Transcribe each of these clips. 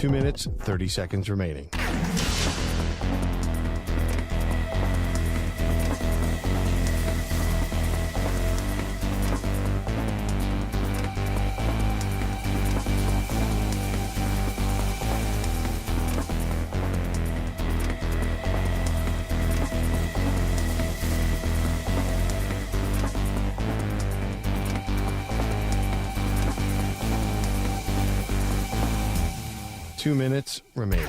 2 minutes, 30 seconds remaining. Two minutes remaining.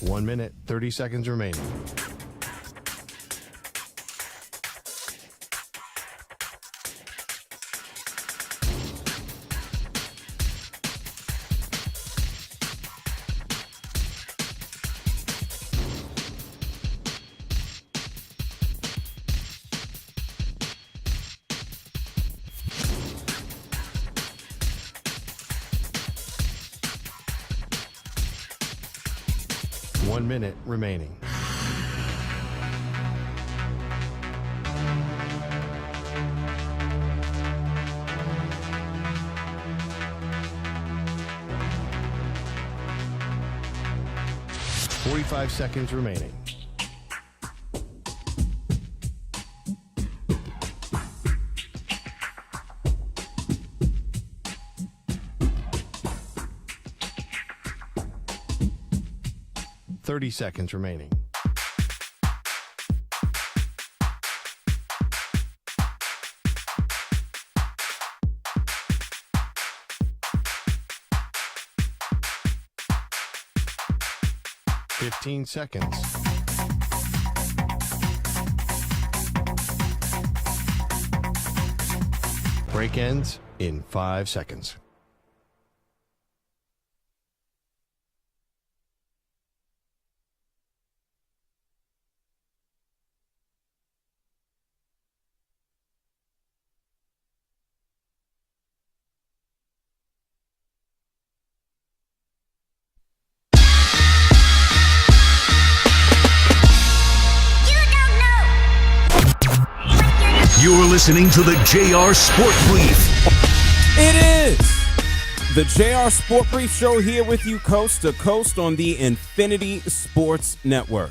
One minute, 30 seconds remaining. One minute remaining. Forty-five seconds remaining. Thirty seconds remaining. Fifteen seconds. Break ends in 5 seconds. You're listening to the JR SportsBrief. It is the JR SportsBrief show here with you coast to coast on the Infinity Sports Network.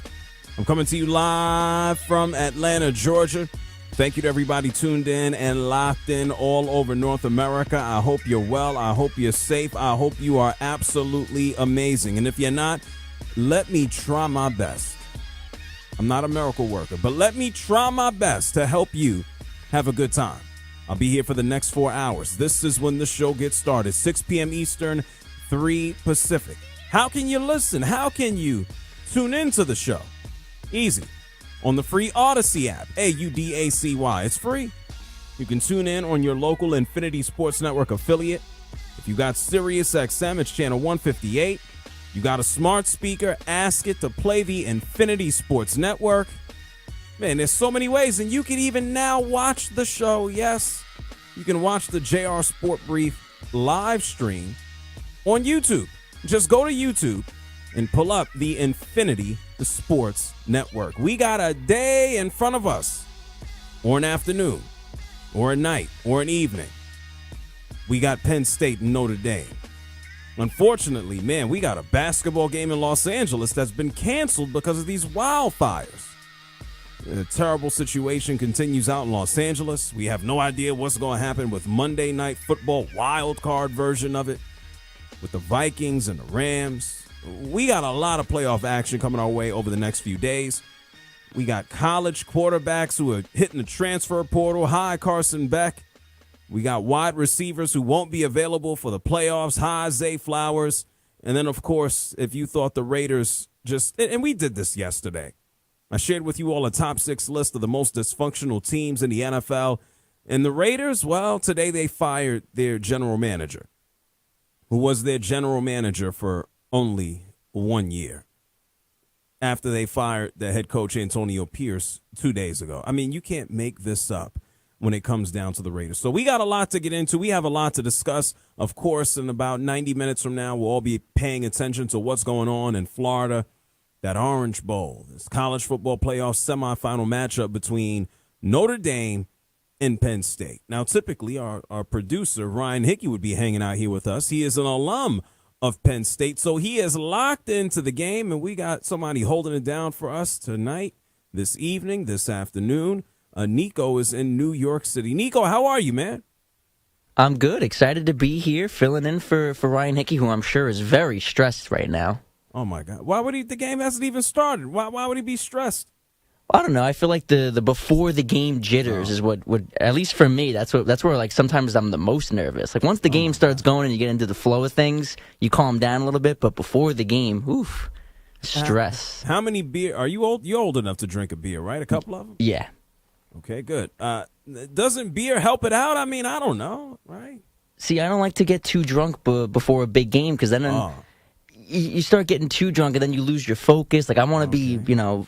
I'm coming to you live from Atlanta, Georgia. Thank you to everybody tuned in and locked in all over North America. I hope you're well. I hope you're safe. I hope you are absolutely amazing. And if you're not, let me try my best. I'm not a miracle worker, but let me try my best to help you have a good time. I'll be here for the next 4 hours. This is when the show gets started. 6 p.m. Eastern, 3 Pacific. How can you listen? How can you tune into the show? Easy. On the free Odyssey app, AUDACY. It's free. You can tune in on your local Infinity Sports Network affiliate. If you got Sirius XM, it's channel 158. You got a smart speaker, ask it to play the Infinity Sports Network. Man, there's so many ways, and you can even now watch the show. Yes, you can watch the JR SportsBrief live stream on YouTube. Just go to YouTube and pull up the Infinity Sports Network. We got a day in front of us, or an afternoon, or a night, or an evening. We got Penn State and Notre Dame. Unfortunately, man, we got a basketball game in Los Angeles that's been canceled because of these wildfires. The terrible situation continues out in Los Angeles. We have no idea what's going to happen with Monday Night Football, wild card version of it, with the Vikings and the Rams. We got a lot of playoff action coming our way over the next few days. We got college quarterbacks who are hitting the transfer portal. Hi, Carson Beck. We got wide receivers who won't be available for the playoffs. Hi, Zay Flowers. And then, of course, if you thought the Raiders just – and we did this yesterday. I shared with you all a top 6 list of the most dysfunctional teams in the NFL. And the Raiders, well, today they fired their general manager, who was their general manager for only 1 year. after they fired the head coach Antonio Pierce 2 days ago. I mean, you can't make this up when it comes down to the Raiders. So we got a lot to get into. We have a lot to discuss. Of course, in about 90 minutes from now, we'll all be paying attention to what's going on in Florida. That Orange Bowl, this college football playoff semifinal matchup between Notre Dame and Penn State. Now, typically, our producer, Ryan Hickey, would be hanging out here with us. He is an alum of Penn State, so he is locked into the game, and we got somebody holding it down for us tonight, this evening, this afternoon. Nico is in New York City. Nico, how are you, man? I'm good. Excited to be here, filling in for Ryan Hickey, who I'm sure is very stressed right now. Oh, my God. Why would he? The game hasn't even started. Why would he be stressed? I don't know. I feel like the before the game jitters is what would, at least for me, that's where like sometimes I'm the most nervous. Like once the game starts going and you get into the flow of things, you calm down a little bit. But before the game, stress. How many beer are you old? You're old enough to drink a beer, right? A couple of them. Yeah. Okay, good. Doesn't beer help it out? I mean, I don't know, right? See, I don't like to get too drunk before a big game because then you start getting too drunk and then you lose your focus. Like I want to be,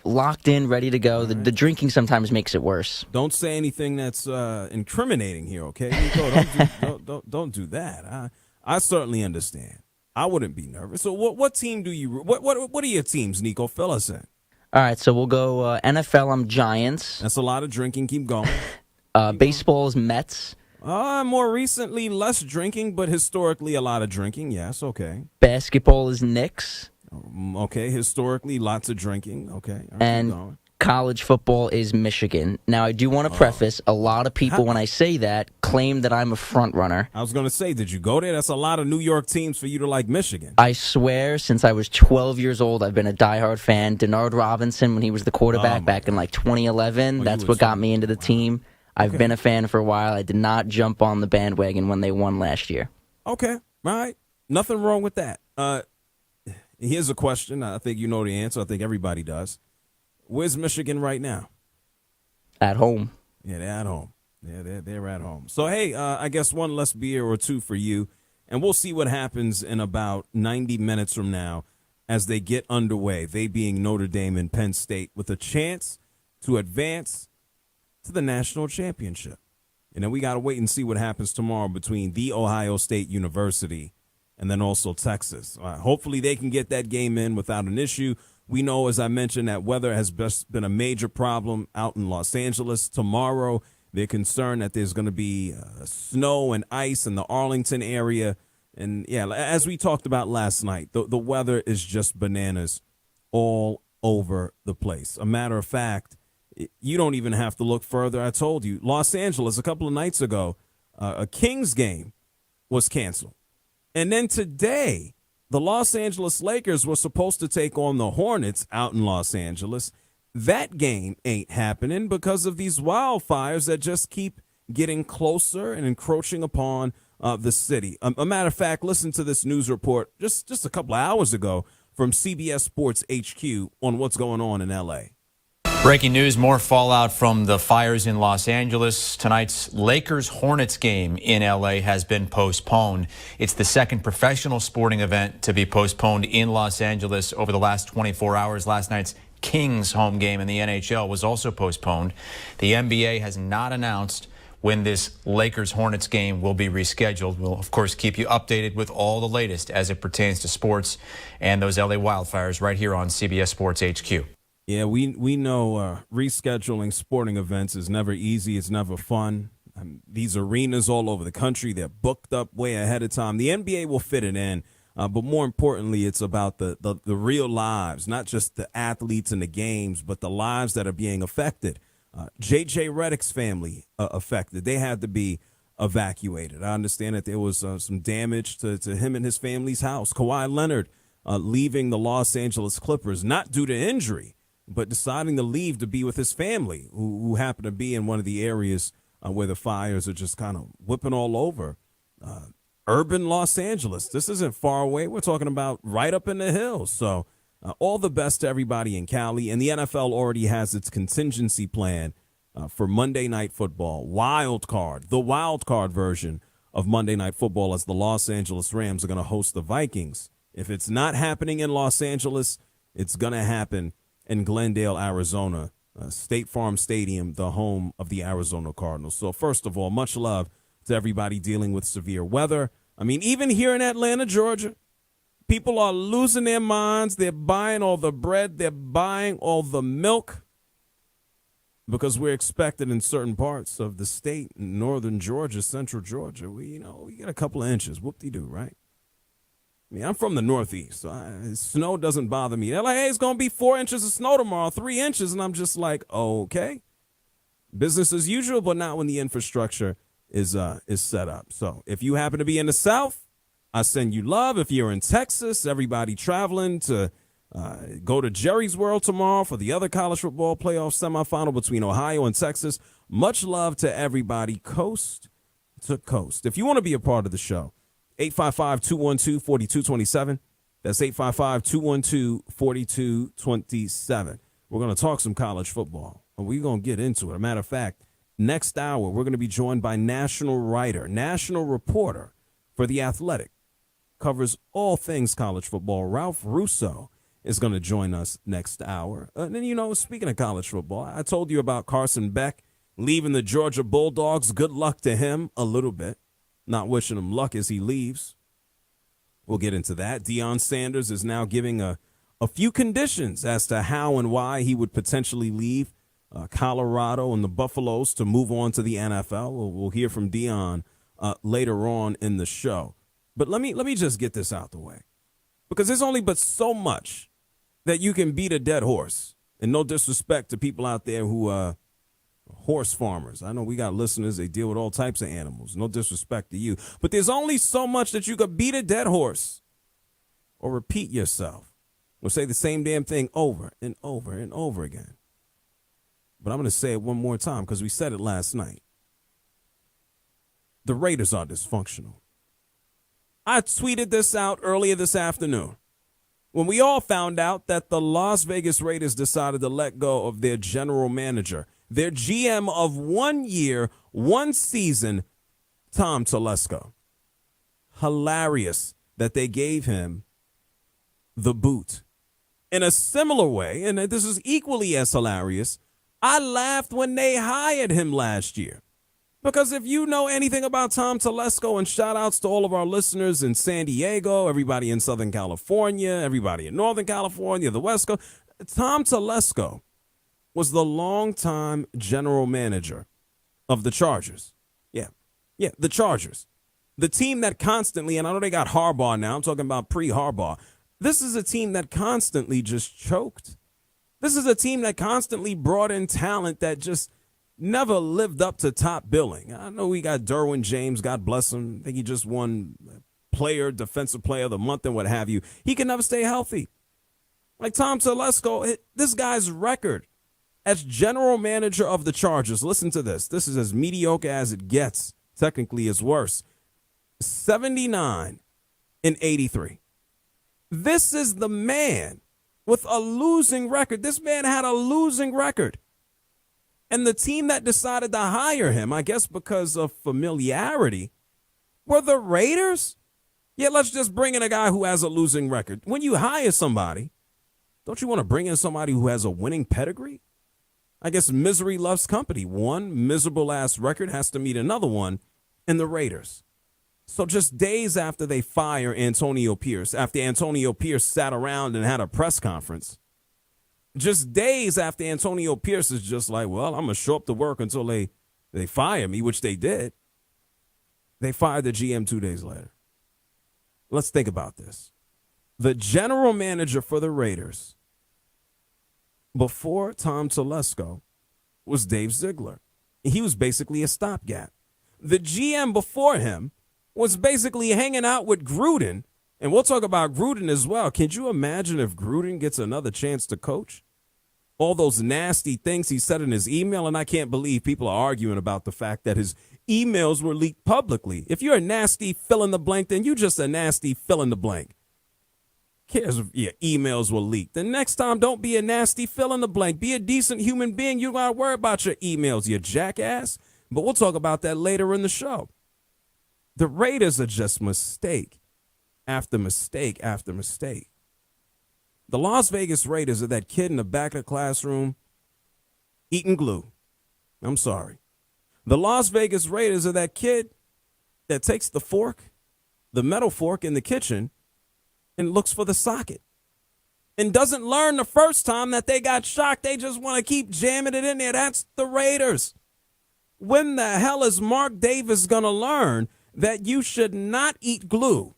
locked in, ready to go. The drinking sometimes makes it worse. Don't say anything that's incriminating here, okay? Nico, don't do that. I certainly understand. I wouldn't be nervous. So what team do you? What are your teams, Nico? Fill us in. All right, so we'll go NFL. I'm Giants. That's a lot of drinking. Keep going. Baseball is Mets. More recently, less drinking, but historically, a lot of drinking. Yes, okay. Basketball is Knicks. Okay, historically, lots of drinking. Okay. Right, and college football is Michigan. Now, I do want to preface, a lot of people, when I say that, claim that I'm a front runner. I was going to say, did you go there? That's a lot of New York teams for you to like Michigan. I swear, since I was 12 years old, I've been a diehard fan. Denard Robinson, when he was the quarterback back in like 2011, that's what got me into the team. I've been a fan for a while. I did not jump on the bandwagon when they won last year. Okay, all right. Nothing wrong with that. Here's a question. I think you know the answer. I think everybody does. Where's Michigan right now? At home. Yeah, they're at home. Yeah, they're at home. So, hey, I guess one less beer or two for you, and we'll see what happens in about 90 minutes from now as they get underway, they being Notre Dame and Penn State, with a chance to advance to the national championship. And then we got to wait and see what happens tomorrow between The Ohio State University and then also Texas. Hopefully they can get that game in without an issue. We know, as I mentioned, that weather has been a major problem out in Los Angeles. Tomorrow, they're concerned that there's going to be snow and ice in the Arlington area. And, yeah, as we talked about last night, the weather is just bananas all over the place. A matter of fact, you don't even have to look further. I told you, Los Angeles, a couple of nights ago, a Kings game was canceled. And then today, the Los Angeles Lakers were supposed to take on the Hornets out in Los Angeles. That game ain't happening because of these wildfires that just keep getting closer and encroaching upon the city. A matter of fact, listen to this news report just a couple of hours ago from CBS Sports HQ on what's going on in L.A. Breaking news, more fallout from the fires in Los Angeles. Tonight's Lakers-Hornets game in L.A. has been postponed. It's the second professional sporting event to be postponed in Los Angeles over the last 24 hours. Last night's Kings home game in the NHL was also postponed. The NBA has not announced when this Lakers-Hornets game will be rescheduled. We'll, of course, keep you updated with all the latest as it pertains to sports and those L.A. wildfires right here on CBS Sports HQ. Yeah, we know rescheduling sporting events is never easy. It's never fun. These arenas all over the country, they're booked up way ahead of time. The NBA will fit it in, but more importantly, it's about the real lives, not just the athletes and the games, but the lives that are being affected. J.J. Redick's family affected. They had to be evacuated. I understand that there was some damage to him and his family's house. Kawhi Leonard leaving the Los Angeles Clippers, not due to injury, but deciding to leave to be with his family, who happen to be in one of the areas where the fires are just kind of whipping all over. Urban Los Angeles. This isn't far away. We're talking about right up in the hills. So all the best to everybody in Cali. And the NFL already has its contingency plan for Monday Night Football. The wild card version of Monday Night Football, as the Los Angeles Rams are going to host the Vikings. If it's not happening in Los Angeles, it's going to happen in Glendale, Arizona, State Farm Stadium, the home of the Arizona Cardinals. So first of all, much love to everybody dealing with severe weather. I mean, even here in Atlanta, Georgia, people are losing their minds. They're buying all the bread. They're buying all the milk because we're expected in certain parts of the state, northern Georgia, central Georgia, we get a couple of inches. Whoop-de-doo, right? I mean, I'm from the Northeast, so snow doesn't bother me. They're like, hey, it's going to be 4 inches of snow tomorrow, 3 inches. And I'm just like, okay. Business as usual, but not when the infrastructure is set up. So if you happen to be in the South, I send you love. If you're in Texas, everybody traveling to go to Jerry's World tomorrow for the other college football playoff semifinal between Ohio and Texas. Much love to everybody, coast to coast. If you want to be a part of the show, 855-212-4227. That's 855-212-4227. We're going to talk some college football, and we're going to get into it. As a matter of fact, next hour, we're going to be joined by national writer, national reporter for The Athletic. Covers all things college football. Ralph Russo is going to join us next hour. And then, speaking of college football, I told you about Carson Beck leaving the Georgia Bulldogs. Good luck to him a little bit. Not wishing him luck as he leaves. We'll get into that. Deion Sanders is now giving a few conditions as to how and why he would potentially leave Colorado and the Buffaloes to move on to the NFL. We'll hear from Deion later on in the show. But let me just get this out the way, because there's only but so much that you can beat a dead horse. And no disrespect to people out there who horse farmers. I know we got listeners, they deal with all types of animals. No disrespect to you. But there's only so much that you could beat a dead horse or repeat yourself or say the same damn thing over and over and over again. But I'm going to say it one more time because we said it last night. The Raiders are dysfunctional. I tweeted this out earlier this afternoon when we all found out that the Las Vegas Raiders decided to let go of their general manager, their GM of 1 year, 1 season, Tom Telesco. Hilarious that they gave him the boot. In a similar way, and this is equally as hilarious, I laughed when they hired him last year. Because if you know anything about Tom Telesco, and shout outs to all of our listeners in San Diego, everybody in Southern California, everybody in Northern California, the West Coast, Tom Telesco was the longtime general manager of the Chargers. Yeah, the Chargers. The team that constantly, and I know they got Harbaugh now, I'm talking about pre-Harbaugh. This is a team that constantly just choked. This is a team that constantly brought in talent that just never lived up to top billing. I know we got Derwin James, God bless him. I think he just won defensive player of the month and what have you. He can never stay healthy. Like Tom Telesco, this guy's record as general manager of the Chargers, listen to this. This is as mediocre as it gets. Technically, it's worse. 79-83. This is the man with a losing record. This man had a losing record. And the team that decided to hire him, I guess because of familiarity, were the Raiders. Yeah, let's just bring in a guy who has a losing record. When you hire somebody, don't you want to bring in somebody who has a winning pedigree? I guess misery loves company. One miserable-ass record has to meet another one in the Raiders. So just days after they fire Antonio Pierce, after Antonio Pierce sat around and had a press conference, just days after Antonio Pierce is just like, well, I'm going to show up to work until they fire me, which they did. They fired the GM 2 days later. Let's think about this. The general manager for the Raiders before Tom Telesco was Dave Ziegler. He was basically a stopgap. The GM before him was basically hanging out with Gruden, and we'll talk about Gruden as well. Can you imagine if Gruden gets another chance to coach? All those nasty things he said in his email, and I can't believe people are arguing about the fact that his emails were leaked publicly. If you're a nasty fill-in-the-blank, then you're just a nasty fill-in-the-blank. Cares if your emails were leaked. The next time, don't be a nasty fill-in-the-blank. Be a decent human being. You don't got to worry about your emails, you jackass. But we'll talk about that later in the show. The Raiders are just mistake after mistake after mistake. The Las Vegas Raiders are that kid in the back of the classroom eating glue. I'm sorry. The Las Vegas Raiders are that kid that takes the fork, the metal fork in the kitchen, and looks for the socket. And doesn't learn the first time that they got shocked. They just want to keep jamming it in there. That's the Raiders. When the hell is Mark Davis going to learn that you should not eat glue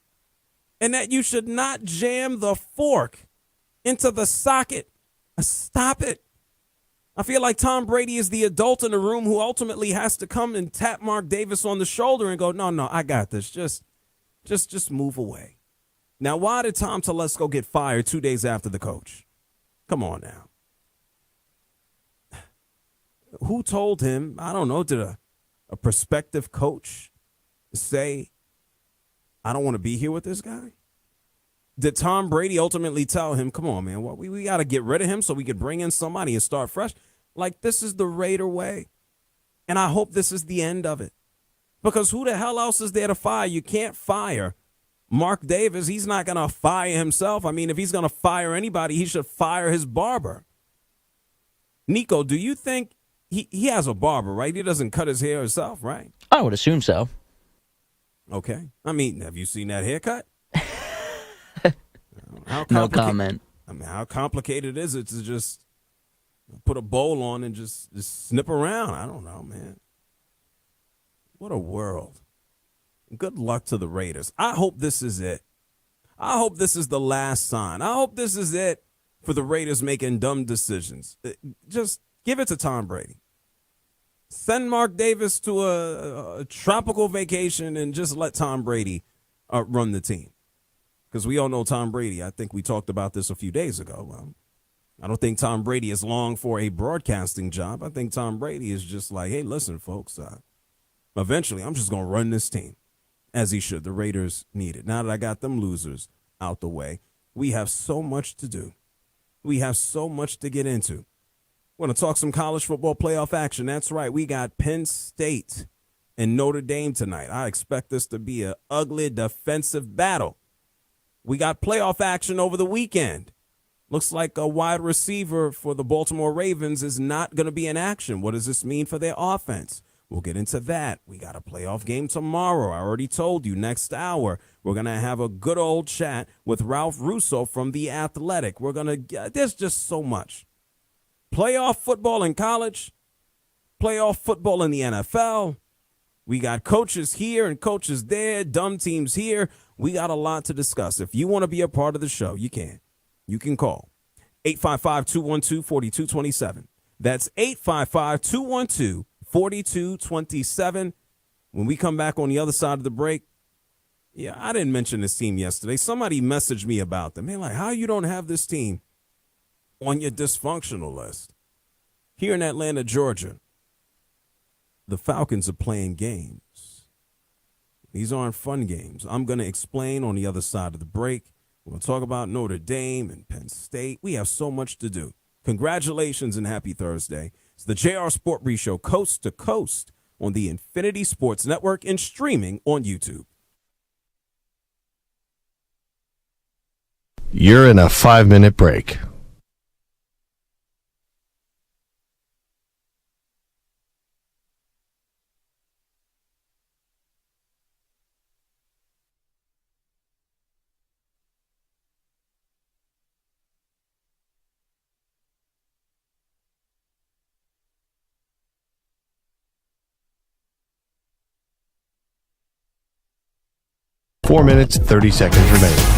and that you should not jam the fork into the socket? Stop it. I feel like Tom Brady is the adult in the room who ultimately has to come and tap Mark Davis on the shoulder and go, no, I got this. Just move away. Now, why did Tom Telesco get fired 2 days after the coach? Come on now. Who told him? I don't know. Did a prospective coach say, I don't want to be here with this guy? Did Tom Brady ultimately tell him, come on, man, we got to get rid of him so we could bring in somebody and start fresh? Like, this is the Raider way. And I hope this is the end of it. Because who the hell else is there to fire? You can't fire Mark Davis. He's not going to fire himself. I mean, if he's going to fire anybody, he should fire his barber. Nico, do you think he has a barber, right? He doesn't cut his hair himself, right? I would assume so. Okay. I mean, have you seen that haircut? No comment. I mean, how complicated is it to just put a bowl on and just snip around? I don't know, man. What a world. Good luck to the Raiders. I hope this is it. I hope this is the last sign. I hope this is it for the Raiders making dumb decisions. Just give it to Tom Brady. Send Mark Davis to a tropical vacation and just let Tom Brady run the team. Because we all know Tom Brady. I think we talked about this a few days ago. Well, I don't think Tom Brady is long for a broadcasting job. I think Tom Brady is just like, hey, listen, folks, eventually I'm just going to run this team. As he should. The Raiders need it. Now that I got them losers out the way, we have so much to do. We have so much to get into. We're going to talk some college football playoff action. That's right. We got Penn State and Notre Dame tonight. I expect this to be an ugly defensive battle. We got playoff action over the weekend. Looks like a wide receiver for the Baltimore Ravens is not going to be in action. What does this mean for their offense? We'll get into that. We got a playoff game tomorrow. I already told you, next hour, we're going to have a good old chat with Ralph Russo from The Athletic. There's just so much. Playoff football in college, playoff football in the NFL. We got coaches here and coaches there, dumb teams here. We got a lot to discuss. If you want to be a part of the show, you can. You can call 855-212-4227. That's 855-212-4227. When we come back on the other side of the break, I didn't mention this team yesterday. Somebody messaged me about them. They're like, how you don't have this team on your dysfunctional list? Here in Atlanta, Georgia, the Falcons are playing games. These aren't fun games. I'm going to explain on the other side of the break. We're going to talk about Notre Dame and Penn State. We have so much to do. Congratulations and happy Thursday. It's the JR SportBrief Show, coast to coast on the Infinity Sports Network and streaming on YouTube. You're in a 5-minute break. Four minutes, 30 seconds remaining.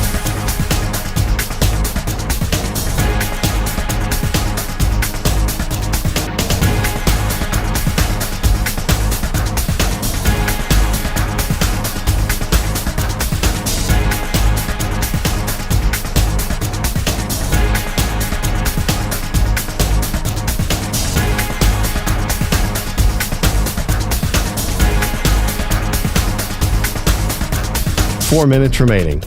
Four minutes remaining.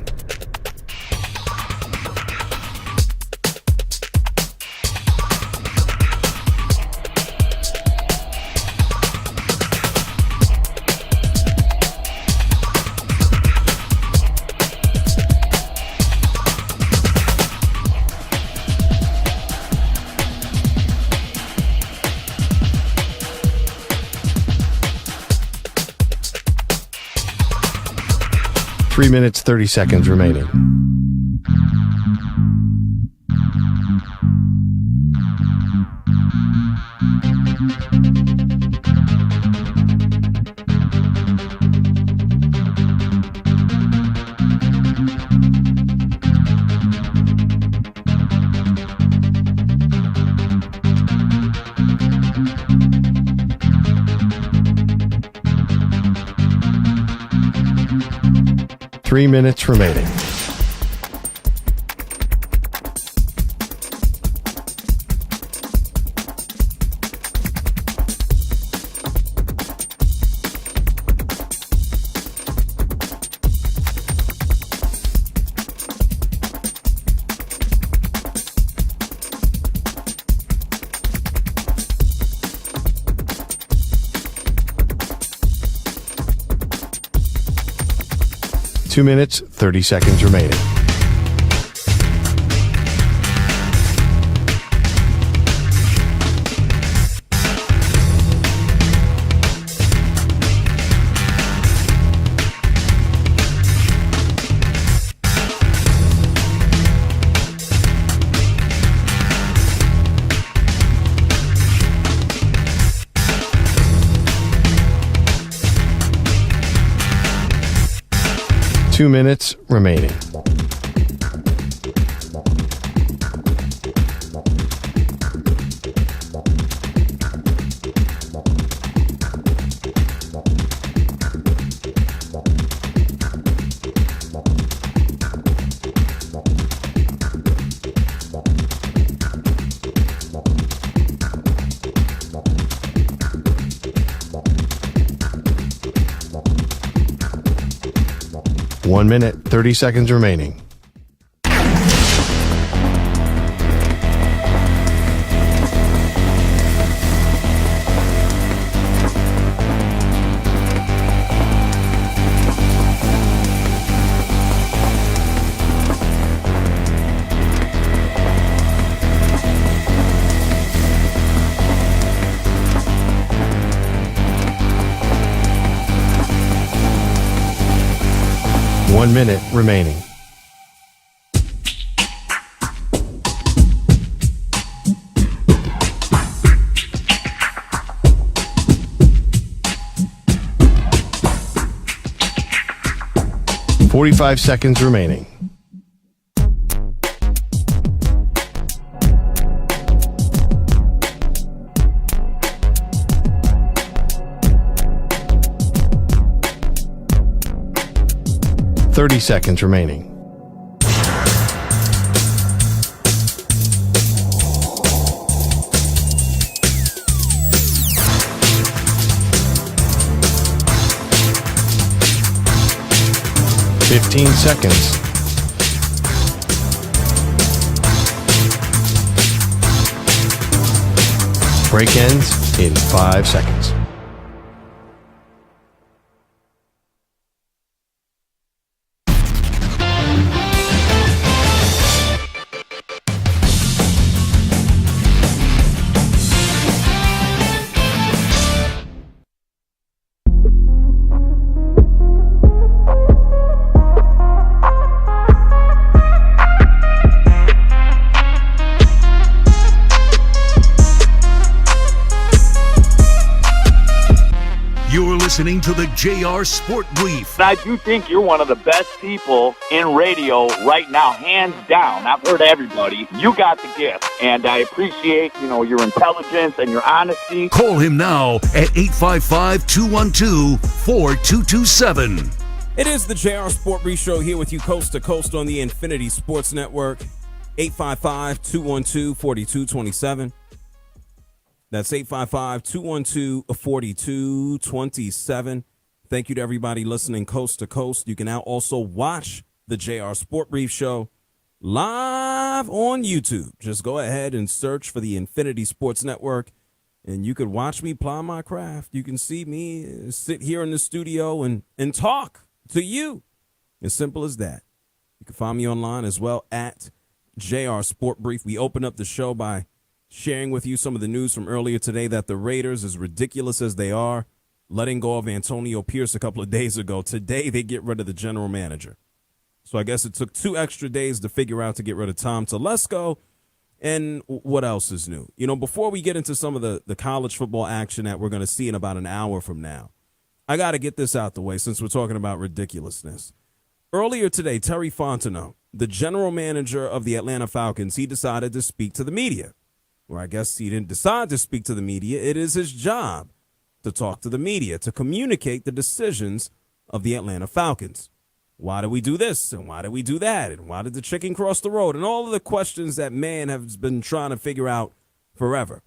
3 minutes, 30 seconds remaining. Three minutes remaining. Two minutes, 30 seconds remaining. Two minutes remaining. One minute, 30 seconds remaining. One minute remaining. Forty-five seconds remaining. Thirty seconds remaining. Fifteen seconds. Break ends in 5 seconds. You're listening to the JR SportBrief. I do think you're one of the best people in radio right now, hands down. I've heard everybody. You got the gift, and I appreciate, your intelligence and your honesty. Call him now at 855-212-4227. It is the JR SportBrief Show here with you coast to coast on the Infinity Sports Network. 855-212-4227. That's 855-212-4227. Thank you to everybody listening coast to coast. You can now also watch the JR SportBrief Show live on YouTube. Just go ahead and search for the Infinity Sports Network, and you can watch me ply my craft. You can see me sit here in the studio and talk to you. As simple as that. You can find me online as well at JR SportBrief. We open up the show by sharing with you some of the news from earlier today that the Raiders, as ridiculous as they are, letting go of Antonio Pierce a couple of days ago. Today, they get rid of the general manager. So I guess it took 2 extra days to figure out to get rid of Tom Telesco. And what else is new? You know, before we get into some of the college football action that we're going to see in about an hour from now, I got to get this out the way since we're talking about ridiculousness. Earlier today, Terry Fontenot, the general manager of the Atlanta Falcons, he decided to speak to the media. Or I guess he didn't decide to speak to the media. It is his job to talk to the media, to communicate the decisions of the Atlanta Falcons. Why do we do this? And why do we do that? And why did the chicken cross the road? And all of the questions that man has been trying to figure out forever.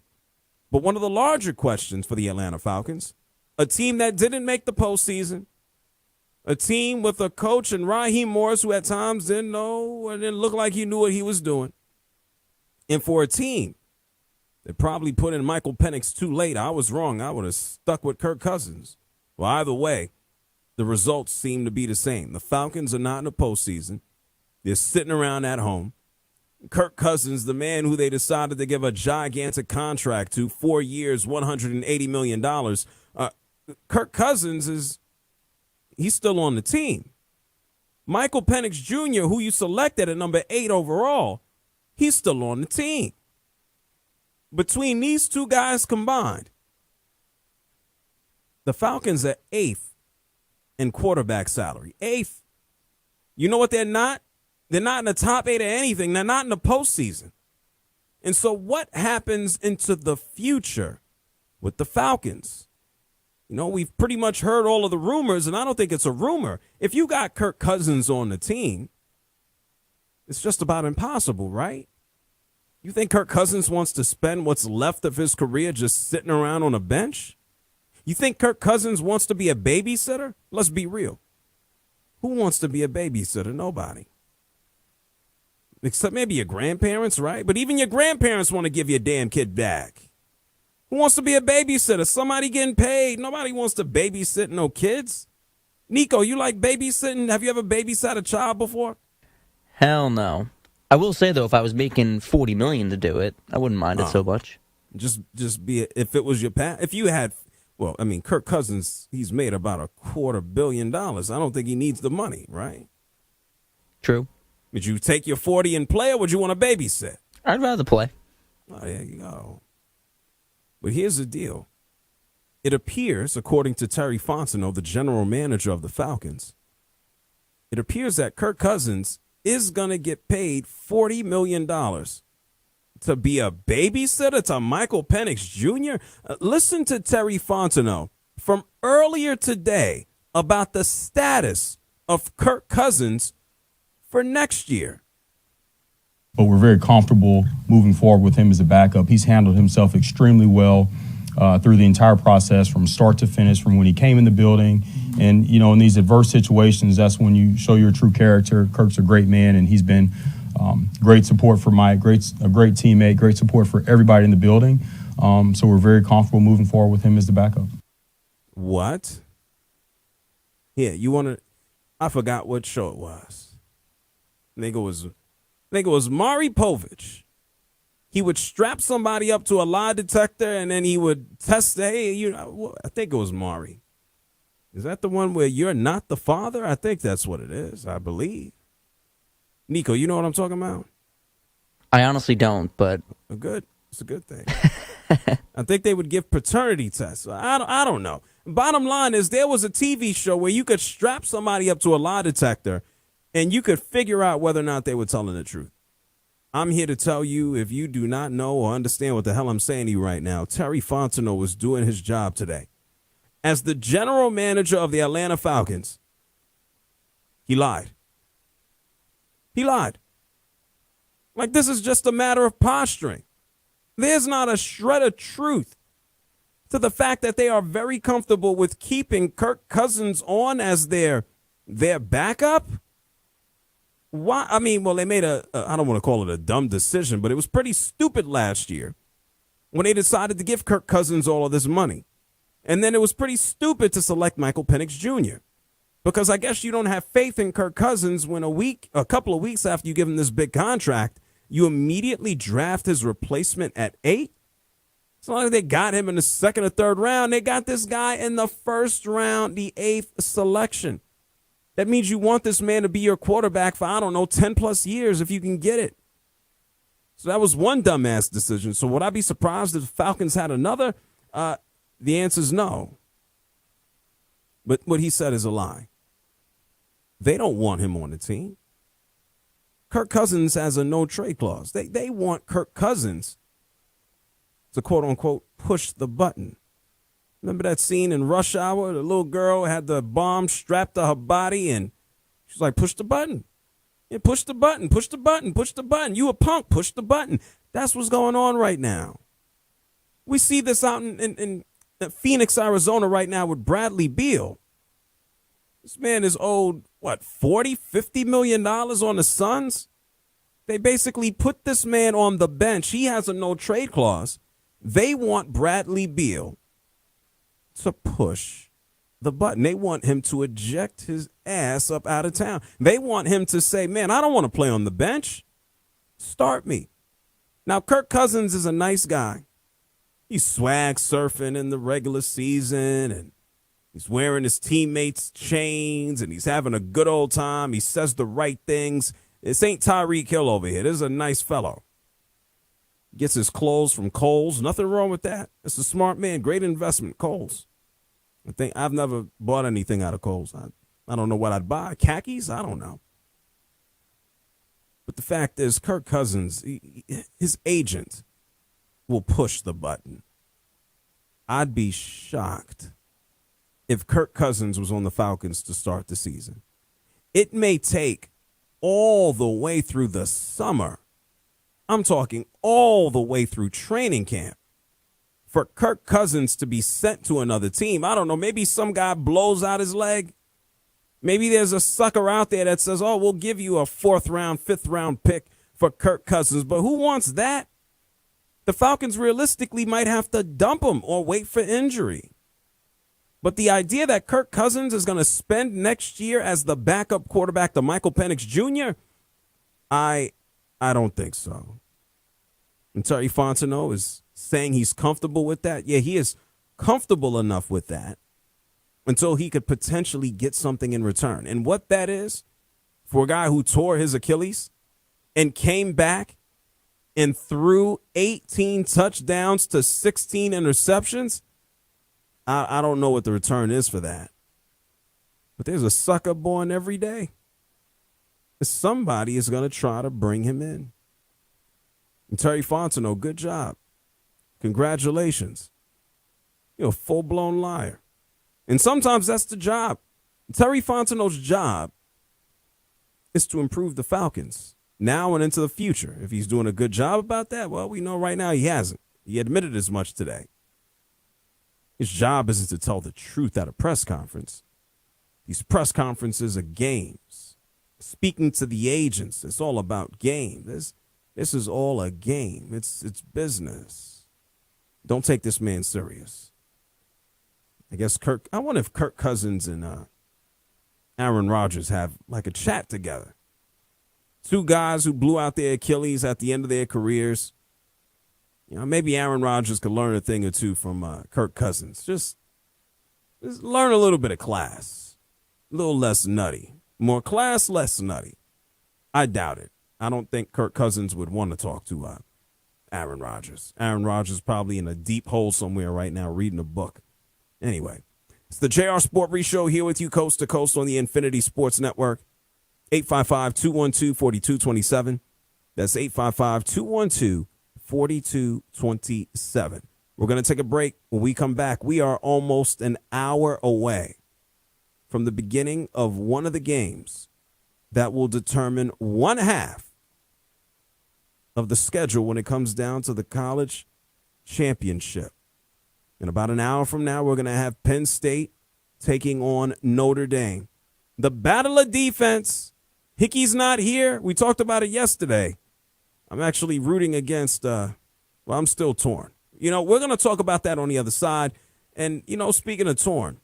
But one of the larger questions for the Atlanta Falcons, a team that didn't make the postseason, a team with a coach and Raheem Morris who at times didn't know and didn't look like he knew what he was doing. And for a team that probably put in Michael Penix too late, I was wrong. I would have stuck with Kirk Cousins. Well, either way, the results seem to be the same. The Falcons are not in the postseason. They're sitting around at home. Kirk Cousins, the man who they decided to give a gigantic contract to, 4 years, $180 million. Kirk Cousins he's still on the team. Michael Penix Jr., who you selected at number 8 overall, he's still on the team. Between these two guys combined, the Falcons are 8th in quarterback salary. 8th. You know what they're not? They're not in the top 8 of anything. They're not in the postseason. And so what happens into the future with the Falcons? You know, we've pretty much heard all of the rumors, and I don't think it's a rumor. If you got Kirk Cousins on the team, it's just about impossible, right? You think Kirk Cousins wants to spend what's left of his career just sitting around on a bench? You think Kirk Cousins wants to be a babysitter? Let's be real. Who wants to be a babysitter? Nobody. Except maybe your grandparents, right? But even your grandparents want to give your damn kid back. Who wants to be a babysitter? Somebody getting paid. Nobody wants to babysit no kids. Nico, you like babysitting? Have you ever babysat a child before? Hell no. I will say, though, if I was making $40 million to do it, I wouldn't mind it so much. Just be if it was your if you had. Well, I mean, Kirk Cousins, he's made about $250 million. I don't think he needs the money, right? True. Would you take your 40 and play, or would you want to babysit? I'd rather play. Oh, there you go. But here's the deal. It appears, according to Terry Fontenot, the general manager of the Falcons, it appears that Kirk Cousins is going to get paid $40 million to be a babysitter to Michael Penix Jr. Listen to Terry Fontenot from earlier today about the status of Kirk Cousins for next year. But we're very comfortable moving forward with him as a backup. He's handled himself extremely well through the entire process from start to finish, from when he came in the building. And, you know, in these adverse situations, that's when you show your true character. Kirk's a great man, and he's been great support for Mike, a great teammate, great support for everybody in the building. So we're very comfortable moving forward with him as the backup. What? Yeah, you want to? I forgot what show it was. I think it was Maury Povich. He would strap somebody up to a lie detector, and then he would test. Hey, I think it was Maury. Is that the one where you're not the father? I think that's what it is. I believe. Nico, you know what I'm talking about? I honestly don't, but Good. It's a good thing. I think they would give paternity tests. I don't know. Bottom line is there was a TV show where you could strap somebody up to a lie detector and you could figure out whether or not they were telling the truth. I'm here to tell you, if you do not know or understand what the hell I'm saying to you right now, Terry Fontenot was doing his job today. As the general manager of the Atlanta Falcons, he lied. He lied. Like, this is just a matter of posturing. There's not a shred of truth to the fact that they are very comfortable with keeping Kirk Cousins on as their backup. Why? I mean, well, they made I don't want to call it a dumb decision, but it was pretty stupid last year when they decided to give Kirk Cousins all of this money. And then it was pretty stupid to select Michael Penix Jr. because I guess you don't have faith in Kirk Cousins when a couple of weeks after you give him this big contract, you immediately draft his replacement at 8. It's not like they got him in the second or third round. They got this guy in the first round, the 8th selection. That means you want this man to be your quarterback for, 10 plus years if you can get it. So that was one dumbass decision. So would I be surprised if the Falcons had another? The answer is no. But what he said is a lie. They don't want him on the team. Kirk Cousins has a no-trade clause. They want Kirk Cousins to, quote-unquote, push the button. Remember that scene in Rush Hour? The little girl had the bomb strapped to her body, and she's like, push the button. Yeah, push the button, push the button, push the button. You a punk, push the button. That's what's going on right now. We see this out in Phoenix, Arizona right now with Bradley Beal. This man is owed, $40-50 million on the Suns? They basically put this man on the bench. He has a no-trade clause. They want Bradley Beal to push the button. They want him to eject his ass up out of town. They want him to say, man, I don't want to play on the bench. Start me. Now, Kirk Cousins is a nice guy. He's swag surfing in the regular season, and he's wearing his teammates' chains, and he's having a good old time. He says the right things. This ain't Tyreek Hill over here. This is a nice fellow. Gets his clothes from Kohl's. Nothing wrong with that. It's a smart man. Great investment, Kohl's. I've never bought anything out of Kohl's. I don't know what I'd buy. Khakis? I don't know. But the fact is, Kirk Cousins, his agent will push the button. I'd be shocked if Kirk Cousins was on the Falcons to start the season. It may take all the way through the summer. I'm talking all the way through training camp for Kirk Cousins to be sent to another team. I don't know. Maybe some guy blows out his leg. Maybe there's a sucker out there that says, oh, we'll give you a 4th round, 5th round pick for Kirk Cousins. But who wants that? The Falcons realistically might have to dump him or wait for injury. But the idea that Kirk Cousins is going to spend next year as the backup quarterback to Michael Penix Jr., I don't think so. And Terry Fontenot is saying he's comfortable with that. Yeah, he is comfortable enough with that until he could potentially get something in return. And what that is, for a guy who tore his Achilles and came back and threw 18 touchdowns to 16 interceptions, I don't know what the return is for that. But there's a sucker born every day. Somebody is going to try to bring him in. And Terry Fontenot, good job. Congratulations. You're a full-blown liar. And sometimes that's the job. Terry Fontenot's job is to improve the Falcons now and into the future. If he's doing a good job about that, well, we know right now he hasn't. He admitted as much today. His job isn't to tell the truth at a press conference. These press conferences are games. Speaking to the agents, it's all about game. This is all a game. It's business. Don't take this man serious. I guess I wonder if Kirk Cousins and Aaron Rodgers have like a chat together. Two guys who blew out their Achilles at the end of their careers. You know, maybe Aaron Rodgers could learn a thing or two from Kirk Cousins. Just learn a little bit of class. A little less nutty. More class, less nutty. I doubt it. I don't think Kirk Cousins would want to talk to Aaron Rodgers. Aaron Rodgers probably in a deep hole somewhere right now reading a book. Anyway, it's the JR SportBrief Show here with you coast to coast on the Infinity Sports Network. 855-212-4227. That's 855-212-4227. We're going to take a break. When we come back, we are almost an hour away from the beginning of one of the games that will determine one half of the schedule when it comes down to the college championship. In about an hour from now, we're going to have Penn State taking on Notre Dame. The battle of defense. Hickey's not here. We talked about it yesterday. I'm actually rooting against, I'm still torn. You know, we're going to talk about that on the other side. And, you know, speaking of torn,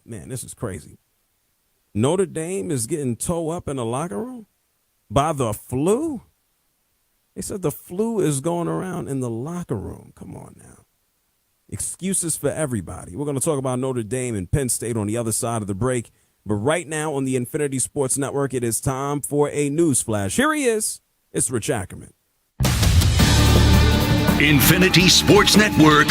man, this is crazy. Notre Dame is getting towed up in the locker room by the flu. They said the flu is going around in the locker room. Come on now. Excuses for everybody. We're going to talk about Notre Dame and Penn State on the other side of the break. But right now on the Infinity Sports Network, it is time for a news flash. Here he is. It's Rich Ackerman. Infinity Sports Network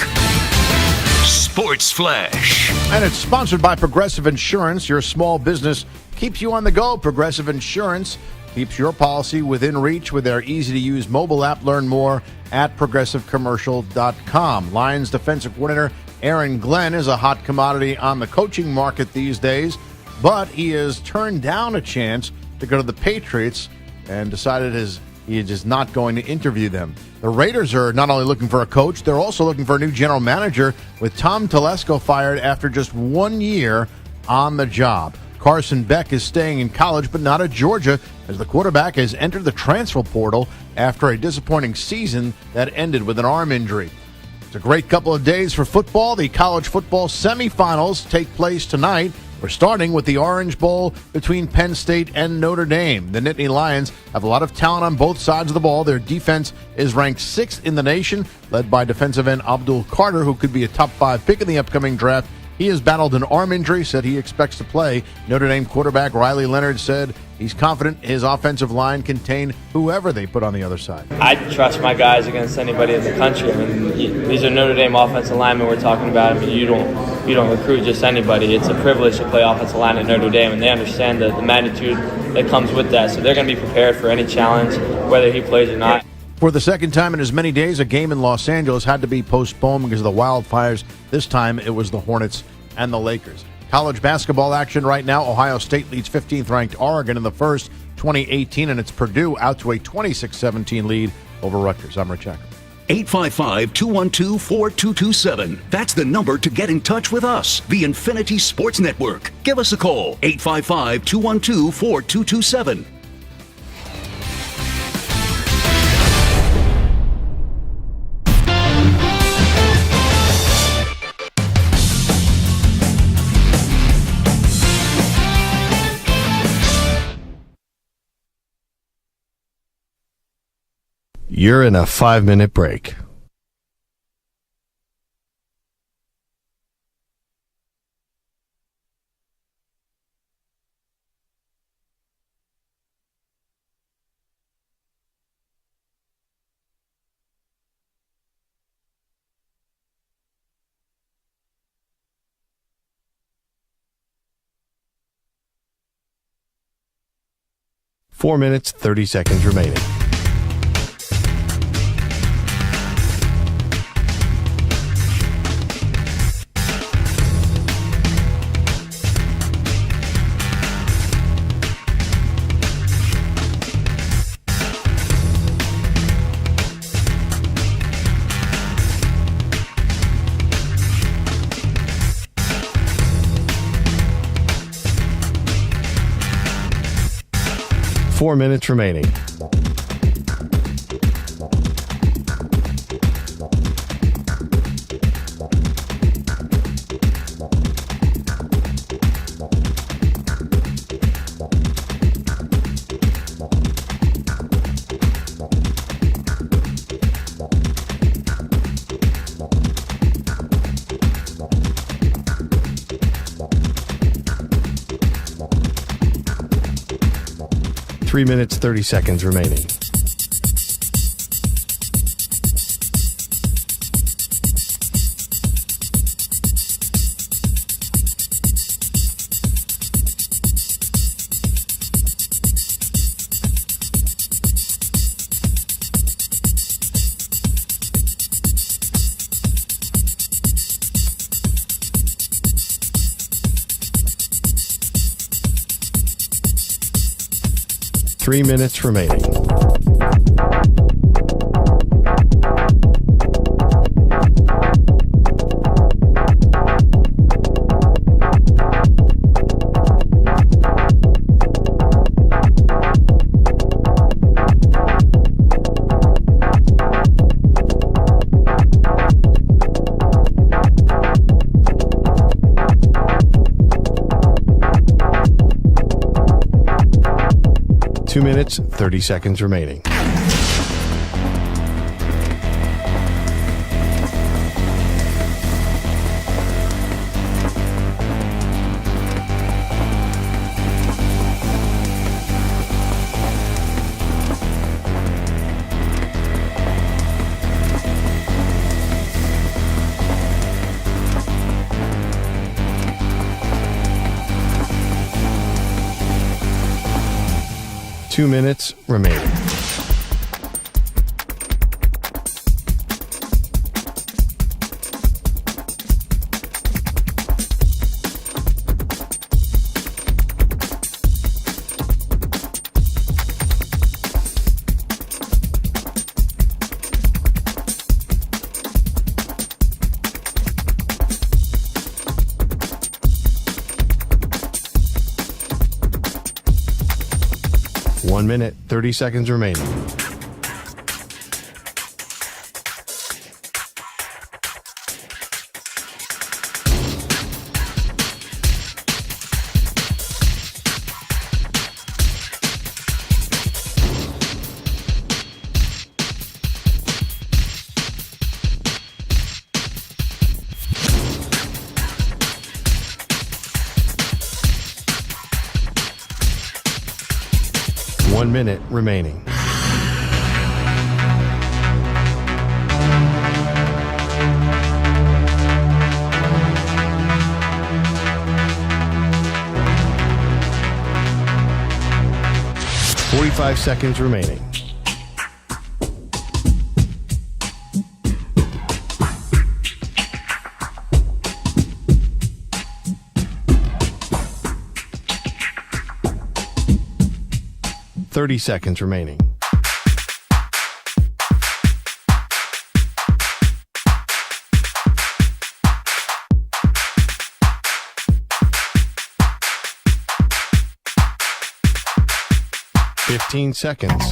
Sports Flash. And it's sponsored by Progressive Insurance. Your small business keeps you on the go. Progressive Insurance keeps your policy within reach with their easy-to-use mobile app. Learn more at progressivecommercial.com. Lions defensive coordinator Aaron Glenn is a hot commodity on the coaching market these days, but he has turned down a chance to go to the Patriots and decided he is just not going to interview them. The Raiders are not only looking for a coach, they're also looking for a new general manager, with Tom Telesco fired after just 1 year on the job. Carson Beck is staying in college, but not at Georgia, as the quarterback has entered the transfer portal after a disappointing season that ended with an arm injury. It's a great couple of days for football. The college football semifinals take place tonight. We're starting with the Orange Bowl between Penn State and Notre Dame. The Nittany Lions have a lot of talent on both sides of the ball. Their defense is ranked 6th in the nation, led by defensive end Abdul Carter, who could be a top 5 pick in the upcoming draft. He has battled an arm injury, said he expects to play. Notre Dame quarterback Riley Leonard said he's confident his offensive line can contain whoever they put on the other side. I trust my guys against anybody in the country. I mean, these are Notre Dame offensive linemen we're talking about. I mean, you don't recruit just anybody. It's a privilege to play offensive line at Notre Dame, and they understand the magnitude that comes with that. So they're going to be prepared for any challenge, whether he plays or not. For the second time in as many days, a game in Los Angeles had to be postponed because of the wildfires. This time, it was the Hornets and the Lakers. College basketball action right now. Ohio State leads 15th-ranked Oregon in the first, 20-18, and it's Purdue out to a 26-17 lead over Rutgers. I'm Rich Ackerman. 855-212-4227. That's the number to get in touch with us, the Infinity Sports Network. Give us a call, 855-212-4227. You're in a 5-minute break. Four minutes, 30 seconds remaining. Four minutes remaining. Three minutes, 30 seconds remaining. Three minutes remaining. Minutes, 30 seconds remaining. 2 minutes remaining. One minute, 30 seconds remaining. One minute remaining. Forty-five seconds remaining. Thirty seconds remaining. Fifteen seconds.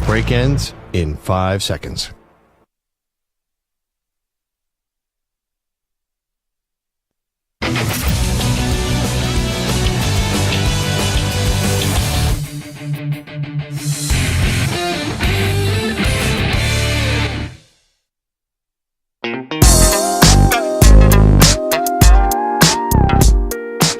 Break ends in 5 seconds.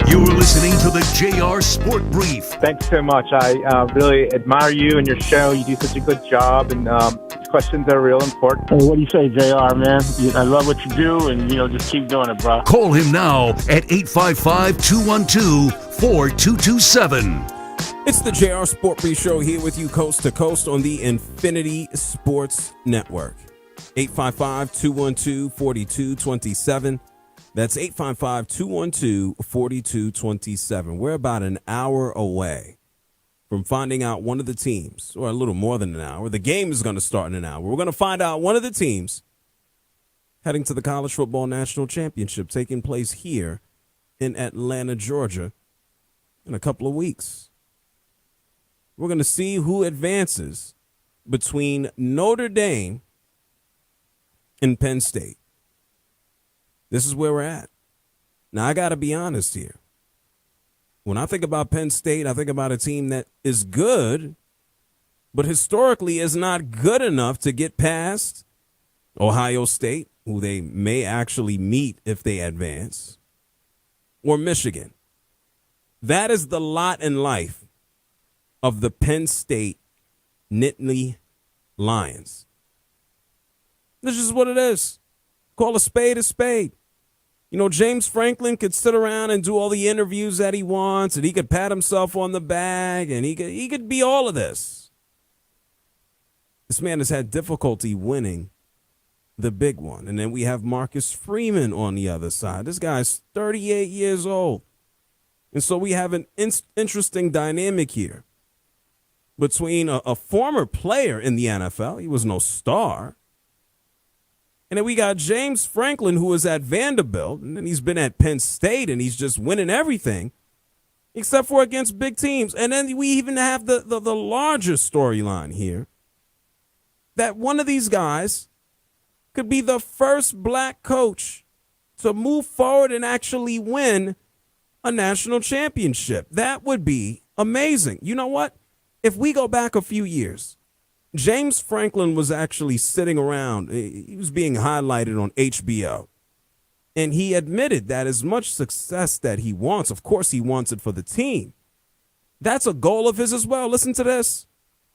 You're listening to the JR SportBrief. Thanks so much. I really admire you and your show. You do such a good job, and these questions are real important. Hey, what do you say, JR, man? I love what you do, and, just keep doing it, bro. Call him now at 855-212-4227. It's the JR SportBrief show here with you coast to coast on the Infinity Sports Network. 855-212-4227. That's 855-212-4227. We're about an hour away from finding out one of the teams, or a little more than an hour. The game is going to start in an hour. We're going to find out one of the teams heading to the College Football National Championship taking place here in Atlanta, Georgia in a couple of weeks. We're going to see who advances between Notre Dame and Penn State. This is where we're at. Now, I got to be honest here. When I think about Penn State, I think about a team that is good, but historically is not good enough to get past Ohio State, who they may actually meet if they advance, or Michigan. That is the lot in life of the Penn State Nittany Lions. This is what it is. Call a spade a spade. James Franklin could sit around and do all the interviews that he wants, and he could pat himself on the back, and he could be all of this. This man has had difficulty winning the big one. And then we have Marcus Freeman on the other side. This guy's 38 years old. And so we have an interesting dynamic here between a former player in the NFL. He was no star. And then we got James Franklin, who was at Vanderbilt, and then he's been at Penn State, and he's just winning everything, except for against big teams. And then we even have the larger storyline here, that one of these guys could be the first black coach to move forward and actually win a national championship. That would be amazing. You know what? If we go back a few years, James Franklin was actually sitting around. He was being highlighted on HBO. And he admitted that as much success that he wants, of course he wants it for the team. That's a goal of his as well. Listen to this.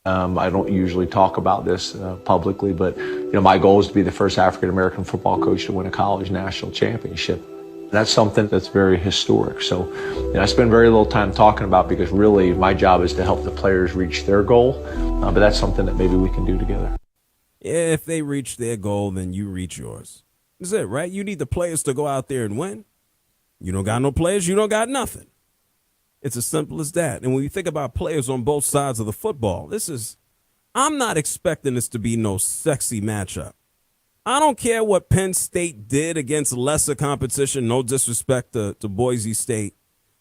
I don't usually talk about this publicly, but my goal is to be the first African-American football coach to win a college national championship. That's something that's very historic. So I spend very little time talking about because really my job is to help the players reach their goal. But that's something that maybe we can do together. If they reach their goal, then you reach yours. That's it, right? You need the players to go out there and win. You don't got no players, you don't got nothing. It's as simple as that. And when you think about players on both sides of the football, I'm not expecting this to be no sexy matchup. I don't care what Penn State did against lesser competition. No disrespect to Boise State.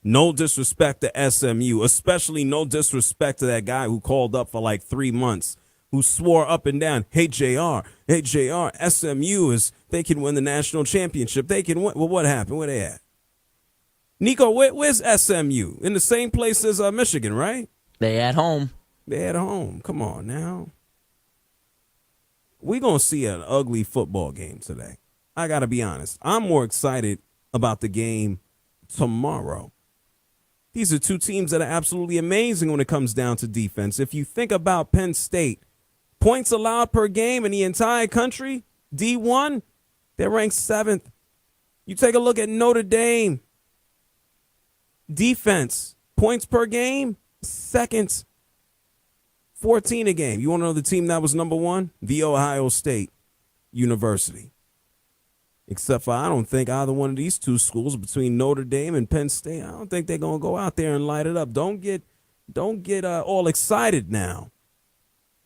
No disrespect to SMU, especially no disrespect to that guy who called up for like 3 months, who swore up and down, hey, JR, SMU they can win the national championship. They can win. Well, what happened? Where they at? Nico, where's SMU? In the same place as Michigan, right? They at home. They at home. Come on now. We're going to see an ugly football game today. I got to be honest. I'm more excited about the game tomorrow. These are two teams that are absolutely amazing when it comes down to defense. If you think about Penn State, points allowed per game in the entire country, D1, they're ranked 7th. You take a look at Notre Dame. Defense, points per game, 2nd. 14 a game. You want to know the team that was number 1? The Ohio State University. Except for I don't think either one of these two schools between Notre Dame and Penn State, I don't think they're going to go out there and light it up. Don't get all excited now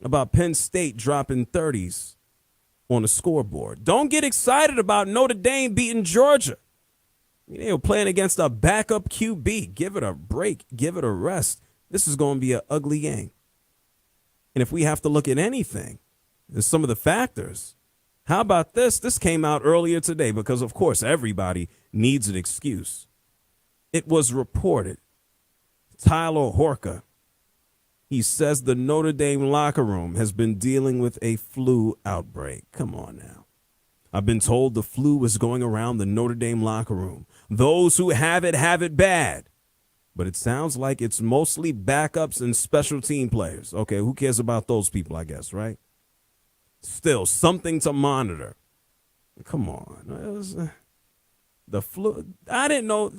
about Penn State dropping 30s on the scoreboard. Don't get excited about Notre Dame beating Georgia. They were playing against a backup QB. Give it a break. Give it a rest. This is going to be an ugly game. And if we have to look at anything, and some of the factors, how about this? This came out earlier today because, of course, everybody needs an excuse. It was reported. Tyler Horka, he says the Notre Dame locker room has been dealing with a flu outbreak. Come on now. I've been told the flu is going around the Notre Dame locker room. Those who have it bad. But it sounds like it's mostly backups and special team players. Okay, who cares about those people, I guess, right? Still, something to monitor. Come on. It was, the flu. I didn't know.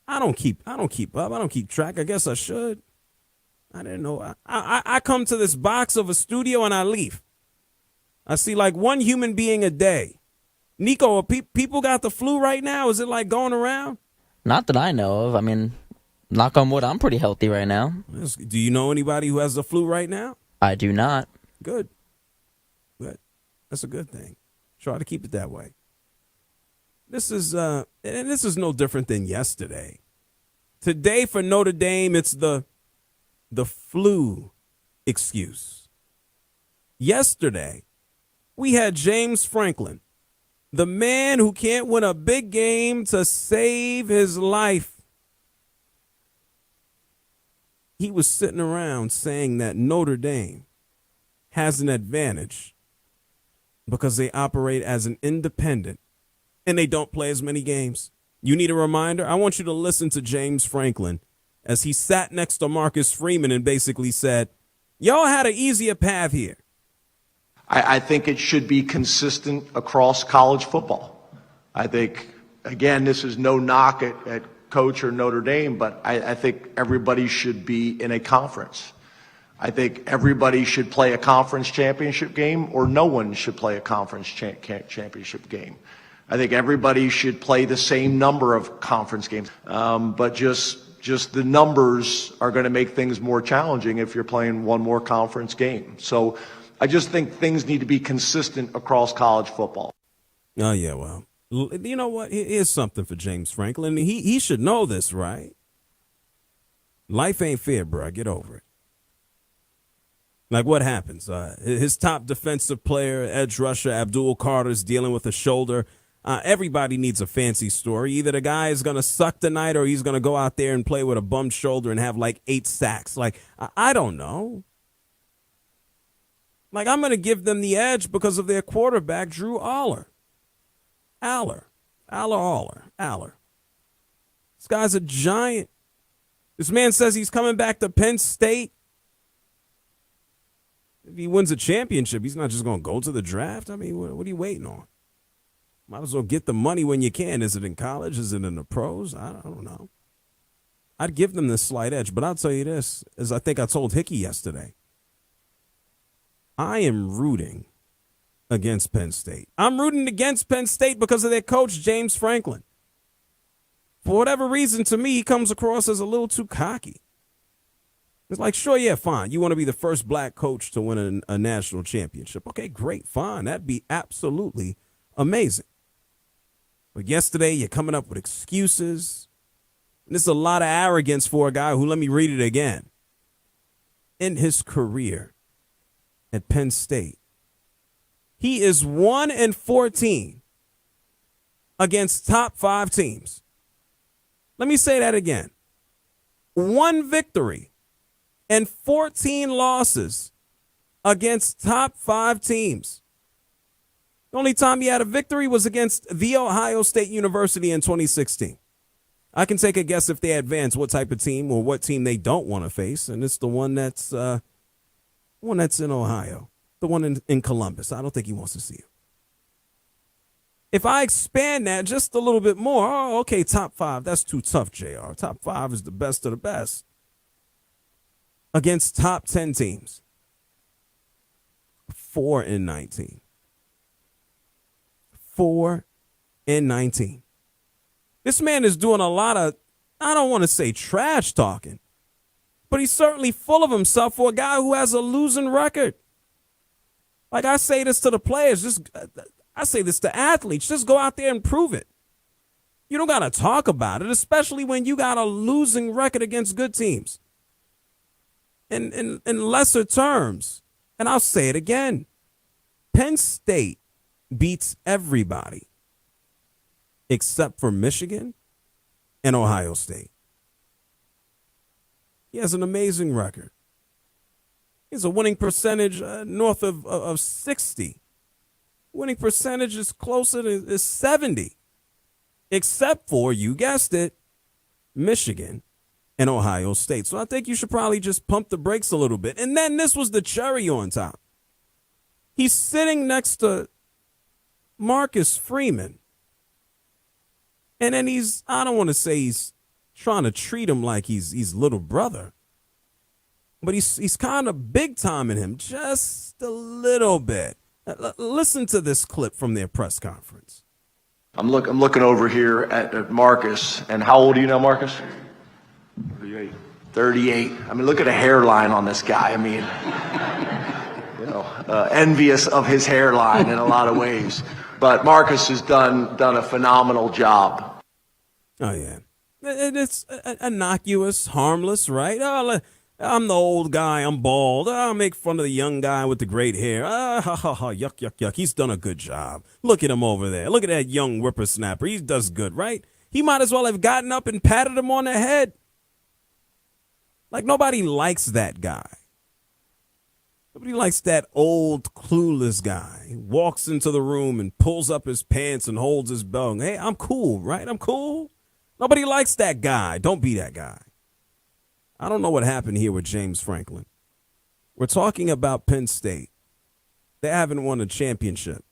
I don't keep up. I don't keep track. I guess I should. I didn't know. I come to this box of a studio and I leave. I see like one human being a day. Nico, people got the flu right now? Is it like going around? Not that I know of. I mean, knock on wood, I'm pretty healthy right now. Do you know anybody who has the flu right now? I do not. Good. That's a good thing. Try to keep it that way. This is no different than yesterday. Today for Notre Dame, it's the flu excuse. Yesterday, we had James Franklin, the man who can't win a big game to save his life. He was sitting around saying that Notre Dame has an advantage because they operate as an independent and they don't play as many games. You need a reminder? I want you to listen to James Franklin as he sat next to Marcus Freeman and basically said, y'all had an easier path here. I think it should be consistent across college football. I think, again, this is no knock at Coach or Notre Dame, but I think everybody should be in a conference. I think everybody should play a conference championship game, or no one should play a conference championship game. I think everybody should play the same number of conference games, but just the numbers are going to make things more challenging if you're playing one more conference game. So I just think things need to be consistent across college football. Oh, yeah, well, you know what? Here's something for James Franklin. He should know this, right? Life ain't fair, bro. Get over it. Like, what happens? His top defensive player, edge rusher, Abdul Carter, is dealing with a shoulder. Everybody needs a fancy story. Either the guy is going to suck tonight or he's going to go out there and play with a bummed shoulder and have like 8 sacks. Like, I don't know. Like, I'm going to give them the edge because of their quarterback, Drew Aller. Aller. This guy's a giant. This man says he's coming back to Penn State. If he wins a championship, he's not just going to go to the draft. I mean, what are you waiting on? Might as well get the money when you can. Is it in college? Is it in the pros? I don't know. I'd give them this slight edge, but I'll tell you this, as I think I told Hickey yesterday. I am rooting against Penn State. I'm rooting against Penn State because of their coach, James Franklin. For whatever reason, to me, he comes across as a little too cocky. It's like, sure, yeah, fine. You want to be the first black coach to win a national championship. Okay, great, fine. That'd be absolutely amazing. But yesterday, you're coming up with excuses. And this is a lot of arrogance for a guy who, let me read it again. In his career at Penn State, he is 1-14 against top 5 teams. Let me say that again. 1 victory and 14 losses against top 5 teams. The only time he had a victory was against The Ohio State University in 2016. I can take a guess if they advance what type of team or what team they don't want to face, and it's the one that's in Ohio, the one in Columbus. I don't think he wants to see you. If I expand that just a little bit more, oh, okay, top 5, that's too tough, JR. Top 5 is the best of the best against top 10 teams. 4-19. 4-19. This man is doing a lot of, I don't want to say trash talking, but he's certainly full of himself for a guy who has a losing record. Like I say this to the players, I say this to athletes, just go out there and prove it. You don't got to talk about it, especially when you got a losing record against good teams. In lesser terms, and I'll say it again, Penn State beats everybody except for Michigan and Ohio State. He has an amazing record. He has a winning percentage north of 60. Winning percentage is closer to 70. Except for, you guessed it, Michigan and Ohio State. So I think you should probably just pump the brakes a little bit. And then this was the cherry on top. He's sitting next to Marcus Freeman. And then I don't want to say he's trying to treat him like he's little brother. But he's kind of big timing him just a little bit. Listen to this clip from their press conference. I'm looking over here at Marcus, and how old are you now, Marcus? 38. 38. I mean, look at the hairline on this guy. I mean, envious of his hairline in a lot of ways. But Marcus has done a phenomenal job. Oh, yeah. It's innocuous, harmless, right? Oh, I'm the old guy. I'm bald. I'll make fun of the young guy with the great hair. Yuck, yuck, yuck. He's done a good job. Look at him over there. Look at that young whippersnapper. He does good, right? He might as well have gotten up and patted him on the head. Like, nobody likes that guy. Nobody likes that old, clueless guy. He walks into the room and pulls up his pants and holds his belt. Hey, I'm cool, right? I'm cool. Nobody likes that guy. Don't be that guy. I don't know what happened here with James Franklin. We're talking about Penn State. They haven't won a championship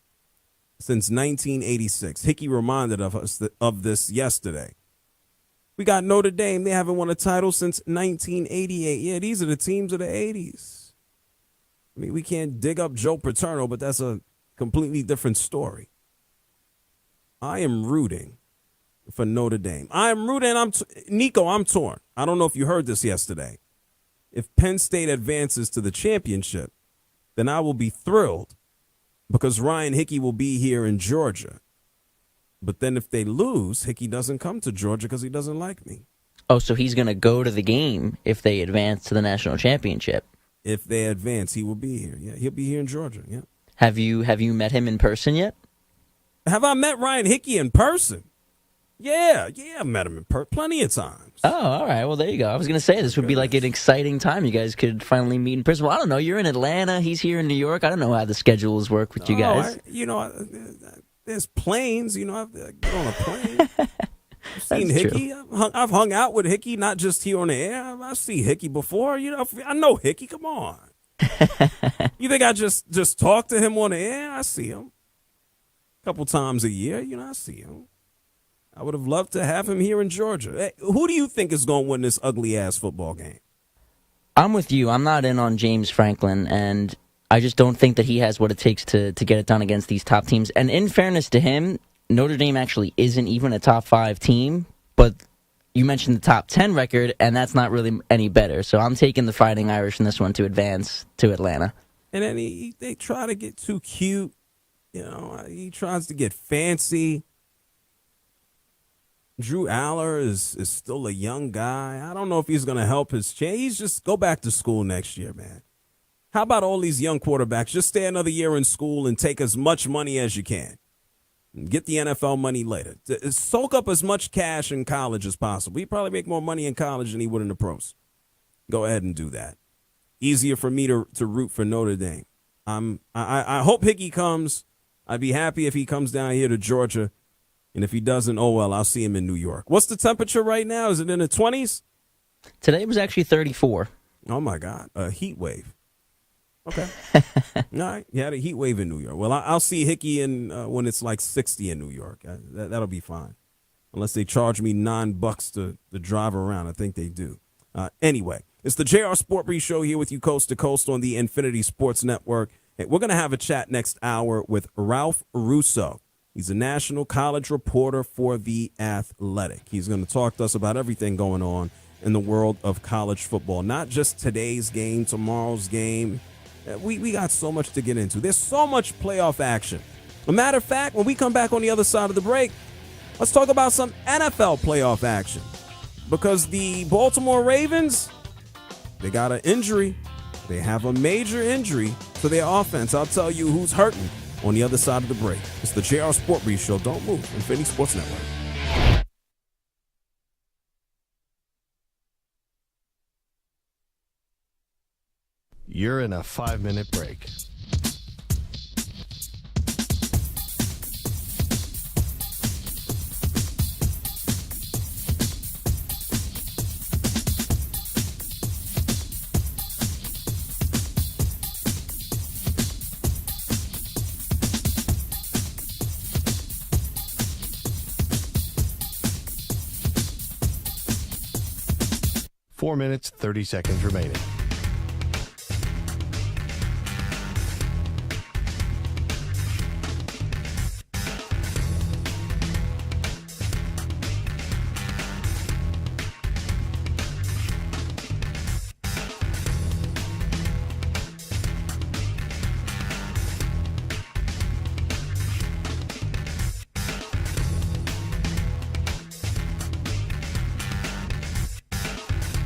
since 1986. Hickey reminded us of this yesterday. We got Notre Dame. They haven't won a title since 1988. Yeah, these are the teams of the 80s. I mean, we can't dig up Joe Paterno, but that's a completely different story. I am rooting for Notre Dame. I'm rooting. Nico, I'm torn. I don't know if you heard this yesterday. If Penn State advances to the championship, then I will be thrilled because Ryan Hickey will be here in Georgia. But then if they lose, Hickey doesn't come to Georgia because he doesn't like me. Oh, so he's going to go to the game if they advance to the national championship. If they advance, he will be here. Yeah, he'll be here in Georgia. Yeah. Have you met him in person yet? Have I met Ryan Hickey in person? Yeah, I met him in person plenty of times. Oh, all right. Well, there you go. I was going to say this would be like an exciting time. You guys could finally meet in person. Well, I don't know. You're in Atlanta. He's here in New York. I don't know how the schedules work with you guys. There's planes. I get on a plane. I've seen Hickey. I've hung out with Hickey, not just here on the air. I've seen Hickey before. I know Hickey. Come on. You think I just talk to him on the air? I see him. couple times a year. I see him. I would have loved to have him here in Georgia. Hey, who do you think is going to win this ugly-ass football game? I'm with you. I'm not in on James Franklin, and I just don't think that he has what it takes to get it done against these top teams. And in fairness to him, Notre Dame actually isn't even a top 5 team, but you mentioned the top 10 record, and that's not really any better. So I'm taking the Fighting Irish in this one to advance to Atlanta. And then they try to get too cute. He tries to get fancy. Drew Aller is still a young guy. I don't know if he's going to help his chance. He's just go back to school next year, man. How about all these young quarterbacks? Just stay another year in school and take as much money as you can. Get the NFL money later. Soak up as much cash in college as possible. He probably make more money in college than he would in the pros. Go ahead and do that. Easier for me to root for Notre Dame. I hope Hickey comes. I'd be happy if he comes down here to Georgia. And if he doesn't, oh well, I'll see him in New York. What's the temperature right now? Is it in the 20s? Today was actually 34. Oh, my God. A heat wave. Okay. All right. You had a heat wave in New York. Well, I'll see Hickey when it's like 60 in New York. That'll be fine. Unless they charge me $9 to drive around. I think they do. Anyway, it's the JR SportBrief show here with you coast to coast on the Infinity Sports Network. Hey, we're going to have a chat next hour with Ralph Russo. He's a national college reporter for The Athletic. He's going to talk to us about everything going on in the world of college football, not just today's game, tomorrow's game. We got so much to get into. There's so much playoff action. A matter of fact, when we come back on the other side of the break, let's talk about some NFL playoff action. Because the Baltimore Ravens, they got an injury. They have a major injury to their offense. I'll tell you who's hurting on the other side of the break. It's the JR SportBrief show. Don't move. Infinity Sports Network. You're in a 5-minute break. Four minutes, 30 seconds remaining.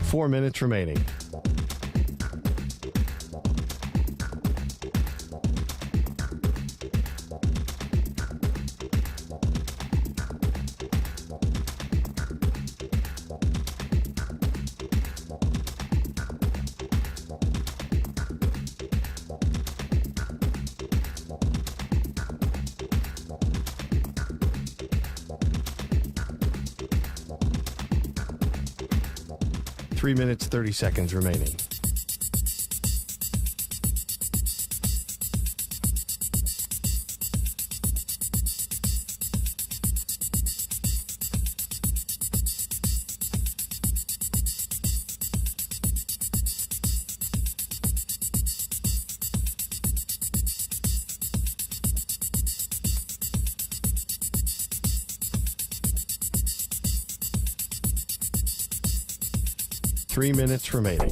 Four minutes remaining. Three minutes, 30 seconds remaining. Three minutes remaining.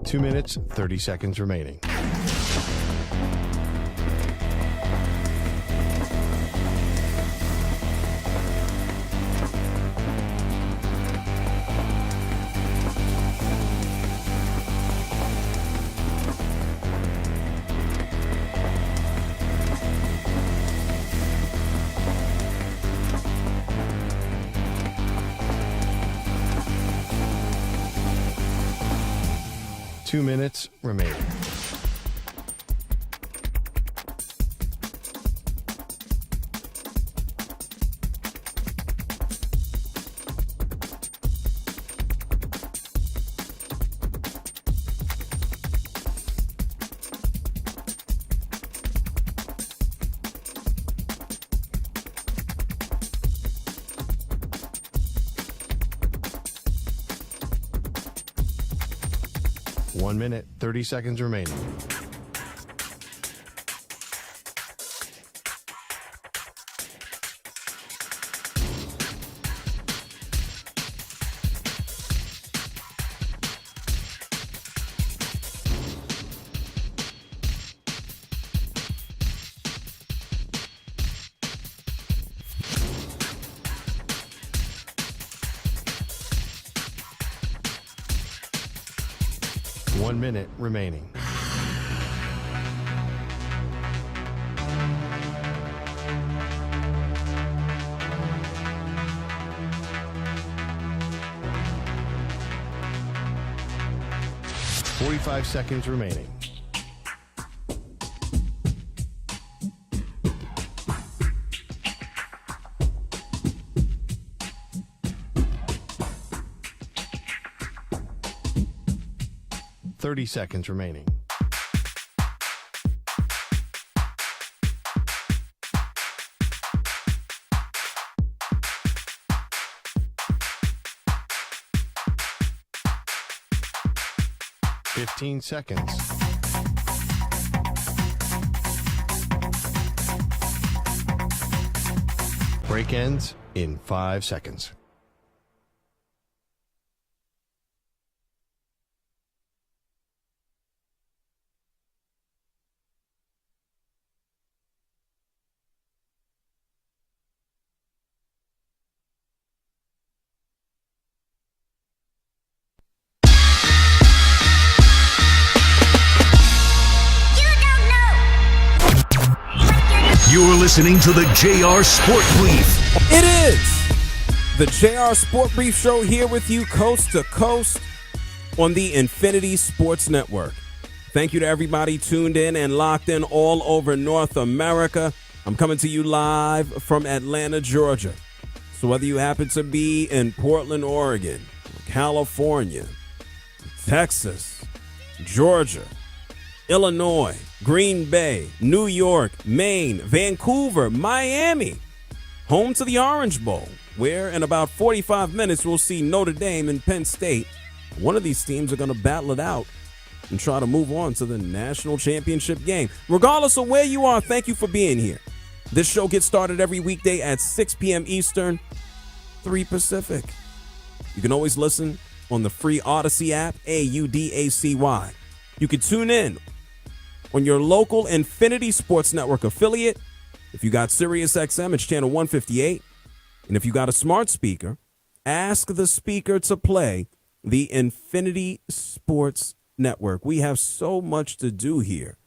Two minutes, 30 seconds remaining. 2 minutes remaining. One minute, 30 seconds remaining. One minute remaining. Forty-five seconds remaining. Thirty seconds remaining. Fifteen seconds. Break ends in 5 seconds. You're listening to the JR SportsBrief. It is the JR SportBrief show here with you coast to coast on the Infinity Sports Network. Thank you to everybody tuned in and locked in all over North America. I'm coming to you live from Atlanta, Georgia. So whether you happen to be in Portland, Oregon, California, Texas, Georgia, Illinois, Green Bay, New York, Maine, Vancouver, Miami, home to the Orange Bowl, where in about 45 minutes we'll see Notre Dame and Penn State. One of these teams are going to battle it out and try to move on to the national championship game. Regardless of where you are, thank you for being here. This show gets started every weekday at 6 p.m. Eastern, 3 Pacific. You can always listen on the free Odyssey app, AUDACY. You can tune in on your local Infinity Sports Network affiliate. If you got Sirius XM, it's channel 158. And if you got a smart speaker, ask the speaker to play the Infinity Sports Network. We have so much to do here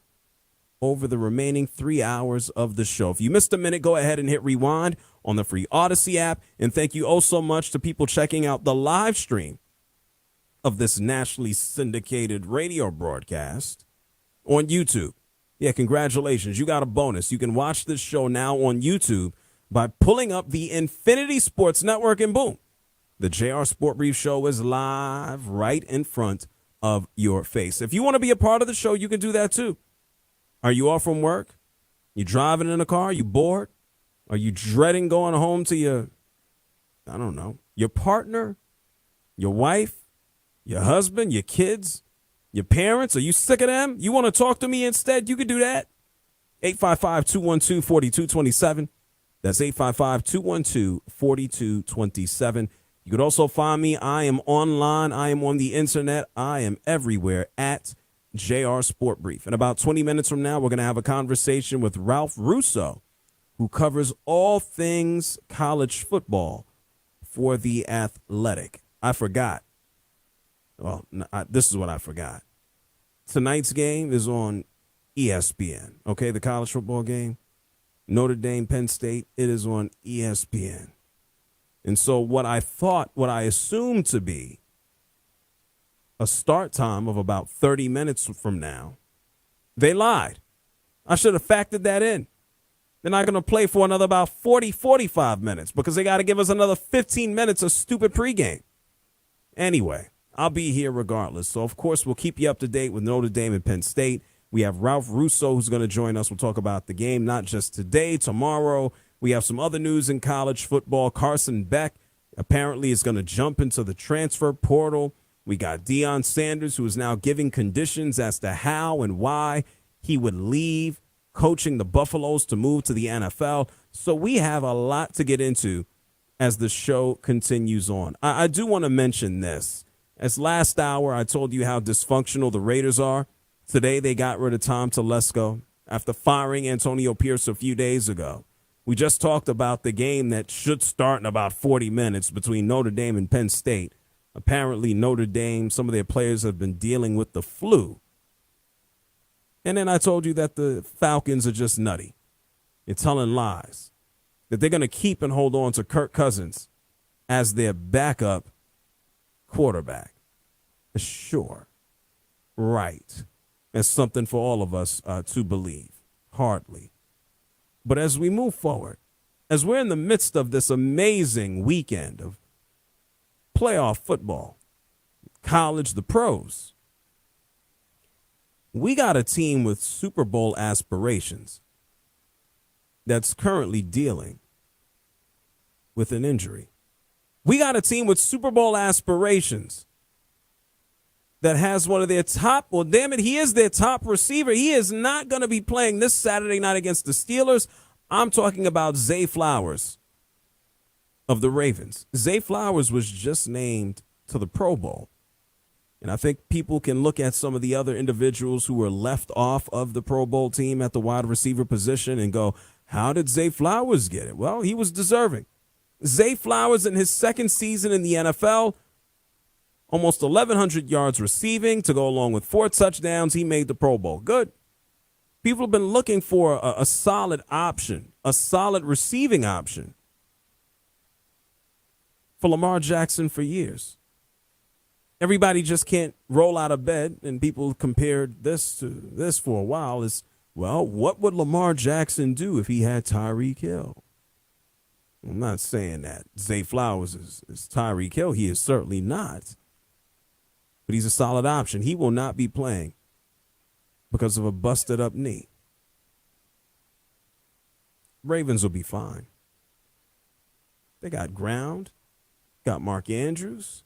over the remaining 3 hours of the show. If you missed a minute, go ahead and hit rewind on the free Odyssey app. And thank you oh so much to people checking out the live stream of this nationally syndicated radio broadcast on YouTube. Yeah, congratulations. You got a bonus. You can watch this show now on YouTube by pulling up the Infinity Sports Network, and boom, the JR SportBrief show is live right in front of your face. If you want to be a part of the show, you can do that too. Are you off from work? You driving in a car? You bored? Are you dreading going home to your partner, your wife, your husband, your kids, your parents? Are you sick of them? You want to talk to me instead? You can do that. 855-212-4227. That's 855-212-4227. You could also find me. I am online. I am on the internet. I am everywhere at JR SportBrief. In about 20 minutes from now, we're going to have a conversation with Ralph Russo, who covers all things college football for The Athletic. I forgot. Well, this is what I forgot. Tonight's game is on ESPN, okay, the college football game. Notre Dame, Penn State, it is on ESPN. And so what I assumed to be a start time of about 30 minutes from now. They lied. I should have factored that in. They're not going to play for another about 40, 45 minutes because they got to give us another 15 minutes of stupid pregame. Anyway, I'll be here regardless. So, of course, we'll keep you up to date with Notre Dame and Penn State. We have Ralph Russo who's going to join us. We'll talk about the game, not just today, tomorrow. We have some other news in college football. Carson Beck apparently is going to jump into the transfer portal. We got Deion Sanders, who is now giving conditions as to how and why he would leave coaching the Buffaloes to move to the NFL. So we have a lot to get into as the show continues on. I do want to mention this. As last hour, I told you how dysfunctional the Raiders are. Today, they got rid of Tom Telesco after firing Antonio Pierce a few days ago. We just talked about the game that should start in about 40 minutes between Notre Dame and Penn State. Apparently, Notre Dame, some of their players have been dealing with the flu. And then I told you that the Falcons are just nutty. They're telling lies. That they're going to keep and hold on to Kirk Cousins as their backup quarterback. Sure. Right. That's something for all of us to believe. Hardly. But as we move forward, as we're in the midst of this amazing weekend of playoff football, college, the pros, we got a team with Super Bowl aspirations that's currently dealing with an injury. We got a team with Super Bowl aspirations that has one of their top, well, damn it, he is their top receiver. He is not going to be playing this Saturday night against the Steelers. I'm talking about Zay Flowers of the Ravens. Zay Flowers was just named to the Pro Bowl. And I think people can look at some of the other individuals who were left off of the Pro Bowl team at the wide receiver position and go, how did Zay Flowers get it? Well, he was deserving. Zay Flowers in his second season in the NFL, almost 1,100 yards receiving to go along with 4 touchdowns. He made the Pro Bowl. Good. People have been looking for a solid option, a solid receiving option for Lamar Jackson for years. Everybody just can't roll out of bed, and people compared this to this for a while is, well, what would Lamar Jackson do if he had Tyreek Hill? I'm not saying that Zay Flowers is Tyreek Hill. He is certainly not. But he's a solid option. He will not be playing because of a busted up knee. Ravens will be fine. They got ground, got Mark Andrews.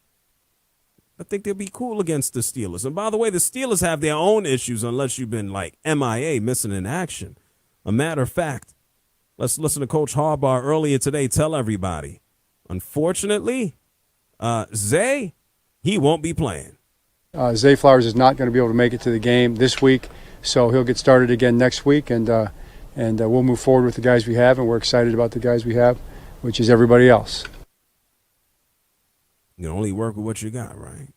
I think they'll be cool against the Steelers. And by the way, the Steelers have their own issues unless you've been like MIA, missing in action. A matter of fact, let's listen to Coach Harbaugh earlier today tell everybody, unfortunately, Zay, he won't be playing. Zay Flowers is not going to be able to make it to the game this week, so he'll get started again next week, and we'll move forward with the guys we have, and we're excited about the guys we have, which is everybody else. You can only work with what you got, right?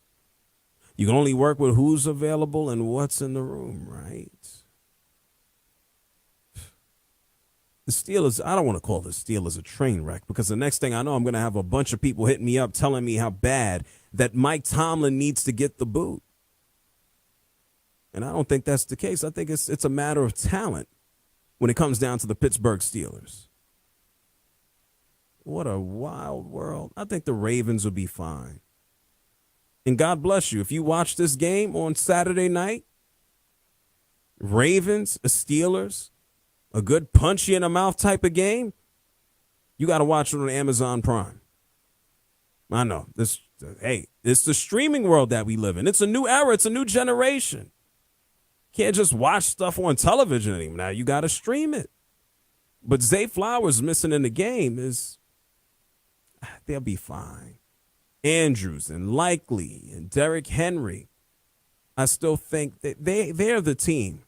You can only work with who's available and what's in the room, right? The Steelers, I don't want to call the Steelers a train wreck because the next thing I know, I'm going to have a bunch of people hitting me up telling me how bad that Mike Tomlin needs to get the boot. And I don't think that's the case. I think it's a matter of talent when it comes down to the Pittsburgh Steelers. What a wild world. I think the Ravens will be fine. And God bless you. If you watch this game on Saturday night, Ravens, Steelers, a good punch you in the mouth type of game, you got to watch it on Amazon Prime. I know. It's the streaming world that we live in. It's a new era. It's a new generation. Can't just watch stuff on television anymore. Now you got to stream it. But Zay Flowers missing in the game is, they'll be fine. Andrews and Likely and Derrick Henry, I still think that they're the team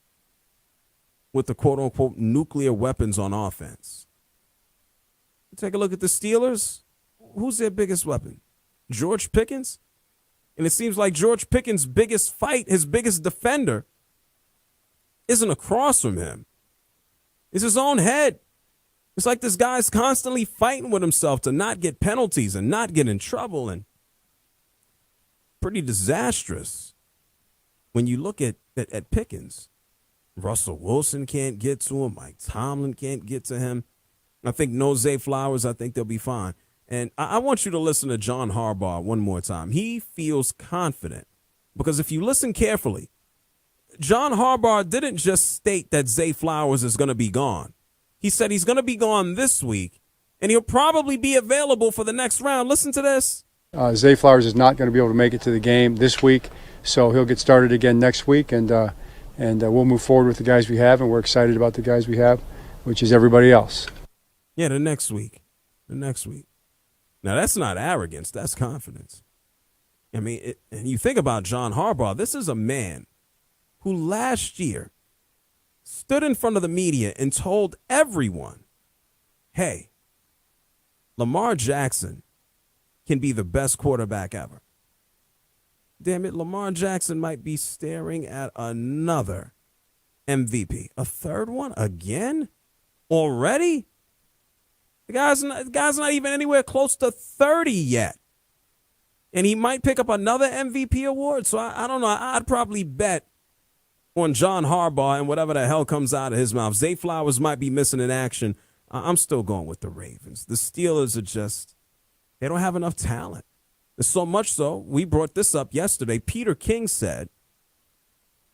with the quote-unquote nuclear weapons on offense. Take a look at the Steelers. Who's their biggest weapon? George Pickens? And it seems like George Pickens' biggest fight, his biggest defender, isn't across from him. It's his own head. It's like this guy's constantly fighting with himself to not get penalties and not get in trouble. And pretty disastrous when you look at Pickens. Russell Wilson can't get to him. Mike Tomlin can't get to him. I think no Zay Flowers. I think they'll be fine. And I want you to listen to John Harbaugh one more time. He feels confident because if you listen carefully, John Harbaugh didn't just state that Zay Flowers is going to be gone. He said he's going to be gone this week, and he'll probably be available for the next round. Listen to this. Zay Flowers is not going to be able to make it to the game this week, so he'll get started again next week, and we'll move forward with the guys we have, and we're excited about the guys we have, which is everybody else. Yeah, the next week. Now, that's not arrogance. That's confidence. I mean, and you think about John Harbaugh. This is a man who last year stood in front of the media and told everyone, hey, Lamar Jackson can be the best quarterback ever. Damn it, Lamar Jackson might be staring at another MVP. A third one again? Already? The guy's not even anywhere close to 30 yet. And he might pick up another MVP award. So I don't know. I'd probably bet on John Harbaugh and whatever the hell comes out of his mouth. Zay Flowers might be missing in action. I'm still going with the Ravens. The Steelers are just, they don't have enough talent. So much so, we brought this up yesterday. Peter King said,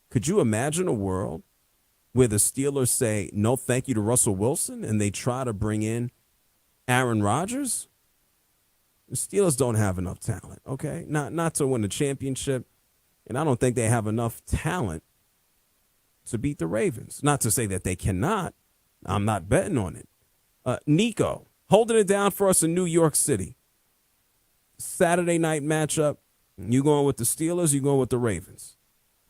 could you imagine a world where the Steelers say no thank you to Russell Wilson and they try to bring in Aaron Rodgers? The Steelers don't have enough talent, okay? Not to win the championship, and I don't think they have enough talent to beat the Ravens. Not to say that they cannot. I'm not betting on it. Nico, holding it down for us in New York City. Saturday night matchup. You going with the Steelers? You going with the Ravens?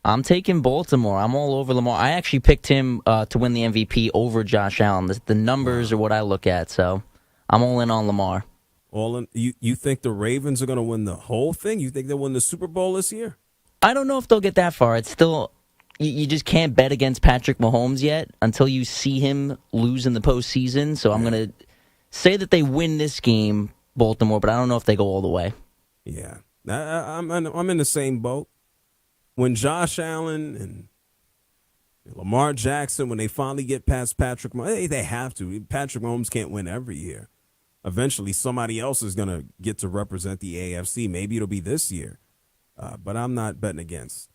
I'm taking Baltimore. I'm all over Lamar. I actually picked him to win the MVP over Josh Allen. The numbers are what I look at, so I'm all in on Lamar. All in. You think the Ravens are going to win the whole thing? You think they'll win the Super Bowl this year? I don't know if they'll get that far. It's still, you just can't bet against Patrick Mahomes yet until you see him lose in the postseason. So I'm going to say that they win this game, Baltimore, but I don't know if they go all the way. Yeah, I'm in the same boat. When Josh Allen and Lamar Jackson, when they finally get past Patrick Mahomes, they have to. Patrick Mahomes can't win every year. Eventually, somebody else is going to get to represent the AFC. Maybe it'll be this year. But I'm not betting against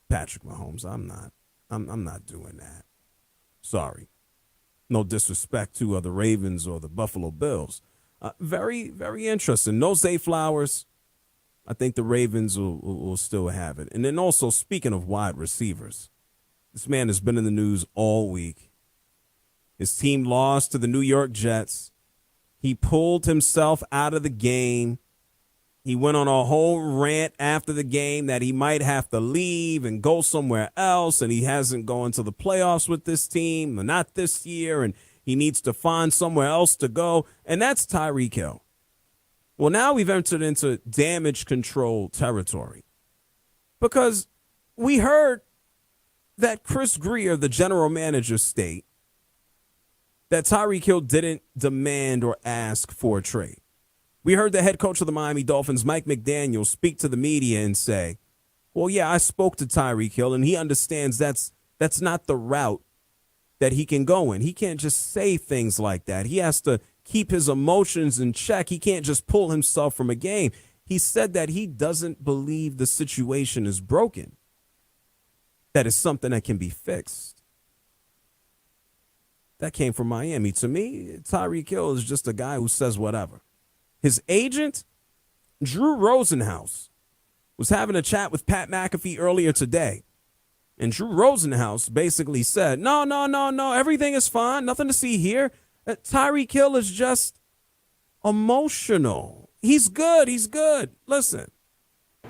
Patrick Mahomes. I'm not. I'm not doing that. Sorry. No disrespect to the Ravens or the Buffalo Bills. Very, very interesting. No Zay Flowers. I think the Ravens will still have it. And then also, speaking of wide receivers, this man has been in the news all week. His team lost to the New York Jets. He pulled himself out of the game. He went on a whole rant after the game that he might have to leave and go somewhere else, and he hasn't gone to the playoffs with this team, not this year, and he needs to find somewhere else to go, and that's Tyreek Hill. Well, now we've entered into damage control territory because we heard that Chris Grier, the general manager, state that Tyreek Hill didn't demand or ask for a trade. We heard the head coach of the Miami Dolphins, Mike McDaniel, speak to the media and say, well, yeah, I spoke to Tyreek Hill, and he understands that's not the route that he can go in. He can't just say things like that. He has to keep his emotions in check. He can't just pull himself from a game. He said that he doesn't believe the situation is broken, that it's something that can be fixed. That came from Miami. To me, Tyreek Hill is just a guy who says whatever. His agent, Drew Rosenhaus, was having a chat with Pat McAfee earlier today. And Drew Rosenhaus basically said, no, everything is fine. Nothing to see here. Tyreek Hill is just emotional. He's good. Listen.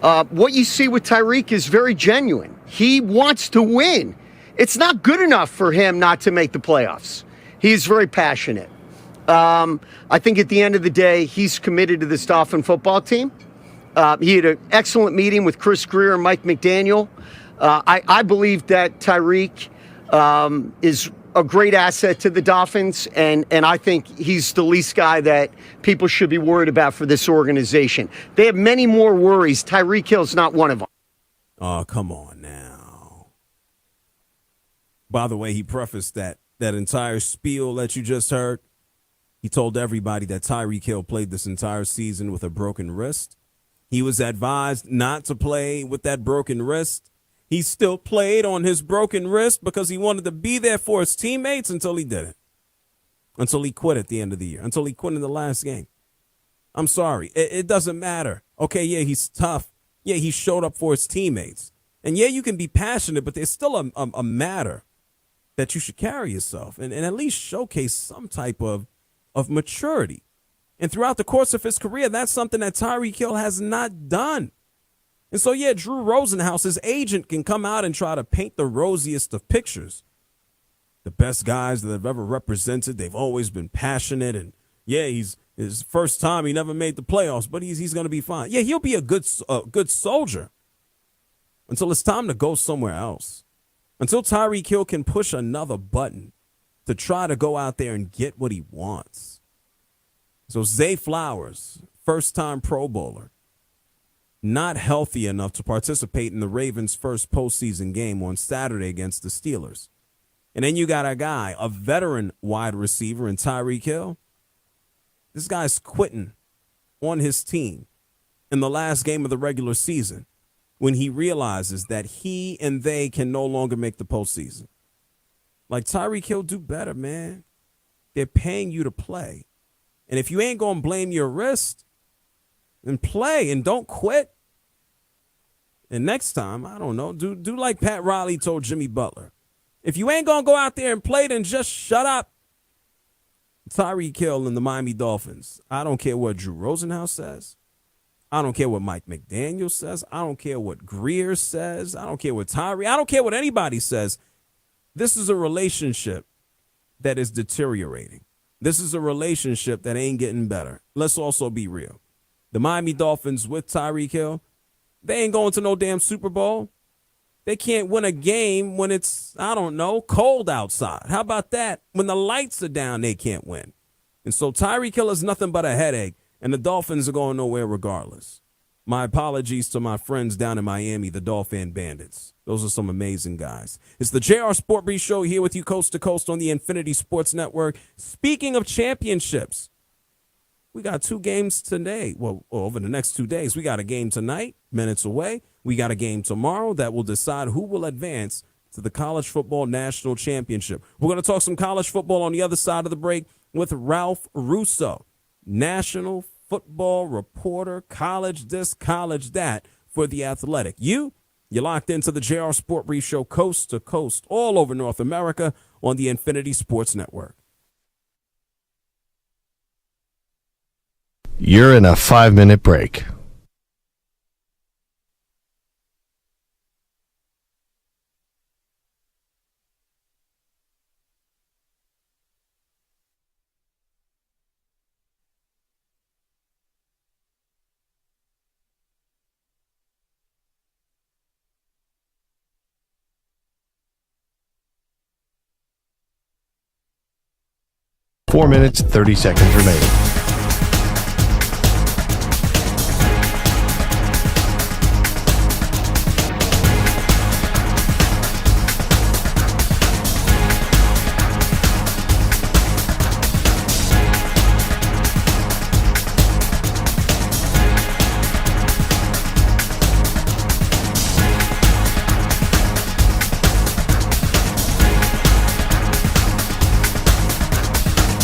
What you see with Tyreek is very genuine. He wants to win. It's not good enough for him not to make the playoffs. He's very passionate. I think at the end of the day, he's committed to this Dolphin football team. He had an excellent meeting with Chris Grier and Mike McDaniel. I believe that Tyreek is a great asset to the Dolphins, and I think he's the least guy that people should be worried about for this organization. They have many more worries. Tyreek Hill's not one of them. Oh, come on now. By the way, he prefaced that entire spiel that you just heard. He told everybody that Tyreek Hill played this entire season with a broken wrist. He was advised not to play with that broken wrist. He still played on his broken wrist because he wanted to be there for his teammates until he didn't. Until he quit at the end of the year. Until he quit in the last game. I'm sorry. It doesn't matter. Okay, yeah, he's tough. Yeah, he showed up for his teammates. And yeah, you can be passionate, but there's still a matter that you should carry yourself and at least showcase some type of maturity. And throughout the course of his career, that's something that Tyreek Hill has not done. And so, yeah, Drew Rosenhaus, his agent, can come out and try to paint the rosiest of pictures. The best guys that have ever represented, they've always been passionate. And, yeah, his first time, he never made the playoffs, but he's going to be fine. Yeah, he'll be a good soldier until it's time to go somewhere else. Until Tyreek Hill can push another button to try to go out there and get what he wants. So Zay Flowers, first-time Pro Bowler, not healthy enough to participate in the Ravens' first postseason game on Saturday against the Steelers. And then you got a guy, a veteran wide receiver in Tyreek Hill. This guy's quitting on his team in the last game of the regular season when he realizes that he and they can no longer make the postseason. Like, Tyreek Hill, do better, man. They're paying you to play. And if you ain't going to blame your wrist, then play and don't quit. And next time, I don't know, do like Pat Riley told Jimmy Butler. If you ain't going to go out there and play, then just shut up. Tyreek Hill and the Miami Dolphins. I don't care what Drew Rosenhaus says. I don't care what Mike McDaniel says. I don't care what Greer says. I don't care what Tyree. I don't care what anybody says. This is a relationship that is deteriorating. This is a relationship that ain't getting better. Let's also be real. The Miami Dolphins with Tyreek Hill, they ain't going to no damn Super Bowl. They can't win a game when it's, I don't know, cold outside. How about that? When the lights are down, they can't win. And so Tyreek Hill is nothing but a headache, and the Dolphins are going nowhere regardless. My apologies to my friends down in Miami, the Dolphin Bandits. Those are some amazing guys. It's the JR SportBrief Show here with you coast to coast on the Infinity Sports Network. Speaking of championships, we got 2 games today. Well, over the next 2 days, we got a game tonight, minutes away. We got a game tomorrow that will decide who will advance to the College Football National Championship. We're going to talk some college football on the other side of the break with Ralph Russo, national football reporter, college this, college that for The Athletic. You're locked into the JR SportBrief Show coast to coast all over North America on the Infinity Sports Network. You're in a 5-minute break. Four minutes, 30 seconds remaining.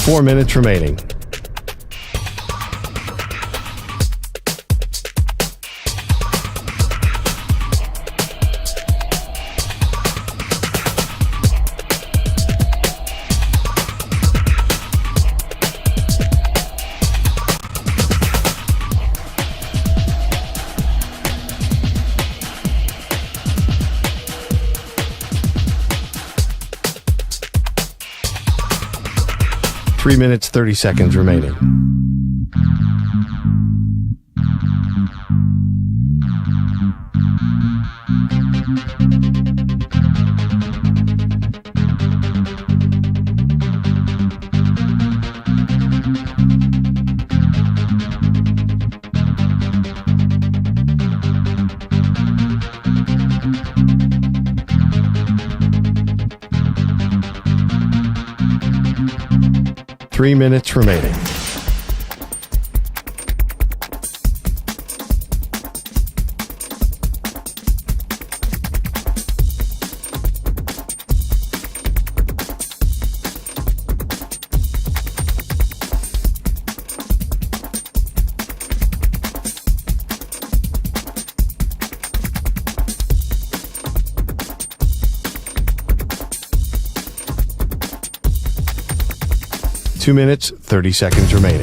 Four minutes remaining. Three minutes, 30 seconds remaining. 3 minutes remaining. Two minutes, 30 seconds remaining.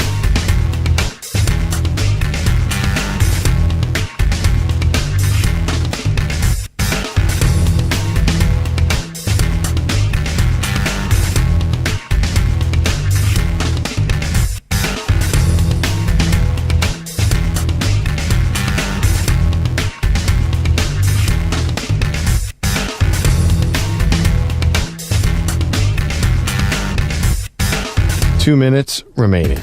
Two minutes remaining.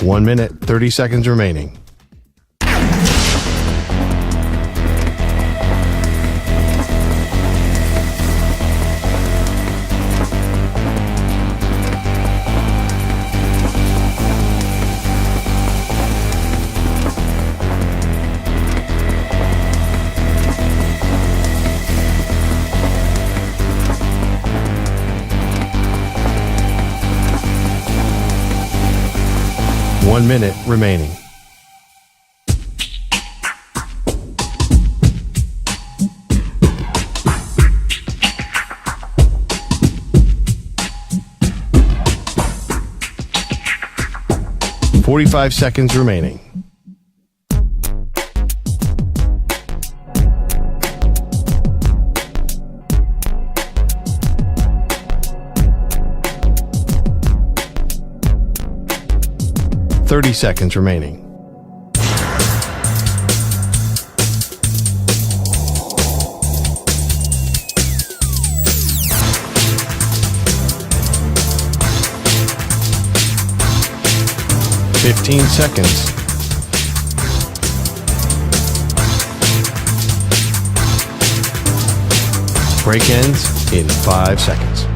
One minute, 30 seconds remaining. One minute remaining. .45 seconds remaining. .30 seconds remaining. .15 seconds. Break ends in 5 seconds.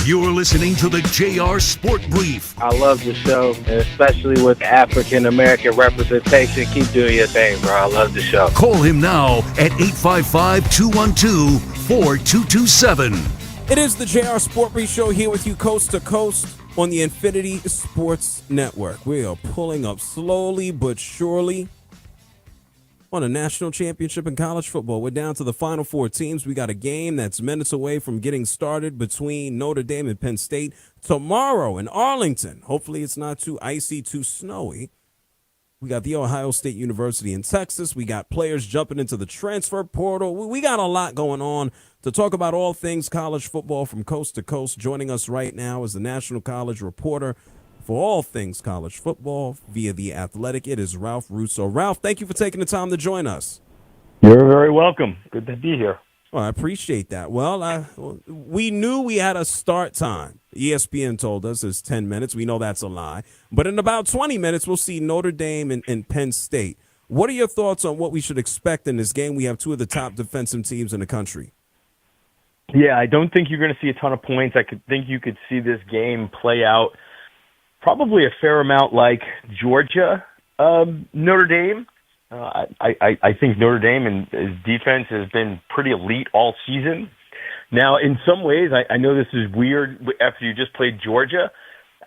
You're listening to the JR SportBrief. I love the show, and especially with African American representation. Keep doing your thing, bro. I love the show. Call him now at 855-212-4227. It is the JR SportBrief show here with you coast to coast on the Infinity Sports Network. We are pulling up slowly but surely on a national championship in college football. We're down to the final four teams. We got a game that's minutes away from getting started between Notre Dame and Penn State tomorrow in Arlington. Hopefully it's not too icy, too snowy. We got the Ohio State University in Texas. We got players jumping into the transfer portal. We got a lot going on to talk about all things college football from coast to coast. Joining us right now is the national college reporter for all things college football via The Athletic. It is Ralph Russo. Ralph, thank you for taking the time to join us. You're very welcome. Good to be here. Well, I appreciate that. Well, we knew we had a start time. ESPN told us it's 10 minutes. We know that's a lie. But in about 20 minutes, we'll see Notre Dame and Penn State. What are your thoughts on what we should expect in this game? We have two of the top defensive teams in the country. Yeah, I don't think you're going to see a ton of points. I think you could see this game play out probably a fair amount like Georgia, Notre Dame. I think Notre Dame and his defense has been pretty elite all season. Now, in some ways, I know this is weird after you just played Georgia.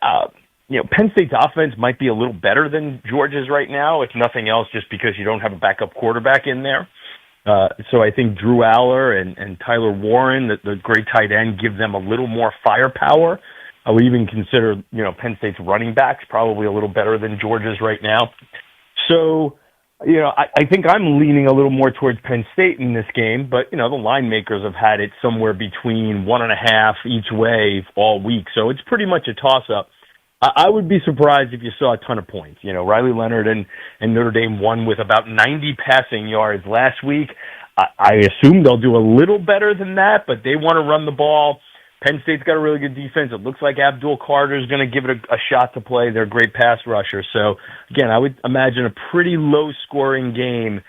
Penn State's offense might be a little better than Georgia's right now, if nothing else, just because you don't have a backup quarterback in there. So I think Drew Aller and Tyler Warren, the great tight end, give them a little more firepower. I would even consider, Penn State's running backs probably a little better than Georgia's right now. So, I think I'm leaning a little more towards Penn State in this game, but, the line makers have had it somewhere between 1.5 each way all week. So it's pretty much a toss-up. I would be surprised if you saw a ton of points. Riley Leonard and Notre Dame won with about 90 passing yards last week. I assume they'll do a little better than that, but they want to run the ball. Penn State's got a really good defense. It looks like Abdul Carter's going to give it a shot to play. They're a great pass rusher. So, again, I would imagine a pretty low-scoring game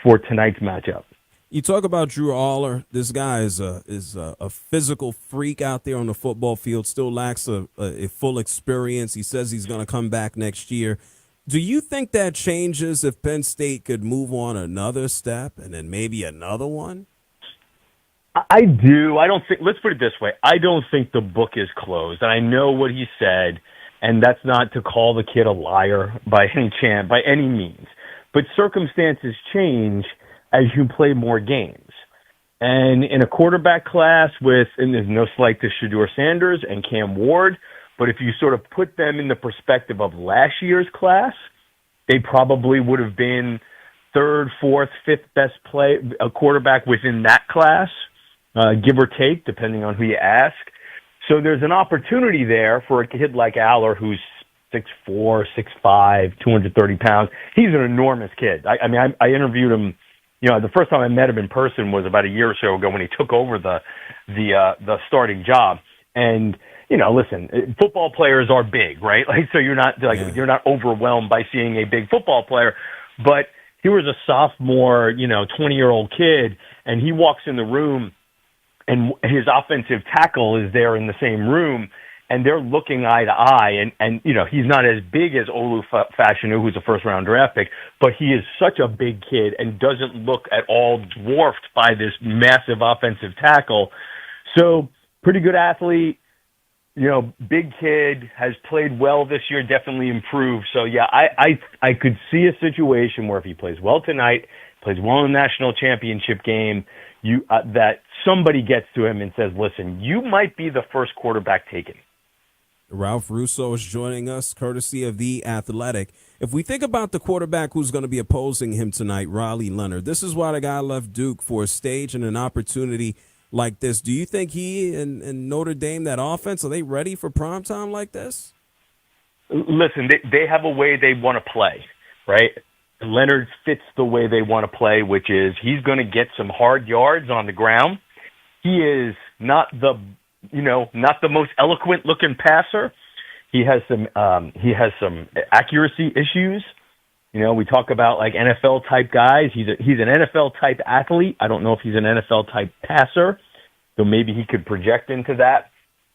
for tonight's matchup. You talk about Drew Aller. This guy is a physical freak out there on the football field, still lacks a full experience. He says he's going to come back next year. Do you think that changes if Penn State could move on another step and then maybe another one? I do. Let's put it this way. I don't think the book is closed. And I know what he said, and that's not to call the kid a liar by any means. But circumstances change as you play more games. And in a quarterback class and there's no slight to Shedeur Sanders and Cam Ward, but if you sort of put them in the perspective of last year's class, they probably would have been third, fourth, fifth best a quarterback within that class. Give or take, depending on who you ask. So there's an opportunity there for a kid like Aller, who's 6'4", 6'5", 230 pounds. He's an enormous kid. I interviewed him. The first time I met him in person was about a year or so ago when he took over the starting job. And listen, football players are big, right? So you're not you're not overwhelmed by seeing a big football player, but he was a sophomore, 20-year-old kid, and he walks in the room. And his offensive tackle is there in the same room, and they're looking eye to eye. And he's not as big as Olu Fashanu, who's a first-round draft pick, but he is such a big kid and doesn't look at all dwarfed by this massive offensive tackle. So pretty good athlete, big kid, has played well this year, definitely improved. So, yeah, I could see a situation where if he plays well tonight, plays well in the national championship game, that somebody gets to him and says, listen, you might be the first quarterback taken. Ralph Russo is joining us, courtesy of The Athletic. If we think about the quarterback who's going to be opposing him tonight, Riley Leonard, this is why the guy left Duke, for a stage and an opportunity like this. Do you think he and Notre Dame, that offense, are they ready for primetime like this? Listen, they have a way they want to play, right? Leonard fits the way they want to play, which is he's going to get some hard yards on the ground. He is not the most eloquent looking passer. He has some accuracy issues. We talk about like NFL type guys. He's an NFL type athlete. I don't know if he's an NFL type passer, so maybe he could project into that.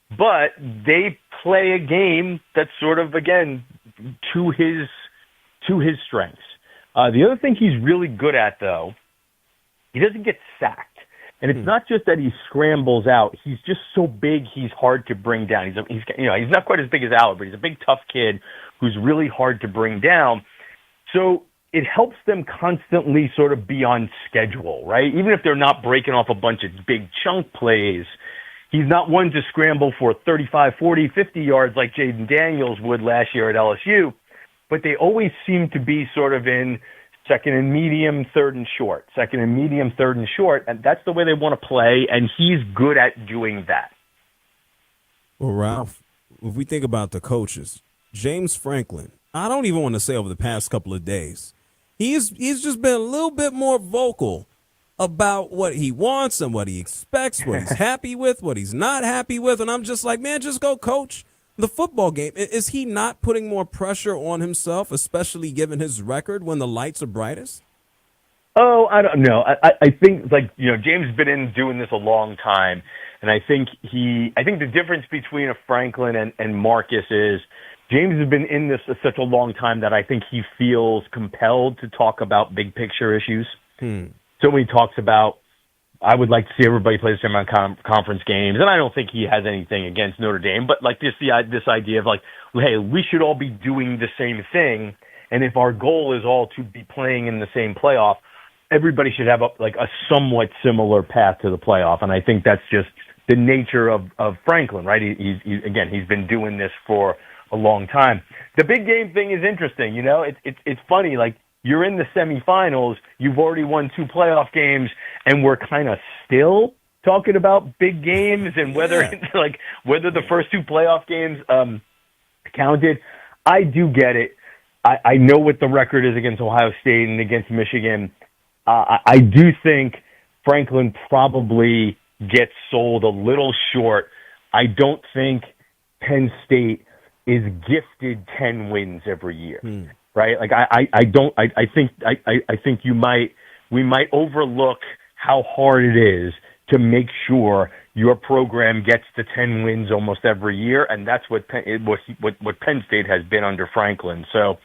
But they play a game that's sort of, again, to his strengths. The other thing he's really good at, though, he doesn't get sacked. And it's not just that he scrambles out. He's just so big, he's hard to bring down. He's not quite as big as Aller, but he's a big, tough kid who's really hard to bring down. So it helps them constantly sort of be on schedule, right? Even if they're not breaking off a bunch of big chunk plays, he's not one to scramble for 35, 40, 50 yards like Jaden Daniels would last year at LSU. But they always seem to be sort of in second and medium, third and short, second and medium, third and short, and that's the way they want to play, and he's good at doing that. Well, Ralph, if we think about the coaches, James Franklin, I don't even want to say over the past couple of days, he's just been a little bit more vocal about what he wants and what he expects, what he's happy with, what he's not happy with, and I'm just like, man, just go coach the football game. Is he not putting more pressure on himself, especially given his record when the lights are brightest? Oh, I don't know. I think, James has been doing this a long time, and I think the difference between a Franklin and Marcus is James has been in this for such a long time that I think he feels compelled to talk about big picture issues. So when he talks about, I would like to see everybody play the same amount of conference games, and I don't think he has anything against Notre Dame, but this idea of hey, we should all be doing the same thing, and if our goal is all to be playing in the same playoff, everybody should have a somewhat similar path to the playoff, and I think that's just the nature of Franklin, right? He's been doing this for a long time. The big game thing is interesting. It's funny. Like, you're in the semifinals, you've already won 2 playoff games, and we're kind of still talking about big games and whether the first 2 playoff games counted. I do get it. I know what the record is against Ohio State and against Michigan. I do think Franklin probably gets sold a little short. I don't think Penn State is gifted 10 wins every year, right? Like I think we might overlook how hard it is to make sure your program gets to 10 wins almost every year, and that's what Penn State has been under Franklin. So,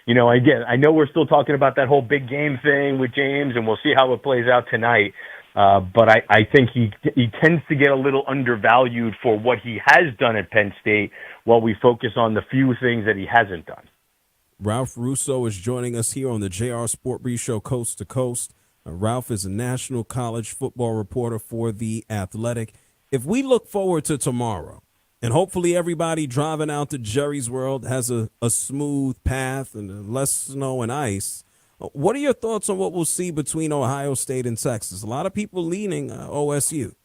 again, I know we're still talking about that whole big game thing with James, and we'll see how it plays out tonight. But I think he tends to get a little undervalued for what he has done at Penn State while we focus on the few things that he hasn't done. Ralph Russo is joining us here on the JR SportBrief Show, Coast to Coast. Ralph is a national college football reporter for The Athletic. If we look forward to tomorrow, and hopefully everybody driving out to Jerry's World has a smooth path and less snow and ice, what are your thoughts on what we'll see between Ohio State and Texas? A lot of people leaning OSU.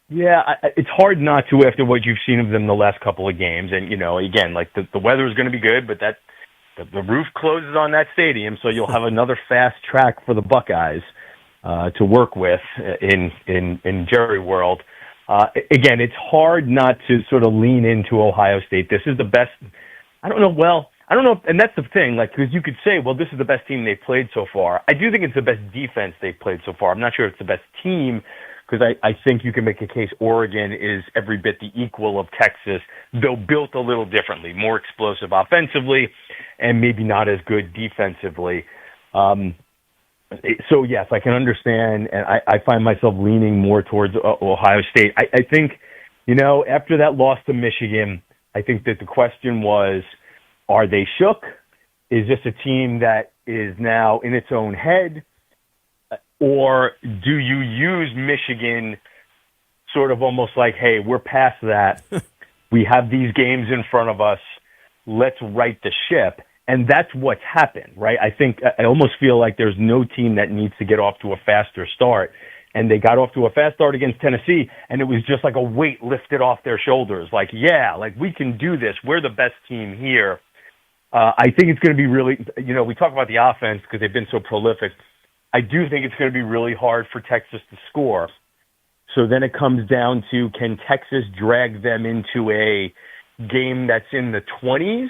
Yeah, it's hard not to after what you've seen of them the last couple of games. And, again, like the weather is going to be good, but the roof closes on that stadium, so you'll have another fast track for the Buckeyes to work with in Jerry World. Again, it's hard not to sort of lean into Ohio State. This is the best. I don't know, and that's the thing, because you could say, well, this is the best team they've played so far. I do think it's the best defense they've played so far. I'm not sure it's the best team, because I think you can make a case Oregon is every bit the equal of Texas, though built a little differently, more explosive offensively, and maybe not as good defensively. So, yes, I can understand, and I find myself leaning more towards Ohio State. I think, after that loss to Michigan, I think that the question was, are they shook? Is this a team that is now in its own head? Or do you use Michigan sort of almost like, hey, we're past that. We have these games in front of us. Let's right the ship. And that's what's happened, right? I almost feel like there's no team that needs to get off to a faster start. And they got off to a fast start against Tennessee, and it was just like a weight lifted off their shoulders. Like, yeah, we can do this. We're the best team here. I think it's going to be really, we talk about the offense because they've been so prolific. I do think it's going to be really hard for Texas to score. So then it comes down to, can Texas drag them into a game that's in the 20s?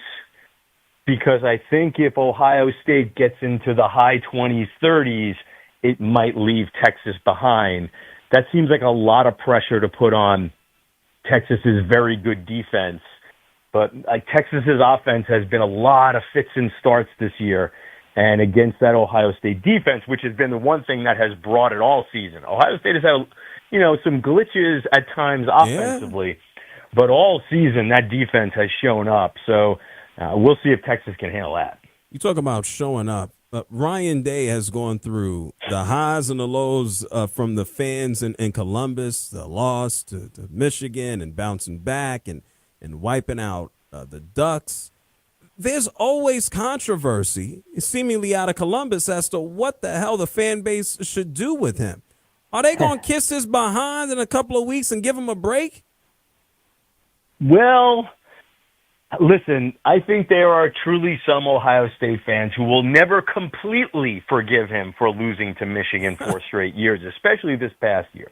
Because I think if Ohio State gets into the high 20s, 30s, it might leave Texas behind. That seems like a lot of pressure to put on Texas's very good defense. But Texas's offense has been a lot of fits and starts this year. And against that Ohio State defense, which has been the one thing that has brought it all season. Ohio State has had, some glitches at times offensively, but all season that defense has shown up. So we'll see if Texas can handle that. You talk about showing up. Ryan Day has gone through the highs and the lows from the fans in Columbus, the loss to Michigan and bouncing back and wiping out the Ducks. There's always controversy, seemingly out of Columbus, as to what the hell the fan base should do with him. Are they going to kiss his behind in a couple of weeks and give him a break? Well, listen, I think there are truly some Ohio State fans who will never completely forgive him for losing to Michigan 4 straight years, especially this past year.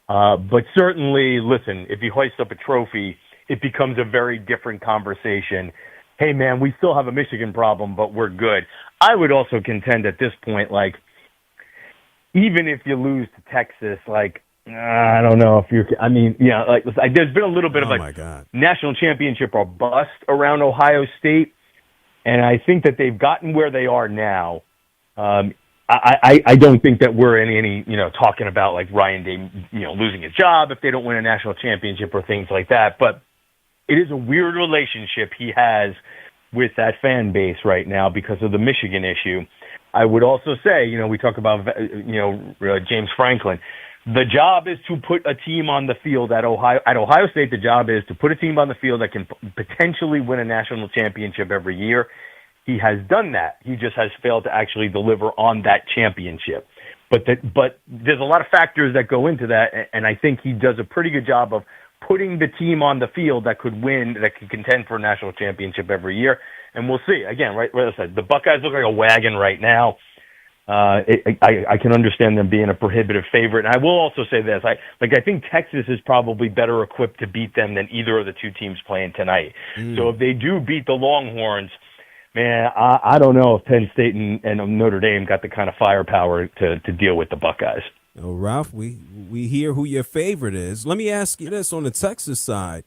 But certainly, listen, if he hoists up a trophy, it becomes a very different conversation. Hey, man, we still have a Michigan problem, but we're good. I would also contend at this point, even if you lose to Texas, I don't know if you're – there's been a little bit of a national championship or bust around Ohio State, and I think that they've gotten where they are now. I don't think that we're in any, talking about Ryan Day, losing his job if they don't win a national championship or things like that. But it is a weird relationship he has with that fan base right now because of the Michigan issue. I would also say, we talk about, James Franklin. The job is to put a team on the field at Ohio State. The job is to put a team on the field that can potentially win a national championship every year. He has done that. He just has failed to actually deliver on that championship. But there's a lot of factors that go into that, and I think he does a pretty good job of putting the team on the field that could win, that could contend for a national championship every year. And we'll see. Again, right as I said, the Buckeyes look like a wagon right now. I can understand them being a prohibitive favorite. And I will also say this. I think Texas is probably better equipped to beat them than either of the two teams playing tonight. So if they do beat the Longhorns, man, I don't know if Penn State and Notre Dame got the kind of firepower to deal with the Buckeyes. Oh, Ralph, we hear who your favorite is. Let me ask you this on the Texas side.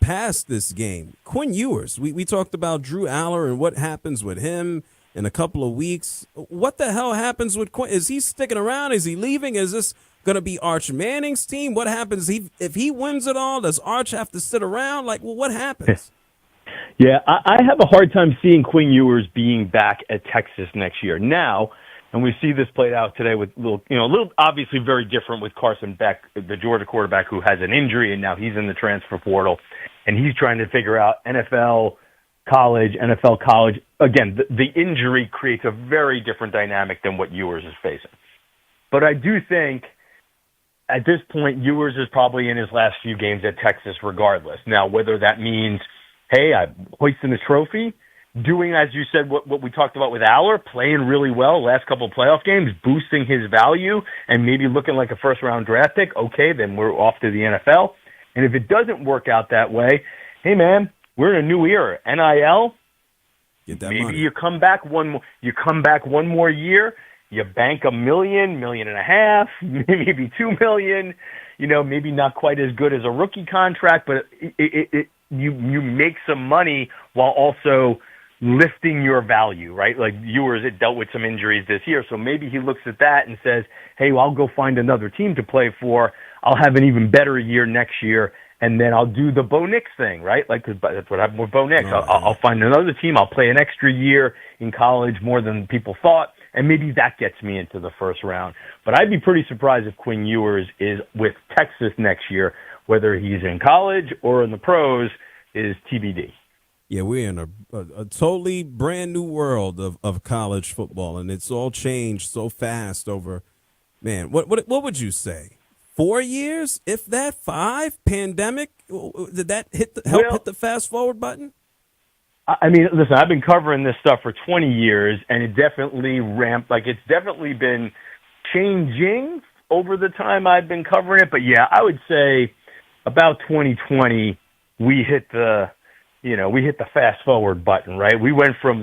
Past this game, Quinn Ewers, we talked about Drew Aller and what happens with him in a couple of weeks. What the hell happens with Quinn? Is he sticking around? Is he leaving? Is this going to be Arch Manning's team? What happens if he wins it all? Does Arch have to sit around? What happens? Yeah, I have a hard time seeing Quinn Ewers being back at Texas next year. Now, and we see this played out today with a little obviously very different with Carson Beck, the Georgia quarterback who has an injury and now he's in the transfer portal and he's trying to figure out NFL college. Again, the injury creates a very different dynamic than what Ewers is facing. But I do think at this point, Ewers is probably in his last few games at Texas regardless. Now, whether that means, hey, I'm hoisting the trophy, doing, as you said, what we talked about with Aller, playing really well last couple of playoff games, boosting his value, and maybe looking like a first-round draft pick, okay, then we're off to the NFL. And if it doesn't work out that way, hey, man, we're in a new era. NIL, get that maybe money. you come back one more year, you bank $1 million, $1.5 million, maybe $2 million, maybe not quite as good as a rookie contract, but you make some money while also lifting your value, right? Like Ewers had dealt with some injuries this year, so maybe he looks at that and says, hey, well, I'll go find another team to play for. I'll have an even better year next year, and then I'll do the Bo Nix thing, right? Cause that's what happened with Bo Nix. I'll find another team. I'll play an extra year in college more than people thought, and maybe that gets me into the first round. But I'd be pretty surprised if Quinn Ewers is with Texas next year, whether he's in college or in the pros is TBD. Yeah, we're in a totally brand new world of college football, and it's all changed so fast over, man, what would you say? 4 years, if that, 5? Pandemic? Did that help hit the fast forward button? I mean, listen, I've been covering this stuff for 20 years, and it definitely ramped. It's definitely been changing over the time I've been covering it. But yeah, I would say about 2020, we hit the fast forward button, right? We went from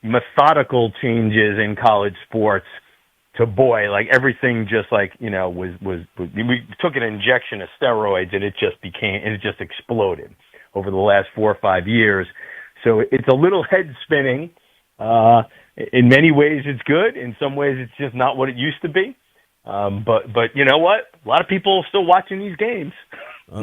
methodical changes in college sports to everything just was we took an injection of steroids and it just exploded over the last 4 or 5 years. So it's a little head spinning. In many ways it's good. In some ways it's just not what it used to be. But you know what? A lot of people are still watching these games.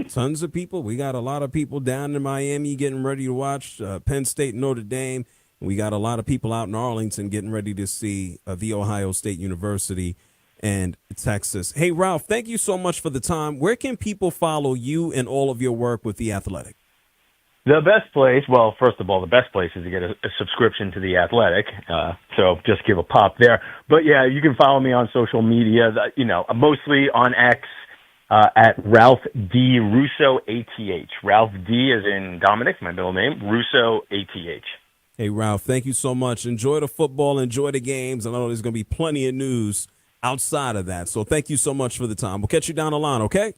Tons of people. We got a lot of people down in Miami getting ready to watch Penn State, Notre Dame. We got a lot of people out in Arlington getting ready to see The Ohio State University and Texas. Hey, Ralph, thank you so much for the time. Where can people follow you and all of your work with The Athletic? The best place, well, first of all, the best place is to get a subscription to The Athletic. So just give a pop there. But, yeah, you can follow me on social media, mostly on X at Ralph D. Russo, ATH. Ralph D. as in Dominic, my middle name, Russo, ATH. Hey, Ralph, thank you so much. Enjoy the football. Enjoy the games. I know there's going to be plenty of news outside of that. So thank you so much for the time. We'll catch you down the line, okay?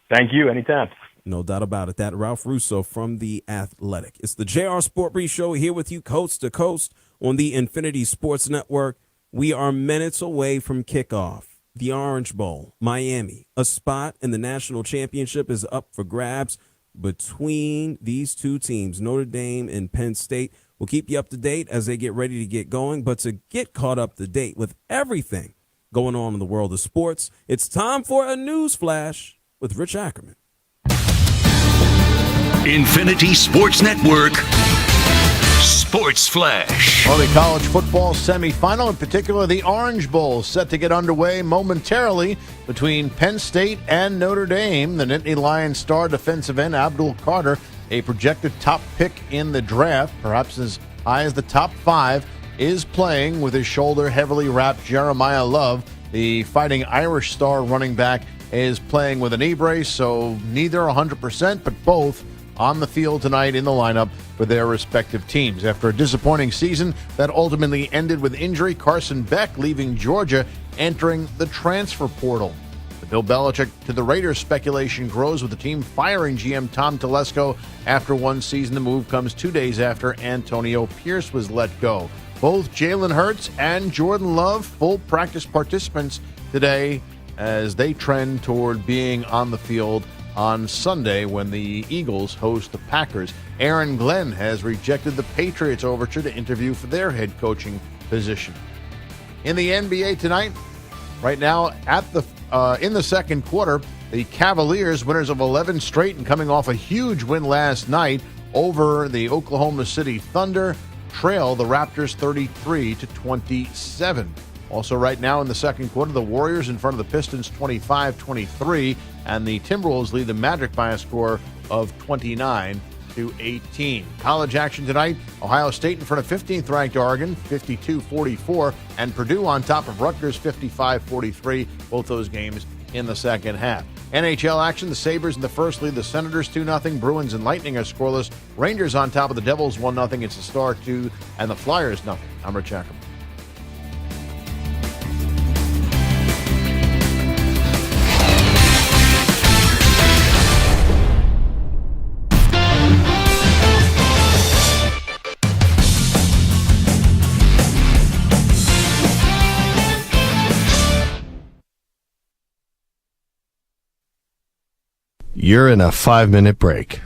Thank you. Anytime. No doubt about it. That Ralph Russo from The Athletic. It's the JR SportsBrief Show here with you coast to coast on the Infinity Sports Network. We are minutes away from kickoff. The Orange Bowl, Miami. A spot in the national championship is up for grabs between these two teams, Notre Dame and Penn State. We'll keep you up to date as they get ready to get going. But to get caught up to date with everything going on in the world of sports, it's time for a news flash with Rich Ackerman. Infinity Sports Network Sports Flash. Well, the college football semifinal, in particular the Orange Bowl, set to get underway momentarily between Penn State and Notre Dame. The Nittany Lions star defensive end Abdul Carter, a projected top pick in the draft, perhaps as high as the top 5, is playing with his shoulder heavily wrapped. Jeremiah Love, the Fighting Irish star running back, is playing with a knee brace, so neither 100%, but both on the field tonight in the lineup for their respective teams. After a disappointing season that ultimately ended with injury, Carson Beck leaving Georgia, entering the transfer portal. The Bill Belichick to the Raiders speculation grows, with the team firing GM Tom Telesco after one season. The move comes 2 days after Antonio Pierce was let go. Both Jalen Hurts and Jordan Love, full practice participants today as they trend toward being on the field on Sunday when the Eagles host the Packers. Aaron Glenn has rejected the Patriots' overture to interview for their head coaching position. In the NBA tonight, right now in the second quarter, the Cavaliers, winners of 11 straight and coming off a huge win last night over the Oklahoma City Thunder, trail the Raptors 33-27. Also right now in the second quarter, the Warriors in front of the Pistons 25-23, and the Timberwolves lead the Magic by a score of 29-18. College action tonight, Ohio State in front of 15th-ranked Oregon, 52-44, and Purdue on top of Rutgers, 55-43, both those games in the second half. NHL action, the Sabres in the first lead the Senators 2-0. Bruins and Lightning are scoreless. Rangers on top of the Devils 1-0. It's the Star 2, and the Flyers 0. I'm Rich Ackerman. You're in a 5-minute break.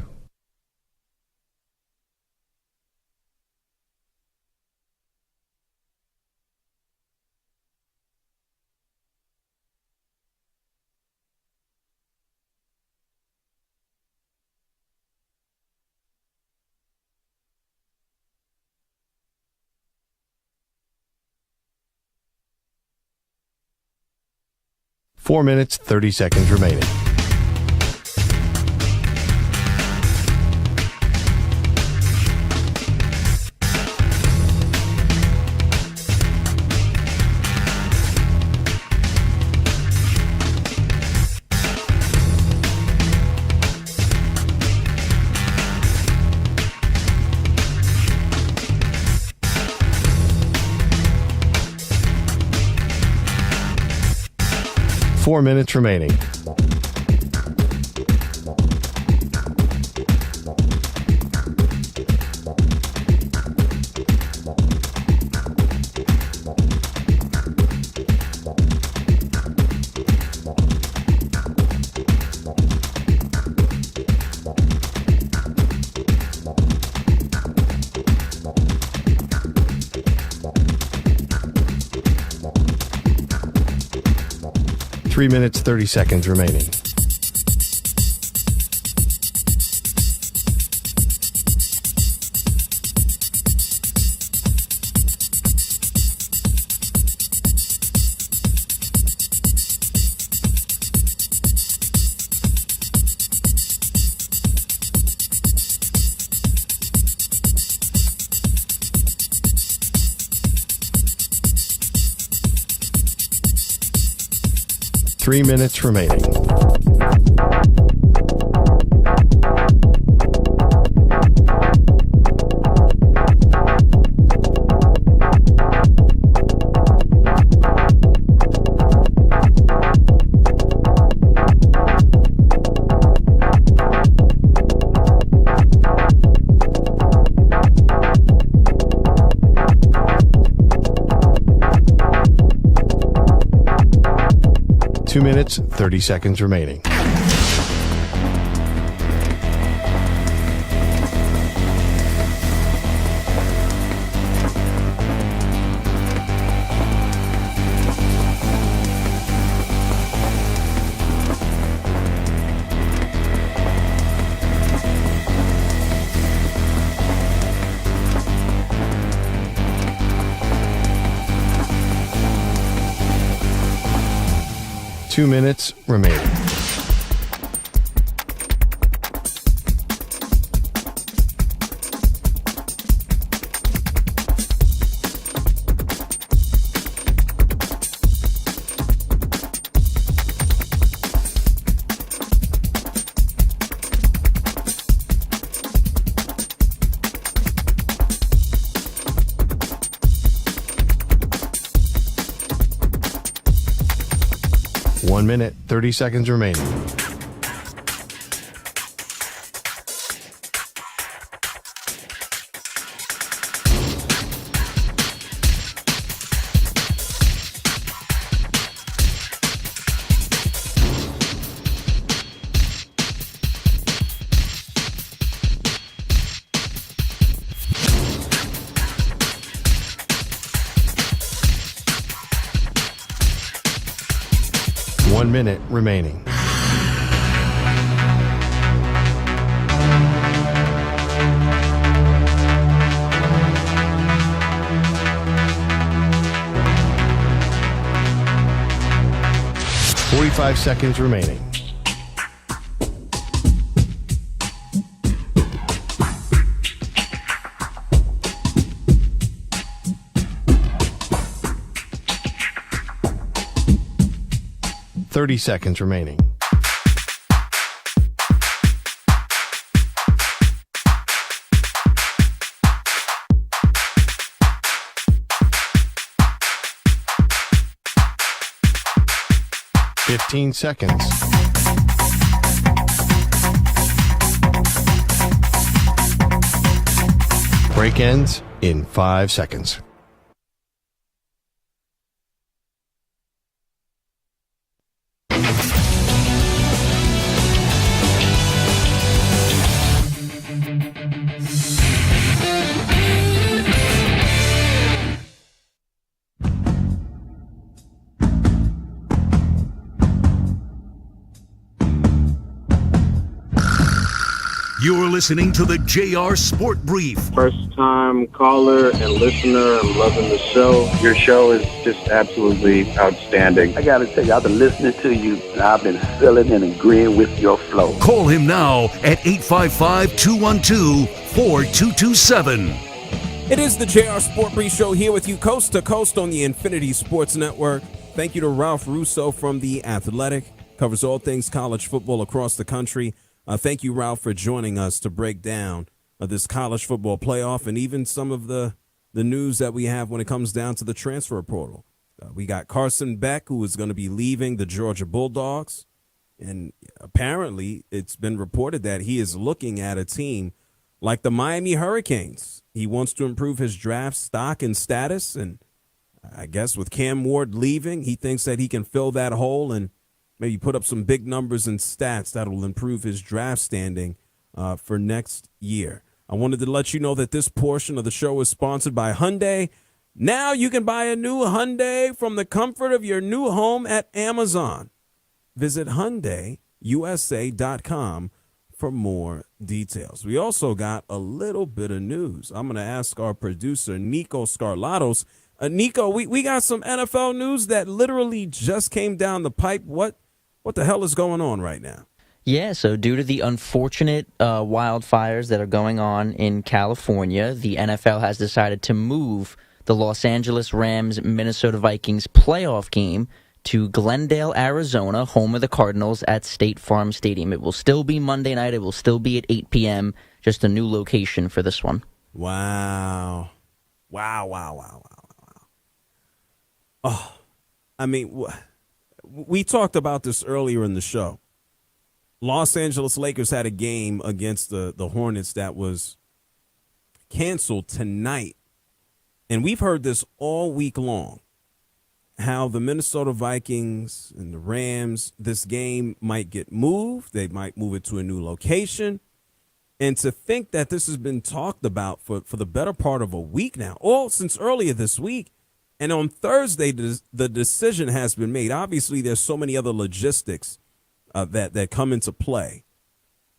Four minutes, 30 seconds remaining. Four minutes remaining. Three minutes, 30 seconds remaining. Three minutes remaining. Two minutes, 30 seconds remaining. 2 minutes remaining. One minute, 30 seconds remaining. One minute remaining. Forty-five seconds remaining. Thirty seconds remaining. Fifteen seconds. Break ends in 5 seconds. You're listening to the JR Sport Brief. First time caller and listener. I'm loving the show. Your show is just absolutely outstanding. I got to tell you, I've been listening to you, and I've been feeling and agreeing with your flow. Call him now at 855-212-4227. It is the JR Sport Brief Show here with you coast to coast on the Infinity Sports Network. Thank you to Ralph Russo from The Athletic. Covers all things college football across the country. Thank you, Ralph, for joining us to break down this college football playoff and even some of the news that we have when it comes down to the transfer portal. We got Carson Beck, who is going to be leaving the Georgia Bulldogs. And apparently it's been reported that he is looking at a team like the Miami Hurricanes. He wants to improve his draft stock and status. And I guess with Cam Ward leaving, he thinks that he can fill that hole and maybe put up some big numbers and stats that will improve his draft standing for next year. I wanted to let you know that this portion of the show is sponsored by Hyundai. Now you can buy a new Hyundai from the comfort of your new home at Amazon. Visit HyundaiUSA.com for more details. We also got a little bit of news. I'm going to ask our producer, Nico Scarlatos. Nico, we got some NFL news that literally just came down the pipe. What the hell is going on right now? Yeah, so due to the unfortunate wildfires that are going on in California, the NFL has decided to move the Los Angeles Rams-Minnesota Vikings playoff game to Glendale, Arizona, home of the Cardinals at State Farm Stadium. It will still be Monday night. It will still be at 8 p.m., just a new location for this one. Wow. Oh, I mean, we talked about this earlier in the show. Los Angeles Lakers had a game against the Hornets that was canceled tonight. And we've heard this all week long, how the Minnesota Vikings and the Rams, this game might get moved. They might move it to a new location. And to think that this has been talked about for the better part of a week now, all since earlier this week. And on Thursday, the decision has been made. Obviously, there's so many other logistics that come into play.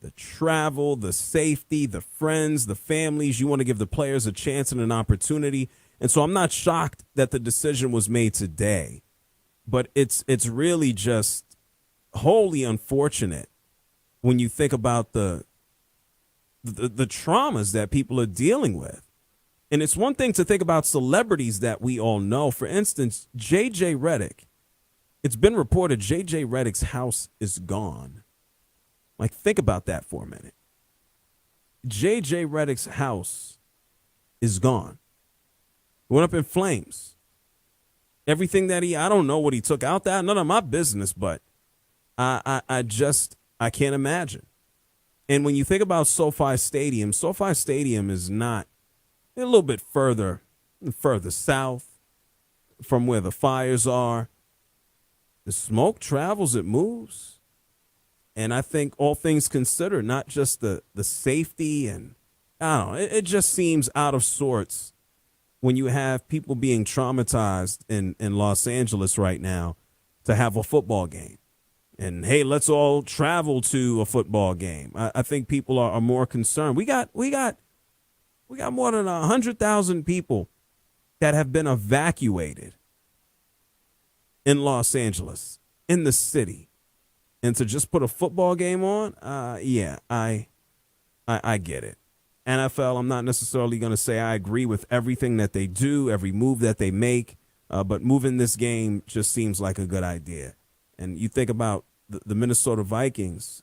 The travel, the safety, the friends, the families. You want to give the players a chance and an opportunity. And so I'm not shocked that the decision was made today. But it's really just wholly unfortunate when you think about the traumas that people are dealing with. And it's one thing to think about celebrities that we all know. For instance, J.J. Redick. It's been reported J.J. Redick's house is gone. Like, think about that for a minute. J.J. Redick's house is gone. It went up in flames. Everything that I don't know what he took out that. None of my business, but I can't imagine. And when you think about SoFi Stadium is not a little bit further south from where the fires are. The smoke travels, it moves. And I think all things considered, not just the safety and, I don't know, it just seems out of sorts when you have people being traumatized in Los Angeles right now to have a football game. And, hey, let's all travel to a football game. I think people are more concerned. We got more than 100,000 people that have been evacuated in Los Angeles, in the city. And to just put a football game on, I get it. NFL, I'm not necessarily going to say I agree with everything that they do, every move that they make, but moving this game just seems like a good idea. And you think about the Minnesota Vikings,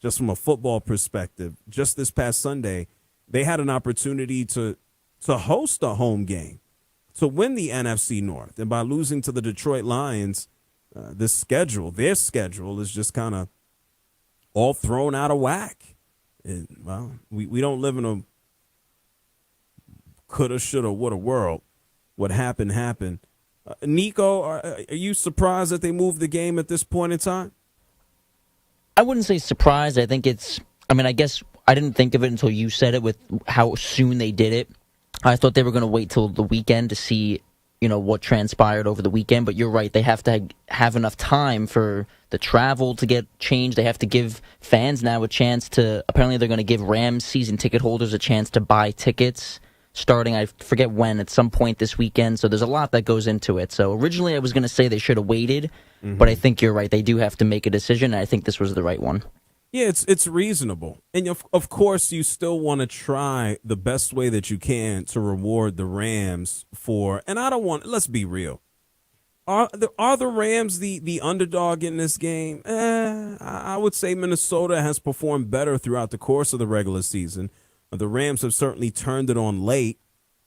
just from a football perspective, just this past Sunday, they had an opportunity to host a home game, to win the NFC North. And by losing to the Detroit Lions, their schedule is just kind of all thrown out of whack. And, well, we don't live in a coulda, shoulda, woulda world. What happened, happened. Nico, are you surprised that they moved the game at this point in time? I wouldn't say surprised. I guess I didn't think of it until you said it with how soon they did it. I thought they were going to wait till the weekend to see, what transpired over the weekend. But you're right. They have to have enough time for the travel to get changed. They have to give fans now a chance to, apparently they're going to give Rams season ticket holders a chance to buy tickets starting, I forget when, at some point this weekend. So there's a lot that goes into it. So originally I was going to say they should have waited, but I think you're right. They do have to make a decision, and I think this was the right one. Yeah, it's reasonable. And, of course, you still want to try the best way that you can to reward the Rams for, and let's be real. Are the Rams the underdog in this game? I would say Minnesota has performed better throughout the course of the regular season. The Rams have certainly turned it on late,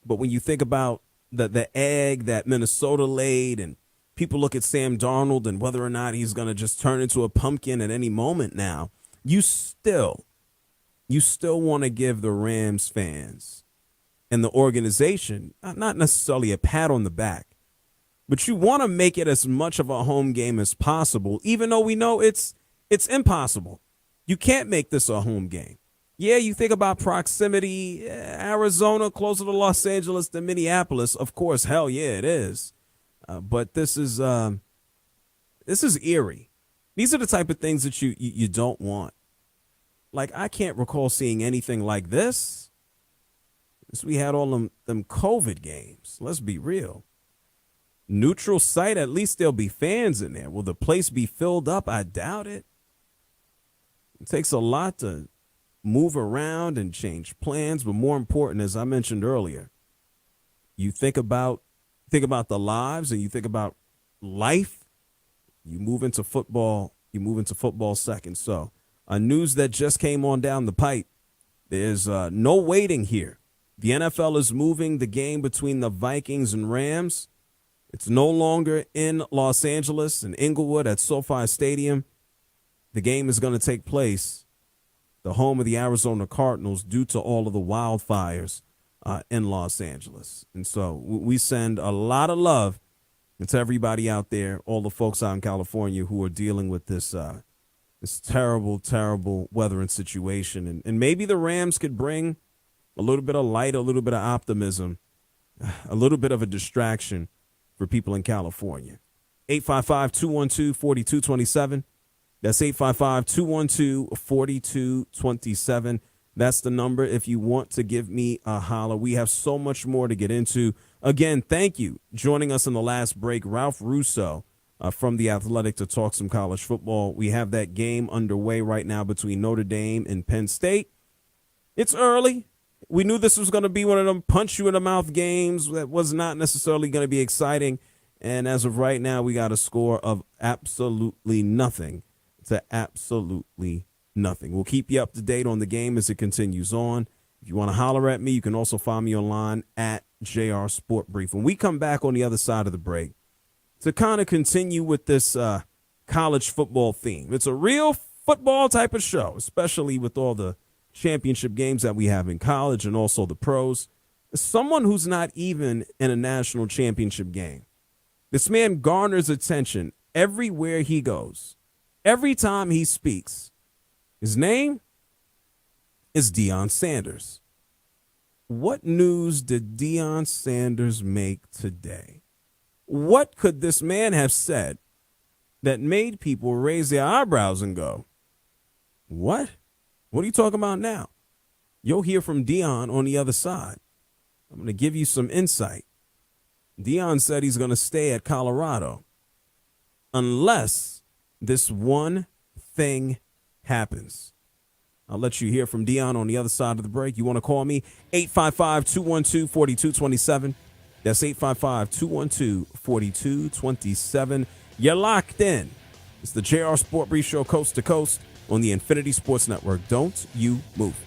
but when you think about the egg that Minnesota laid, and people look at Sam Darnold and whether or not he's going to just turn into a pumpkin at any moment now, you still want to give the Rams fans and the organization not necessarily a pat on the back, but you want to make it as much of a home game as possible, even though we know it's impossible. You can't make this a home game. Yeah, you think about proximity, Arizona, closer to Los Angeles than Minneapolis. Of course, hell yeah, it is. But this is eerie. These are the type of things that you don't want. Like, I can't recall seeing anything like this since we had all them COVID games. Let's be real. Neutral site, at least there'll be fans in there. Will the place be filled up? I doubt it. It takes a lot to move around and change plans, but more important, as I mentioned earlier, you think about the lives and you think about life. You move into football second. So, news that just came on down the pipe. There's no waiting here. The NFL is moving the game between the Vikings and Rams. It's no longer in Los Angeles and Inglewood at SoFi Stadium. The game is going to take place, the home of the Arizona Cardinals, due to all of the wildfires in Los Angeles. And so we send a lot of love to everybody out there, all the folks out in California who are dealing with this terrible, terrible weathering situation. And maybe the Rams could bring a little bit of light, a little bit of optimism, a little bit of a distraction for people in California. 855-212-4227. That's 855-212-4227. That's the number if you want to give me a holler. We have so much more to get into. Again, thank you. Joining us in the last break, Ralph Russo from The Athletic to talk some college football. We have that game underway right now between Notre Dame and Penn State. It's early. We knew this was going to be one of them punch-you-in-the-mouth games that was not necessarily going to be exciting. And as of right now, we got a score of absolutely nothing to absolutely nothing. We'll keep you up to date on the game as it continues on. If you want to holler at me, you can also find me online at JR SportBrief. When we come back on the other side of the break, to kind of continue with this college football theme. It's a real football type of show, especially with all the championship games that we have in college and also the pros. Someone who's not even in a national championship game. This man garners attention everywhere he goes. Every time he speaks. His name is Deion Sanders. What news did Deion Sanders make today? What could this man have said that made people raise their eyebrows and go, what? What are you talking about now? You'll hear from Deion on the other side. I'm going to give you some insight. Deion said he's going to stay at Colorado unless this one thing happens. I'll let you hear from Deion on the other side of the break. You want to call me? 855-212-4227. That's 855-212-4227. You're locked in. It's the JR SportBrief Show, coast to coast on the Infinity Sports Network. Don't you move.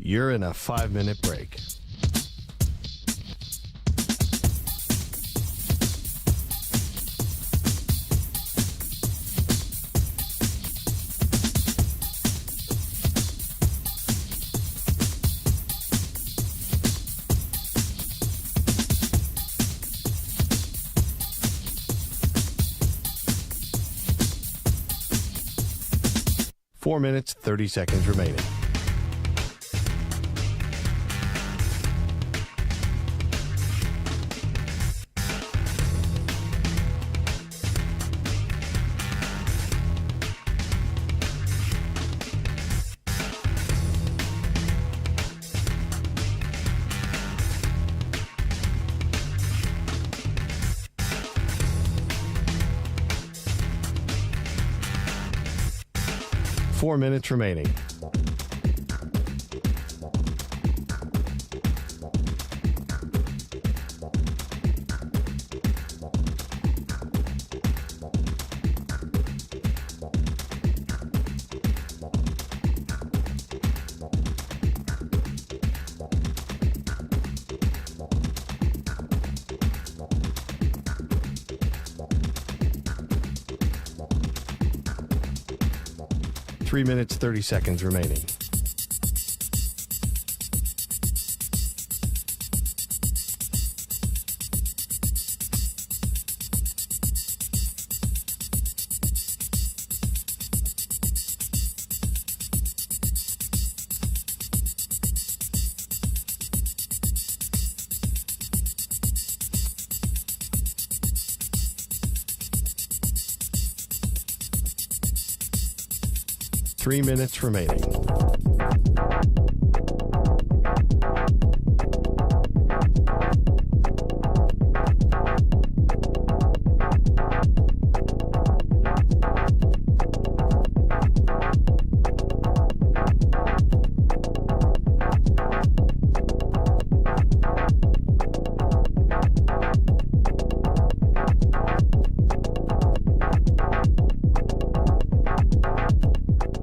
You're in a 5-minute break. Four minutes, 30 seconds remaining. Four minutes remaining. Three minutes, 30 seconds remaining. Three minutes remaining.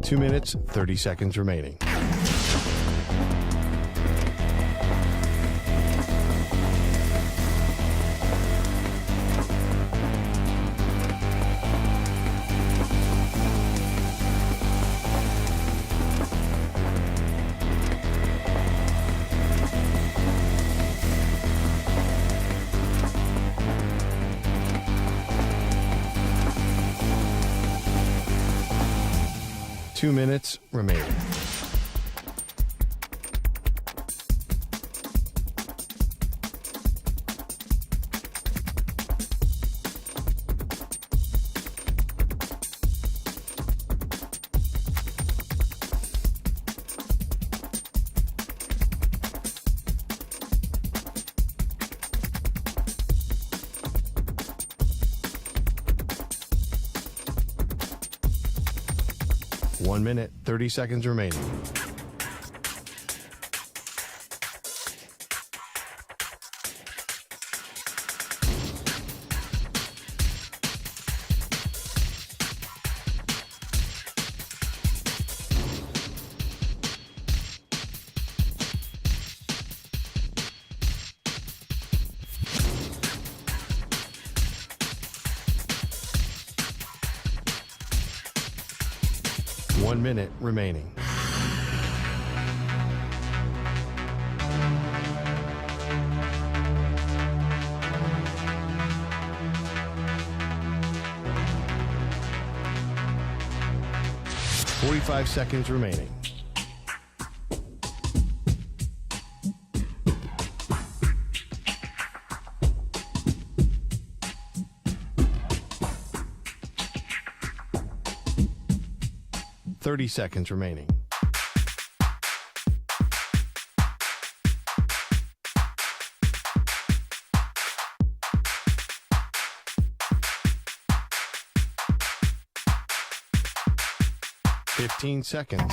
Two minutes, 30 seconds remaining. 2 minutes remaining. One minute, 30 seconds remaining. One minute remaining. Forty-five seconds remaining. Seconds remaining. Fifteen seconds.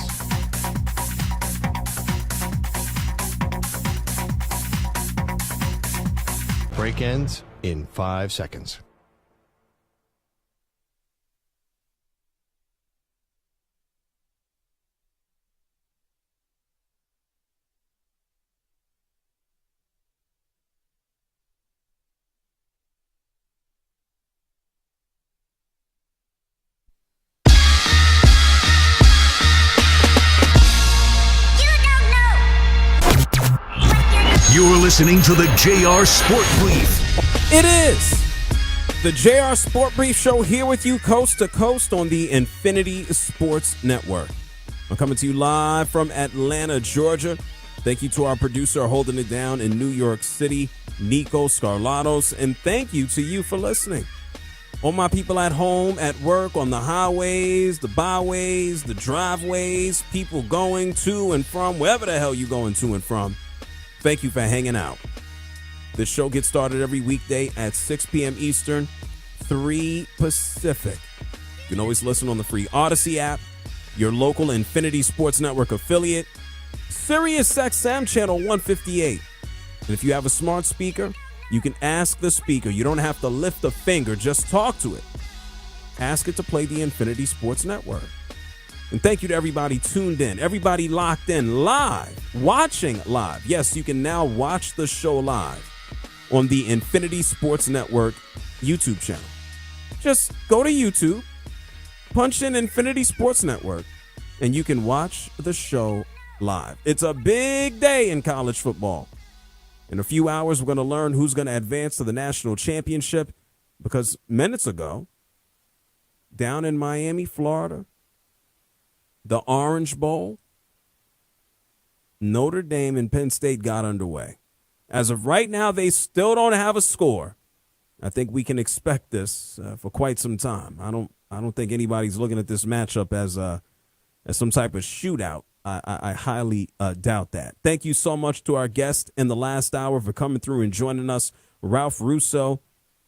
Break ends in 5 seconds. You're listening to the JR SportsBrief. It is the JR SportBrief show here with you coast to coast on the Infinity Sports Network. I'm coming to you live from Atlanta, Georgia. Thank you to our producer holding it down in New York City, Nico Scarlatos, and thank you to you for listening. All my people at home, at work, on the highways, the byways, the driveways, people going to and from, wherever the hell you're going to and from. Thank you for hanging out. This show gets started every weekday at 6 p.m. Eastern, 3 Pacific. You can always listen on the free Odyssey app, your local Infinity Sports Network affiliate, Sirius XM channel 158. And if you have a smart speaker, you can ask the speaker. You don't have to lift a finger, just talk to it. Ask it to play the Infinity Sports Network. And thank you to everybody tuned in, everybody locked in live, watching live. Yes, you can now watch the show live on the Infinity Sports Network YouTube channel. Just go to YouTube, punch in Infinity Sports Network, and you can watch the show live. It's a big day in college football. In a few hours, we're going to learn who's going to advance to the national championship because minutes ago, down in Miami, Florida, the Orange Bowl, Notre Dame and Penn State got underway. As of right now, they still don't have a score. I think we can expect this for quite some time. I don't think anybody's looking at this matchup as some type of shootout. I highly doubt that. Thank you so much to our guest in the last hour for coming through and joining us. Ralph Russo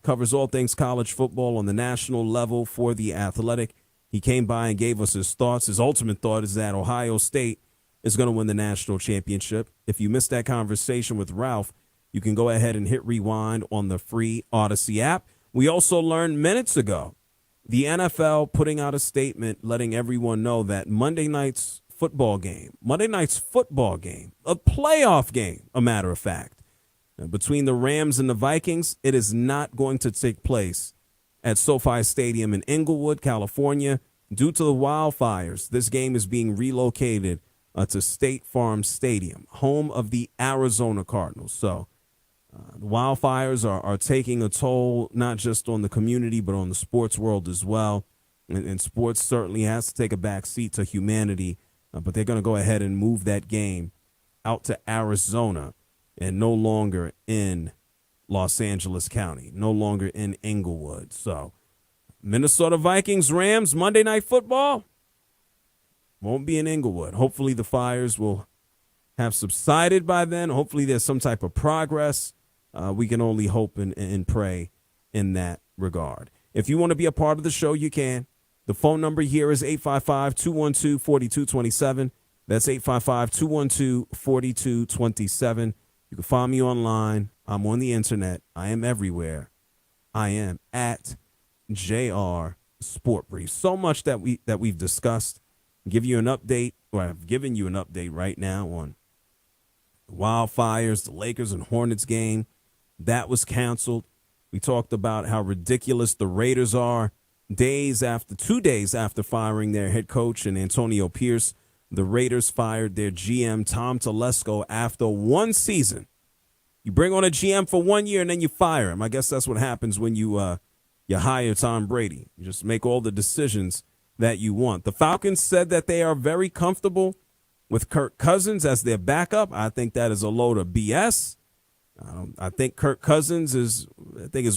covers all things college football on the national level for The Athletic. He came by and gave us his thoughts. His ultimate thought is that Ohio State is going to win the national championship. If you missed that conversation with Ralph, you can go ahead and hit rewind on the free Odyssey app. We also learned minutes ago the NFL putting out a statement letting everyone know that Monday night's football game, a playoff game, a matter of fact, between the Rams and the Vikings, it is not going to take place at SoFi Stadium in Inglewood, California. Due to the wildfires, this game is being relocated to State Farm Stadium, home of the Arizona Cardinals. So the wildfires are taking a toll, not just on the community, but on the sports world as well. and sports certainly has to take a back seat to humanity, but they're going to go ahead and move that game out to Arizona and no longer in Los Angeles County, no longer in Inglewood. So Minnesota Vikings, Rams, Monday Night Football won't be in Inglewood. Hopefully the fires will have subsided by then. Hopefully there's some type of progress. We can only hope and pray in that regard. If you want to be a part of the show, you can. The phone number here is 855-212-4227. That's 855-212-4227. You can find me online. I'm on the internet. I am everywhere. I am at JR SportBrief. So much that we've discussed. Give you an update, or I've given you an update right now on the wildfires, the Lakers and Hornets game. That was canceled. We talked about how ridiculous the Raiders are. 2 days after firing their head coach and Antonio Pierce, the Raiders fired their GM, Tom Telesco, after one season. You bring on a GM for 1 year and then you fire him. I guess that's what happens when you hire Tom Brady. You just make all the decisions that you want. The Falcons said that they are very comfortable with Kirk Cousins as their backup. I think that is a load of BS. I think Kirk Cousins is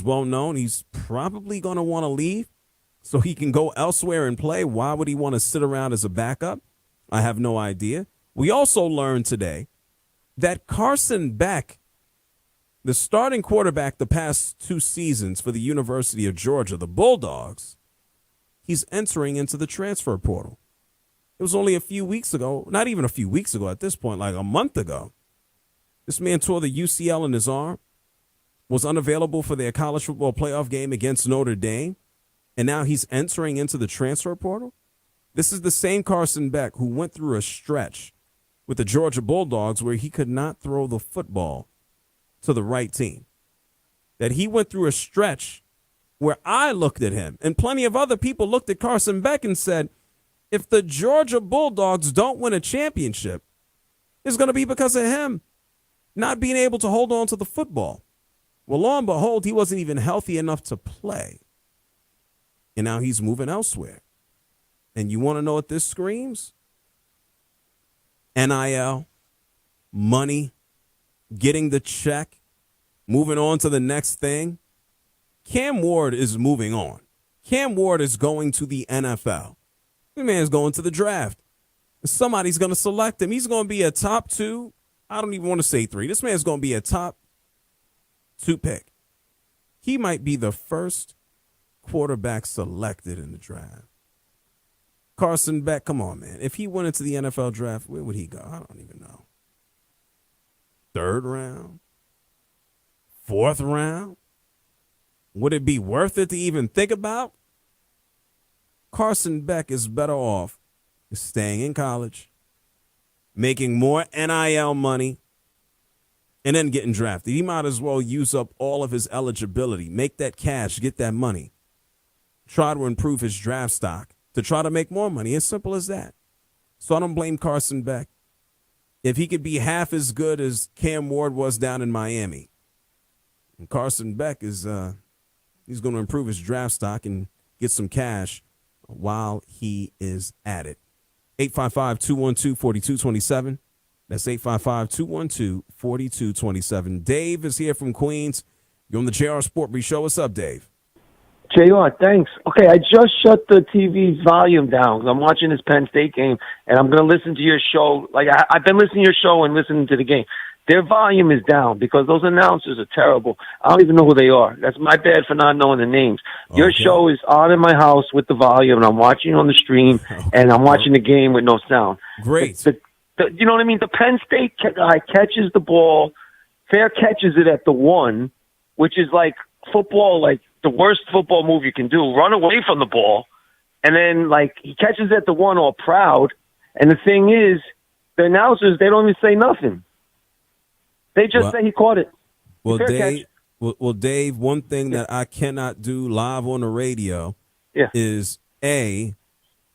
well known. He's probably going to want to leave so he can go elsewhere and play. Why would he want to sit around as a backup? I have no idea. We also learned today that Carson Beck, the starting quarterback the past 2 seasons for the University of Georgia, the Bulldogs, he's entering into the transfer portal. It was only a few weeks ago, not even a few weeks ago at this point, like a month ago. This man tore the UCL in his arm, was unavailable for their college football playoff game against Notre Dame, and now he's entering into the transfer portal? This is the same Carson Beck who went through a stretch with the Georgia Bulldogs where he could not throw the football to the right team. That he went through a stretch where I looked at him, and plenty of other people looked at Carson Beck and said, if the Georgia Bulldogs don't win a championship, it's going to be because of him not being able to hold on to the football. Well, lo and behold, he wasn't even healthy enough to play. And now he's moving elsewhere. And you want to know what this screams? NIL, money, getting the check, moving on to the next thing. Cam Ward is moving on. Cam Ward is going to the NFL. The man's going to the draft. Somebody's going to select him. He's going to be a top 2. I don't even want to say 3. This man's going to be a top 2 pick. He might be the first quarterback selected in the draft. Carson Beck, come on, man. If he went into the NFL draft, where would he go? I don't even know. 3rd round? 4th round? Would it be worth it to even think about? Carson Beck is better off staying in college, making more NIL money, and then getting drafted. He might as well use up all of his eligibility, make that cash, get that money, try to improve his draft stock to try to make more money. As simple as that. So I don't blame Carson Beck. If he could be half as good as Cam Ward was down in Miami, and Carson Beck is he's going to improve his draft stock and get some cash while he is at it. 855-212-4227. That's 855-212-4227. Dave is here from Queens. You're on the JR SportBrief Show. What's up, Dave? JR, thanks. Okay, I just shut the TV's volume down because I'm watching this Penn State game, and I'm going to listen to your show. Like, I've been listening to your show and listening to the game. Their volume is down because those announcers are terrible. I don't even know who they are. That's my bad for not knowing the names. Your show is on in my house with the volume, and I'm watching on the stream, and I'm watching the game with no sound. Great. You know what I mean? The Penn State guy catches the ball, fair catches it at the 1, which is like football, like the worst football move you can do. Run away from the ball, and then like he catches it at the 1 all proud. And the thing is, the announcers, they don't even say nothing. They just say he caught it. Well, Dave, Dave, one thing that I cannot do live on the radio is A,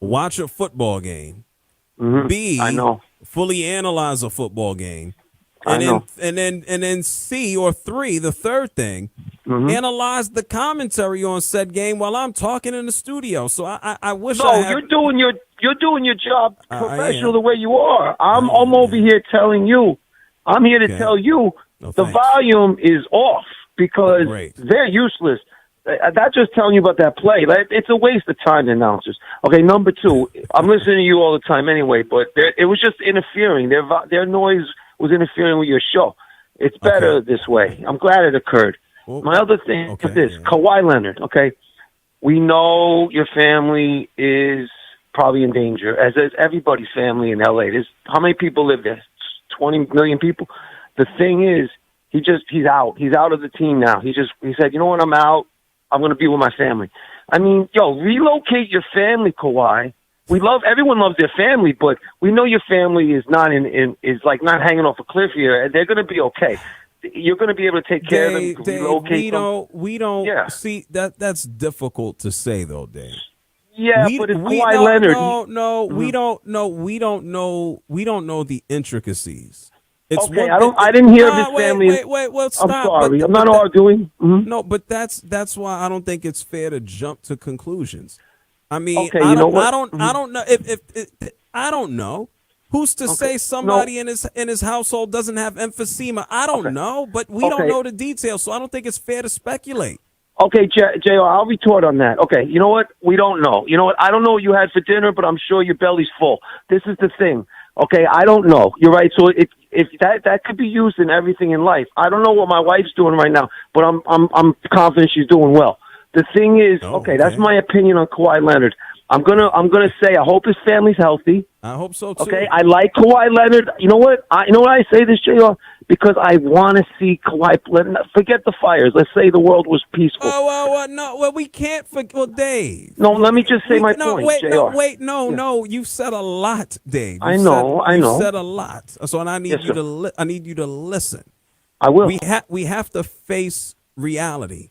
watch a football game, B, I know. fully analyze a football game, I know. And then C or 3, the third thing, analyze the commentary on said game while I'm talking in the studio. So I wish I had. You're doing your job I professional am. the way you are. I'm over here telling you. I'm here to tell you the volume is off because they're useless. That's just telling you about that play. It's a waste of time, the announcers. Okay, number 2, I'm listening to you all the time anyway, but it was just interfering. Their noise was interfering with your show. It's better this way. I'm glad it occurred. My other thing is this, Kawhi Leonard, okay? We know your family is probably in danger, as is everybody's family in L.A. How many people live there? 20 million people? The thing is, he's out. He's out of the team now. He said, you know what, I'm out. I'm going to be with my family. I mean, relocate your family, Kawhi. Everyone loves their family, but we know your family is not is like not hanging off a cliff here, and they're going to be okay. You're going to be able to take care of them, relocate them. We don't see that's difficult to say though, Dave. Yeah, but it's Kawhi Leonard. No, we don't know. We don't know the intricacies. Okay, I didn't hear of his family. Wait, well, stop. I'm sorry. I'm not arguing. No, but that's why I don't think it's fair to jump to conclusions. I mean, okay, I don't know if I don't know. Who's to say somebody in his household doesn't have emphysema? I don't know, but we don't know the details, so I don't think it's fair to speculate. Okay, JR, I'll retort on that. Okay, you know what? We don't know. You know what? I don't know what you had for dinner, but I'm sure your belly's full. This is the thing. Okay, I don't know. You're right. So if that could be used in everything in life. I don't know what my wife's doing right now, but I'm confident she's doing well. The thing is, okay, that's my opinion on Kawhi Leonard. I'm gonna say I hope his family's healthy. I hope so too. Okay, I like Kawhi Leonard. You know what? I say this, JR, because I want to see Kawhi. Forget the fires. Let's say the world was peaceful. No, we can't forget. Well, Dave. No, let me just say my point, JR. No. You've said a lot, Dave. I know. You said a lot. So I need I need you to listen. I will. We have to face reality.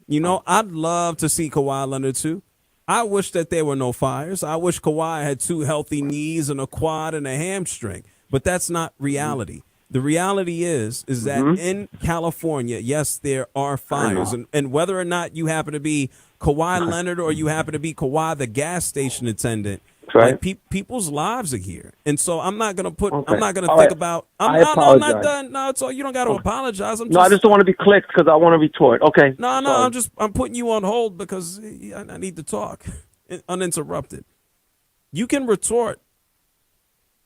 You know, I'd love to see Kawhi Leonard too. I wish that there were no fires. I wish Kawhi had 2 healthy knees and a quad and a hamstring. But that's not reality. The reality is that in California, yes, there are fires. And whether or not you happen to be Kawhi Leonard or you happen to be Kawhi, the gas station attendant, right. People's lives are here. And so I'm not going to put, Okay. I'm not going to All think right. about, I I'm not apologize. done. No, it's all, you don't got to apologize. I just don't want to be clicked because I want to retort. Okay. No, I'm putting you on hold because I need to talk uninterrupted. You can retort,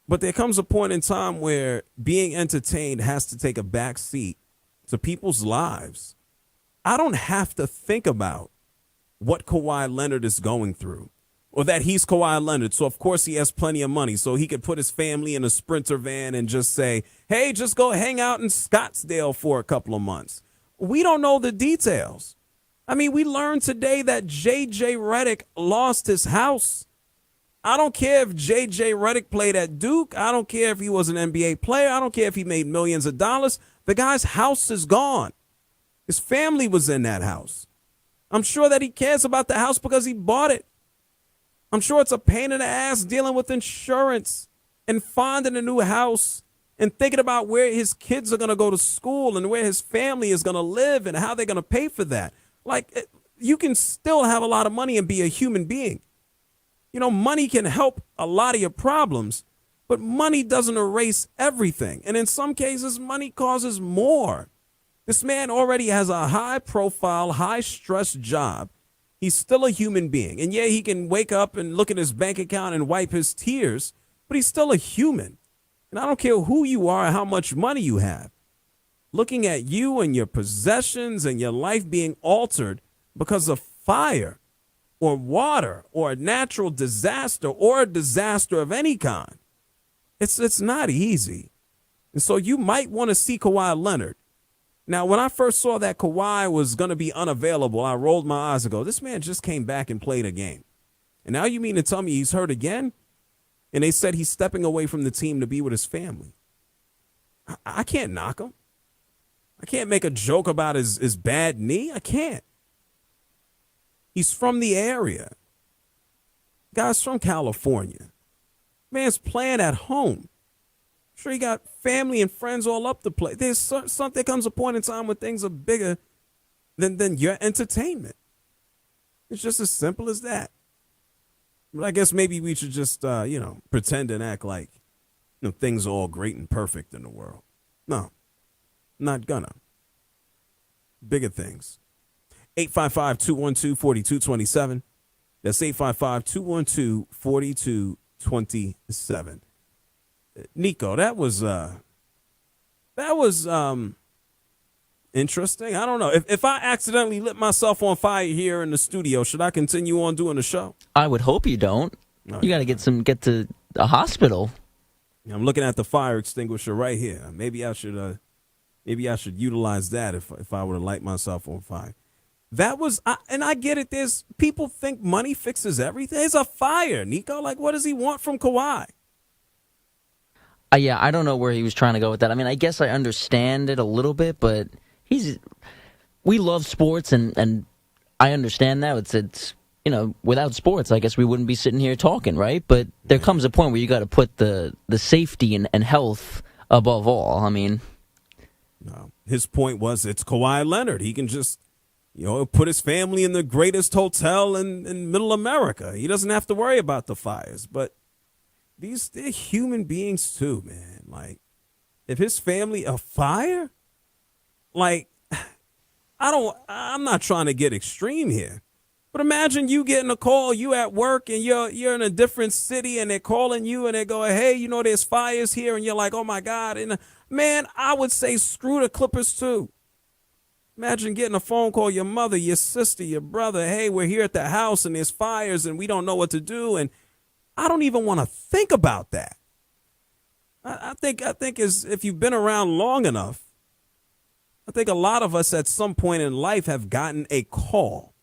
but there comes a point in time where being entertained has to take a back seat to people's lives. I don't have to think about what Kawhi Leonard is going through or that he's Kawhi Leonard. So, of course, he has plenty of money. So he could put his family in a Sprinter van and just say, hey, just go hang out in Scottsdale for a couple of months. We don't know the details. I mean, we learned today that J.J. Redick lost his house. I don't care if J.J. Redick played at Duke. I don't care if he was an NBA player. I don't care if he made millions of dollars. The guy's house is gone. His family was in that house. I'm sure that he cares about the house because he bought it. I'm sure it's a pain in the ass dealing with insurance and finding a new house and thinking about where his kids are going to go to school and where his family is going to live and how they're going to pay for that. Like, you can still have a lot of money and be a human being. You know, money can help a lot of your problems, but money doesn't erase everything. And in some cases, money causes more. This man already has a high-profile, high-stress job. He's still a human being. And yeah, he can wake up and look at his bank account and wipe his tears, but he's still a human. And I don't care who you are or how much money you have. Looking at you and your possessions and your life being altered because of fire or water or a natural disaster or a disaster of any kind, it's not easy. And so you might want to see Kawhi Leonard. Now, when I first saw that Kawhi was going to be unavailable, I rolled my eyes and go, this man just came back and played a game. And now you mean to tell me he's hurt again? And they said he's stepping away from the team to be with his family. I can't knock him. I can't make a joke about his bad knee. I can't. He's from the area. Guy's from California. Man's playing at home. Sure, you got family and friends all up the place. There comes a point in time when things are bigger than your entertainment. It's just as simple as that. But I guess maybe we should just, pretend and act like things are all great and perfect in the world. No, not gonna. Bigger things. 855-212-4227. That's 855-212-4227. Nico, that was interesting. I don't know. If I accidentally lit myself on fire here in the studio, should I continue on doing the show? I would hope you don't. No, you got to get to a hospital. I'm looking at the fire extinguisher right here. Maybe I should utilize that if I were to light myself on fire. That was, and I get it. There's people think money fixes everything. It's a fire, Nico. Like, what does he want from Kawhi? Yeah, I don't know where he was trying to go with that. I mean, I guess I understand it a little bit, but we love sports, and I understand that. It's without sports, I guess we wouldn't be sitting here talking, right? But there comes a point where you got to put the safety and health above all. I mean, no, his point was it's Kawhi Leonard. He can just put his family in the greatest hotel in middle America. He doesn't have to worry about the fires. But they're human beings too, man. Like, if his family a fire, like, I'm not trying to get extreme here, but imagine you getting a call, you at work and you're in a different city and they're calling you and they're going, hey, there's fires here, and you're like, oh my God. And man, I would say screw the Clippers too. Imagine getting a phone call, your mother, your sister, your brother, hey, we're here at the house and there's fires and we don't know what to do. And I don't even want to think about that. I think if you've been around long enough, I think a lot of us at some point in life have gotten a call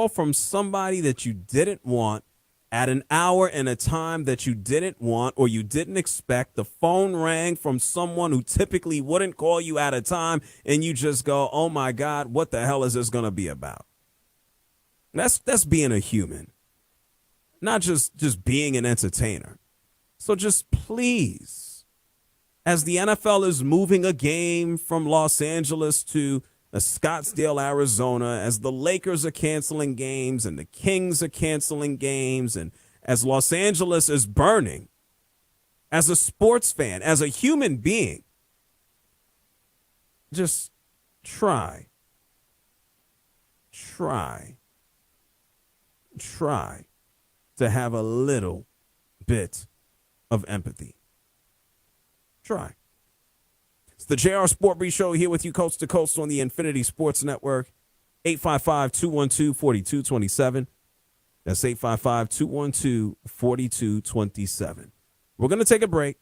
from somebody that you didn't want at an hour and a time that you didn't want or you didn't expect. The phone rang from someone who typically wouldn't call you at a time, and you just go, oh my God, what the hell is this going to be about? That's being a human, not just being an entertainer. So just please, as the NFL is moving a game from Los Angeles to Scottsdale, Arizona, as the Lakers are canceling games and the Kings are canceling games, and as Los Angeles is burning, as a sports fan, as a human being, just try to have a little bit of empathy. Try. It's the JR SportBrief Show here with you coast to coast on the Infinity Sports Network. 855-212-4227. That's 855-212-4227. We're going to take a break.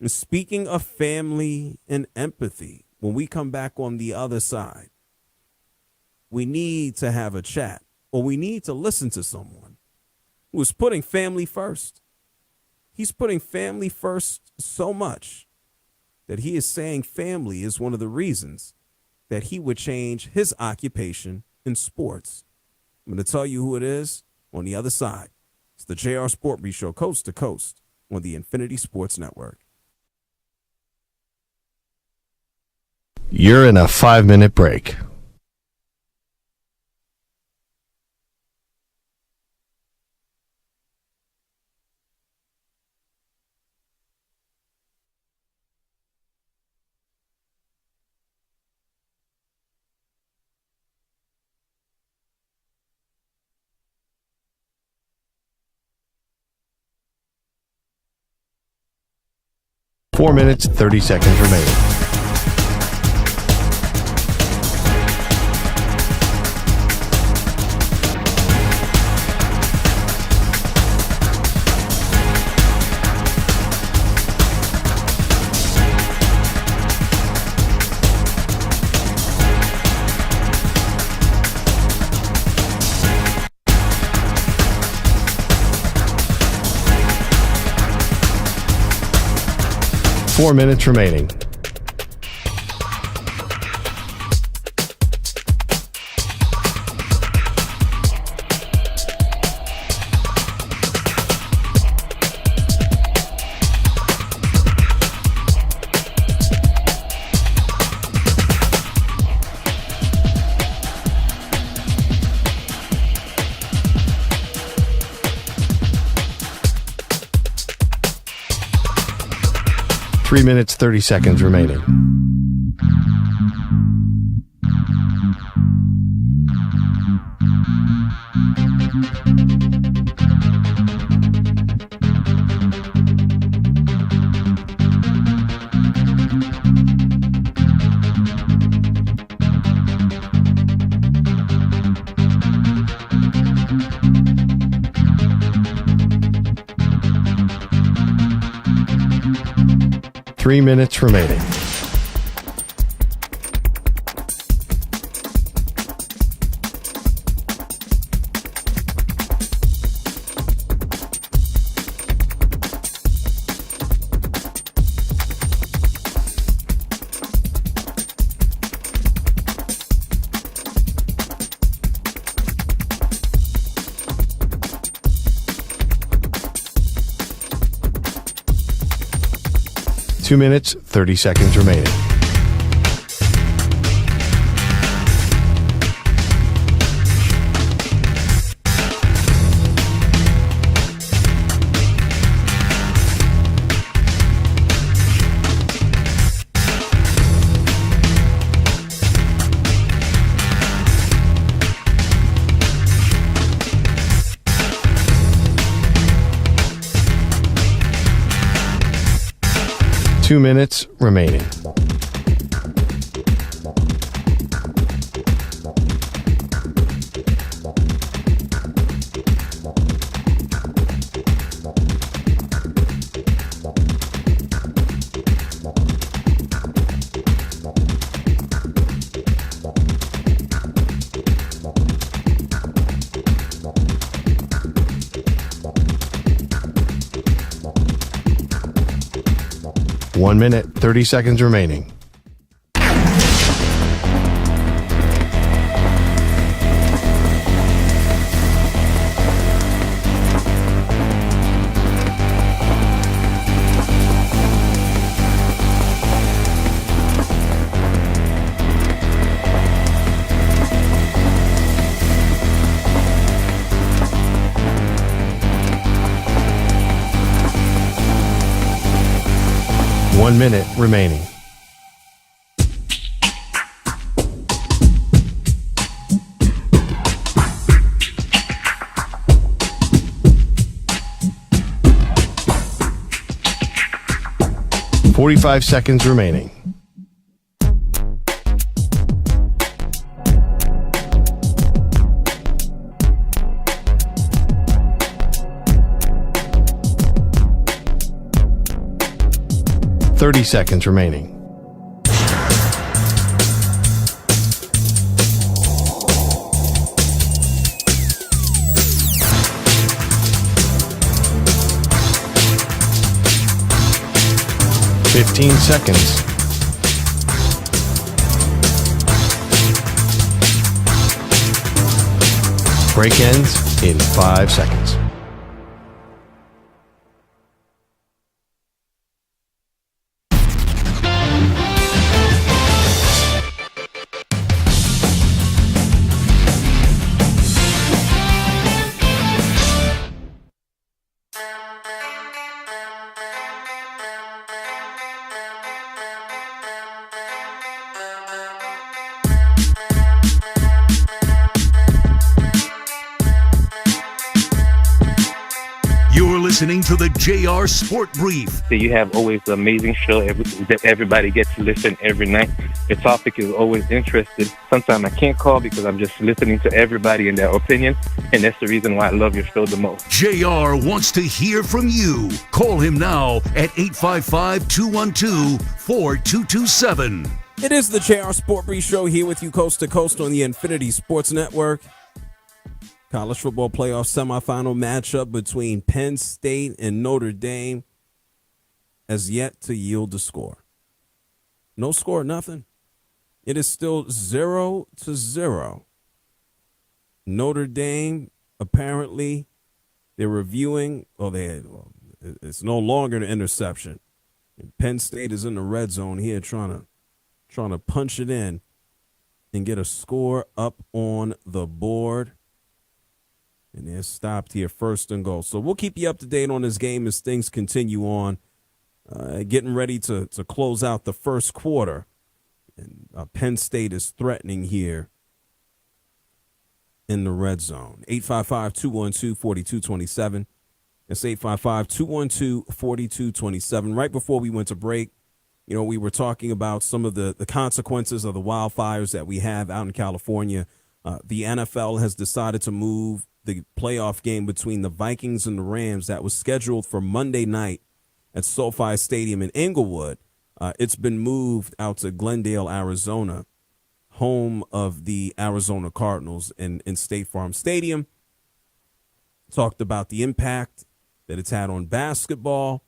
And speaking of family and empathy, when we come back on the other side, we need to have a chat, or we need to listen to someone who is putting family first. He's putting family first so much that he is saying family is one of the reasons that he would change his occupation in sports. I'm going to tell you who it is on the other side. It's the JR SportBrief Show, coast to coast on the Infinity Sports Network. You're in a 5-minute break. Four minutes, 30 seconds remaining. Four minutes remaining. 3 minutes, 30 seconds remaining. Three minutes remaining. Two minutes, 30 seconds remaining. Two minutes remaining. One minute, 30 seconds remaining. One minute remaining. .45 seconds remaining. .30 seconds remaining. .15 seconds. Break ends in 5 seconds. Listening to the JR SportBrief. You have always an amazing show that everybody gets to listen every night. The topic is always interesting. Sometimes I can't call because I'm just listening to everybody and their opinion, and that's the reason why I love your show the most. JR wants to hear from you. Call him now at 855-212-4227. It is the JR SportBrief show here with you coast to coast on the Infinity Sports Network. College football playoff semifinal matchup between Penn State and Notre Dame has yet to yield a score. No score, nothing. It is still 0-0. Notre Dame, apparently, they're reviewing, it's no longer an interception. Penn State is in the red zone here trying to punch it in and get a score up on the board. And they're stopped here, 1st and goal. So we'll keep you up to date on this game as things continue on getting ready to close out the first quarter. And Penn State is threatening here in the red zone. 855-212-4227. It's 855-212-4227. Right before we went to break, we were talking about some of the consequences of the wildfires that we have out in California. The NFL has decided to move the playoff game between the Vikings and the Rams that was scheduled for Monday night at SoFi Stadium in Inglewood. It's been moved out to Glendale, Arizona, home of the Arizona Cardinals in State Farm Stadium. Talked about the impact that it's had on basketball.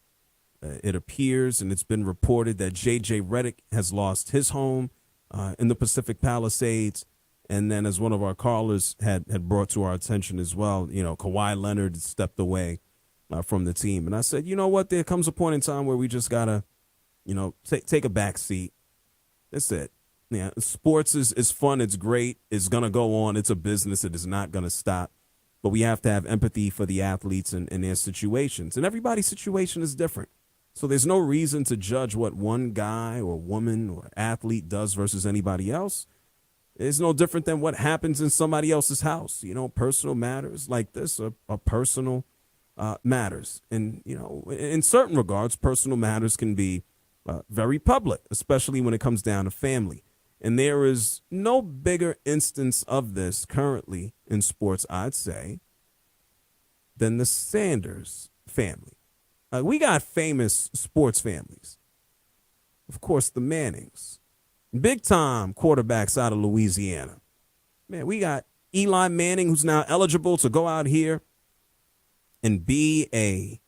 It appears, and it's been reported, that J.J. Redick has lost his home in the Pacific Palisades. And then, as one of our callers had brought to our attention as well, Kawhi Leonard stepped away from the team. And I said, you know what, there comes a point in time where we just got to, take a back seat. That's it. Yeah, sports is fun. It's great. It's going to go on. It's a business. It is not going to stop. But we have to have empathy for the athletes and their situations. And everybody's situation is different. So there's no reason to judge what one guy or woman or athlete does versus anybody else. It's no different than what happens in somebody else's house. Personal matters like this are personal matters. And, in certain regards, personal matters can be very public, especially when it comes down to family. And there is no bigger instance of this currently in sports, I'd say, than the Sanders family. We got famous sports families. Of course, the Mannings. Big-time quarterbacks out of Louisiana. Man, we got Eli Manning, who's now eligible to go out here and be a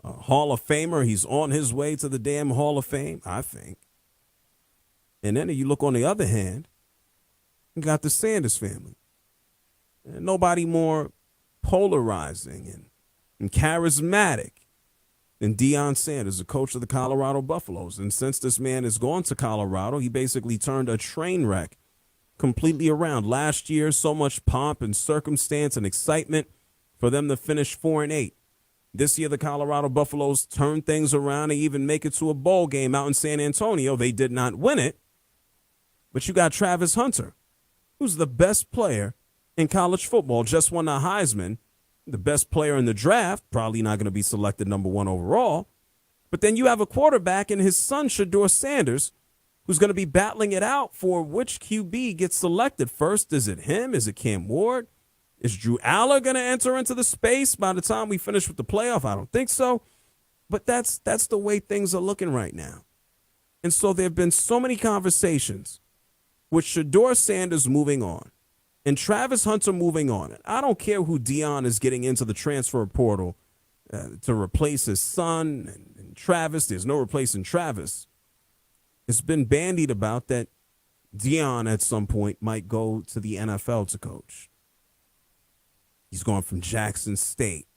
Hall of Famer. He's on his way to the damn Hall of Fame, I think. And then you look on the other hand, you got the Sanders family. And nobody more polarizing and charismatic than Deion Sanders, the coach of the Colorado Buffaloes. And since this man has gone to Colorado, he basically turned a train wreck completely around. Last year, so much pomp and circumstance and excitement for them to finish 4-8. This year, the Colorado Buffaloes turned things around and even make it to a bowl game out in San Antonio. They did not win it. But you got Travis Hunter, who's the best player in college football, just won the Heisman, the best player in the draft, probably not going to be selected number 1 overall. But then you have a quarterback in his son, Shedeur Sanders, who's going to be battling it out for which QB gets selected first. Is it him? Is it Cam Ward? Is Drew Aller going to enter into the space by the time we finish with the playoff? I don't think so. But that's the way things are looking right now. And so there have been so many conversations with Shedeur Sanders moving on and Travis Hunter moving on. I don't care who Deion is getting into the transfer portal to replace his son and Travis. There's no replacing Travis. It's been bandied about that Deion at some point might go to the NFL to coach. He's going from Jackson State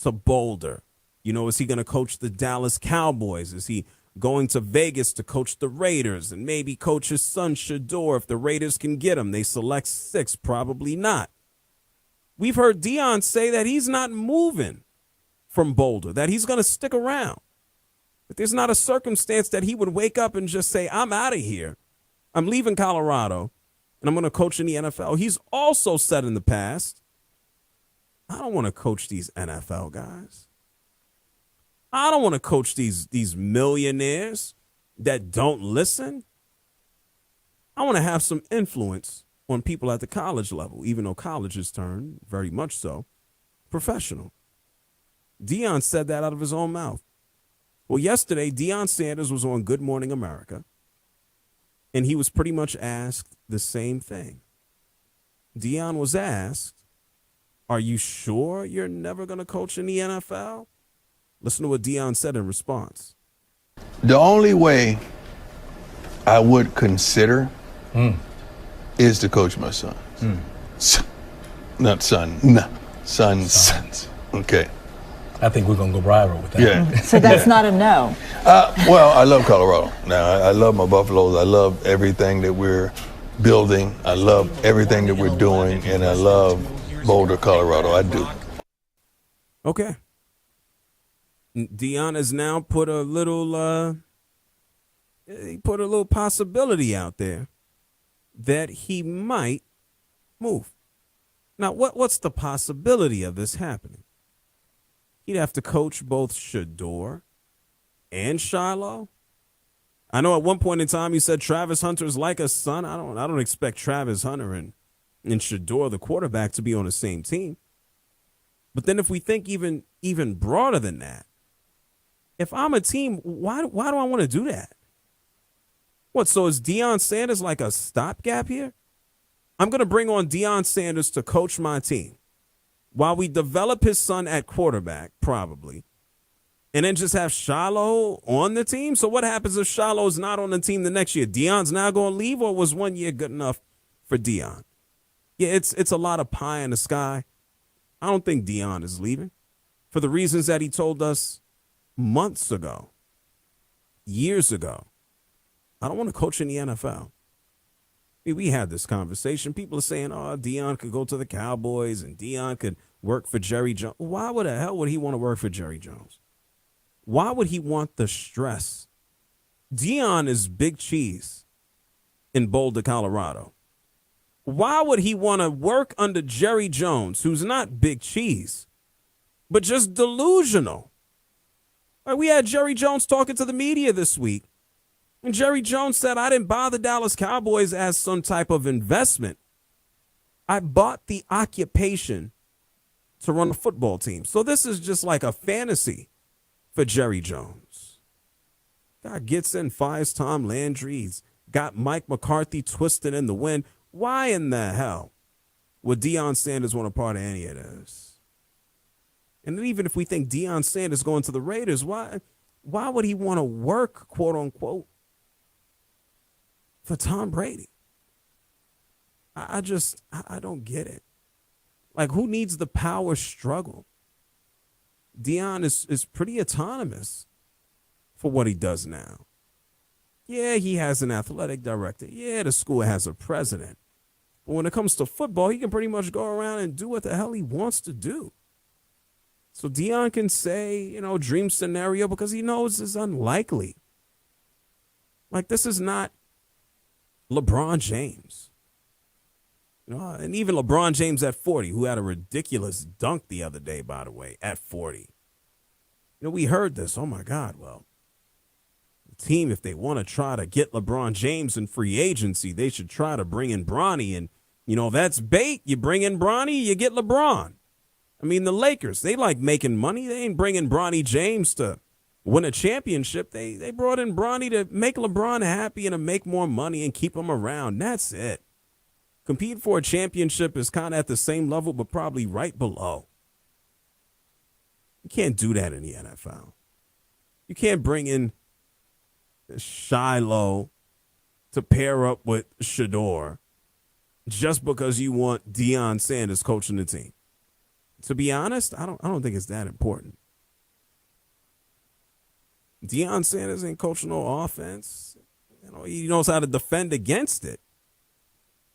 to Boulder. Is he going to coach the Dallas Cowboys? Is he going to Vegas to coach the Raiders and maybe coach his son Shedeur if the Raiders can get him? They select 6, probably not. We've heard Deion say that he's not moving from Boulder, that he's going to stick around. But there's not a circumstance that he would wake up and just say, I'm out of here. I'm leaving Colorado, and I'm going to coach in the NFL. He's also said in the past, I don't want to coach these NFL guys. I don't want to coach these millionaires that don't listen. I want to have some influence on people at the college level, even though college has turned, very much so, professional. Deion said that out of his own mouth. Well, yesterday, Deion Sanders was on Good Morning America, and he was pretty much asked the same thing. Deion was asked, are you sure you're never going to coach in the NFL? Listen to what Deion said in response. The only way I would consider is to coach my son. Not son. No. Sons. Okay. I think we're going to go rival with that. Yeah. So that's not a no. Well, I love Colorado. Now, I love my Buffaloes. I love everything that we're building. I love everything that we're doing. And I love Boulder, Colorado. I do. Okay. Dion has now put a little possibility out there that he might move. Now, what's the possibility of this happening? He'd have to coach both Shador and Shiloh. I know at one point in time you said Travis Hunter's like a son. I don't expect Travis Hunter and Shador, the quarterback, to be on the same team. But then if we think even broader than that, if I'm a team, why do I want to do that? What, so is Deion Sanders like a stopgap here? I'm going to bring on Deion Sanders to coach my team while we develop his son at quarterback, probably, and then just have Shiloh on the team? So what happens if Shiloh's not on the team the next year? Deion's now going to leave, or was 1 year good enough for Deion? Yeah, it's a lot of pie in the sky. I don't think Deion is leaving for the reasons that he told us months ago, years ago. I don't want to coach in the NFL. We had this conversation. People are saying, oh, Deion could go to the Cowboys and Deion could work for Jerry Jones. Why the hell would he want to work for Jerry Jones? Why would he want the stress? Deion is big cheese in Boulder, Colorado. Why would he want to work under Jerry Jones, who's not big cheese, but just delusional? Like, we had Jerry Jones talking to the media this week, and Jerry Jones said, I didn't buy the Dallas Cowboys as some type of investment. I bought the occupation to run a football team. So this is just like a fantasy for Jerry Jones. God gets in, fires Tom Landry. He's got Mike McCarthy twisted in the wind. Why in the hell would Deion Sanders want a part of any of this? And then even if we think Deion Sanders going to the Raiders, why would he want to work, quote unquote, for Tom Brady? I don't get it. Like, who needs the power struggle? Deion is pretty autonomous for what he does now. Yeah, he has an athletic director. Yeah, the school has a president. But when it comes to football, he can pretty much go around and do what the hell he wants to do. So Deion can say, dream scenario, because he knows it's unlikely. Like, this is not LeBron James. And even LeBron James at 40, who had a ridiculous dunk the other day, by the way, at 40. We heard this. Oh, my God. Well, the team, if they want to try to get LeBron James in free agency, they should try to bring in Bronny. And, that's bait. You bring in Bronny, you get LeBron. I mean, the Lakers, they like making money. They ain't bringing Bronny James to win a championship. They brought in Bronny to make LeBron happy and to make more money and keep him around. That's it. Competing for a championship is kind of at the same level, but probably right below. You can't do that in the NFL. You can't bring in Shiloh to pair up with Shador just because you want Deion Sanders coaching the team. To be honest, I don't think it's that important. Deion Sanders ain't coaching no offense. He knows how to defend against it.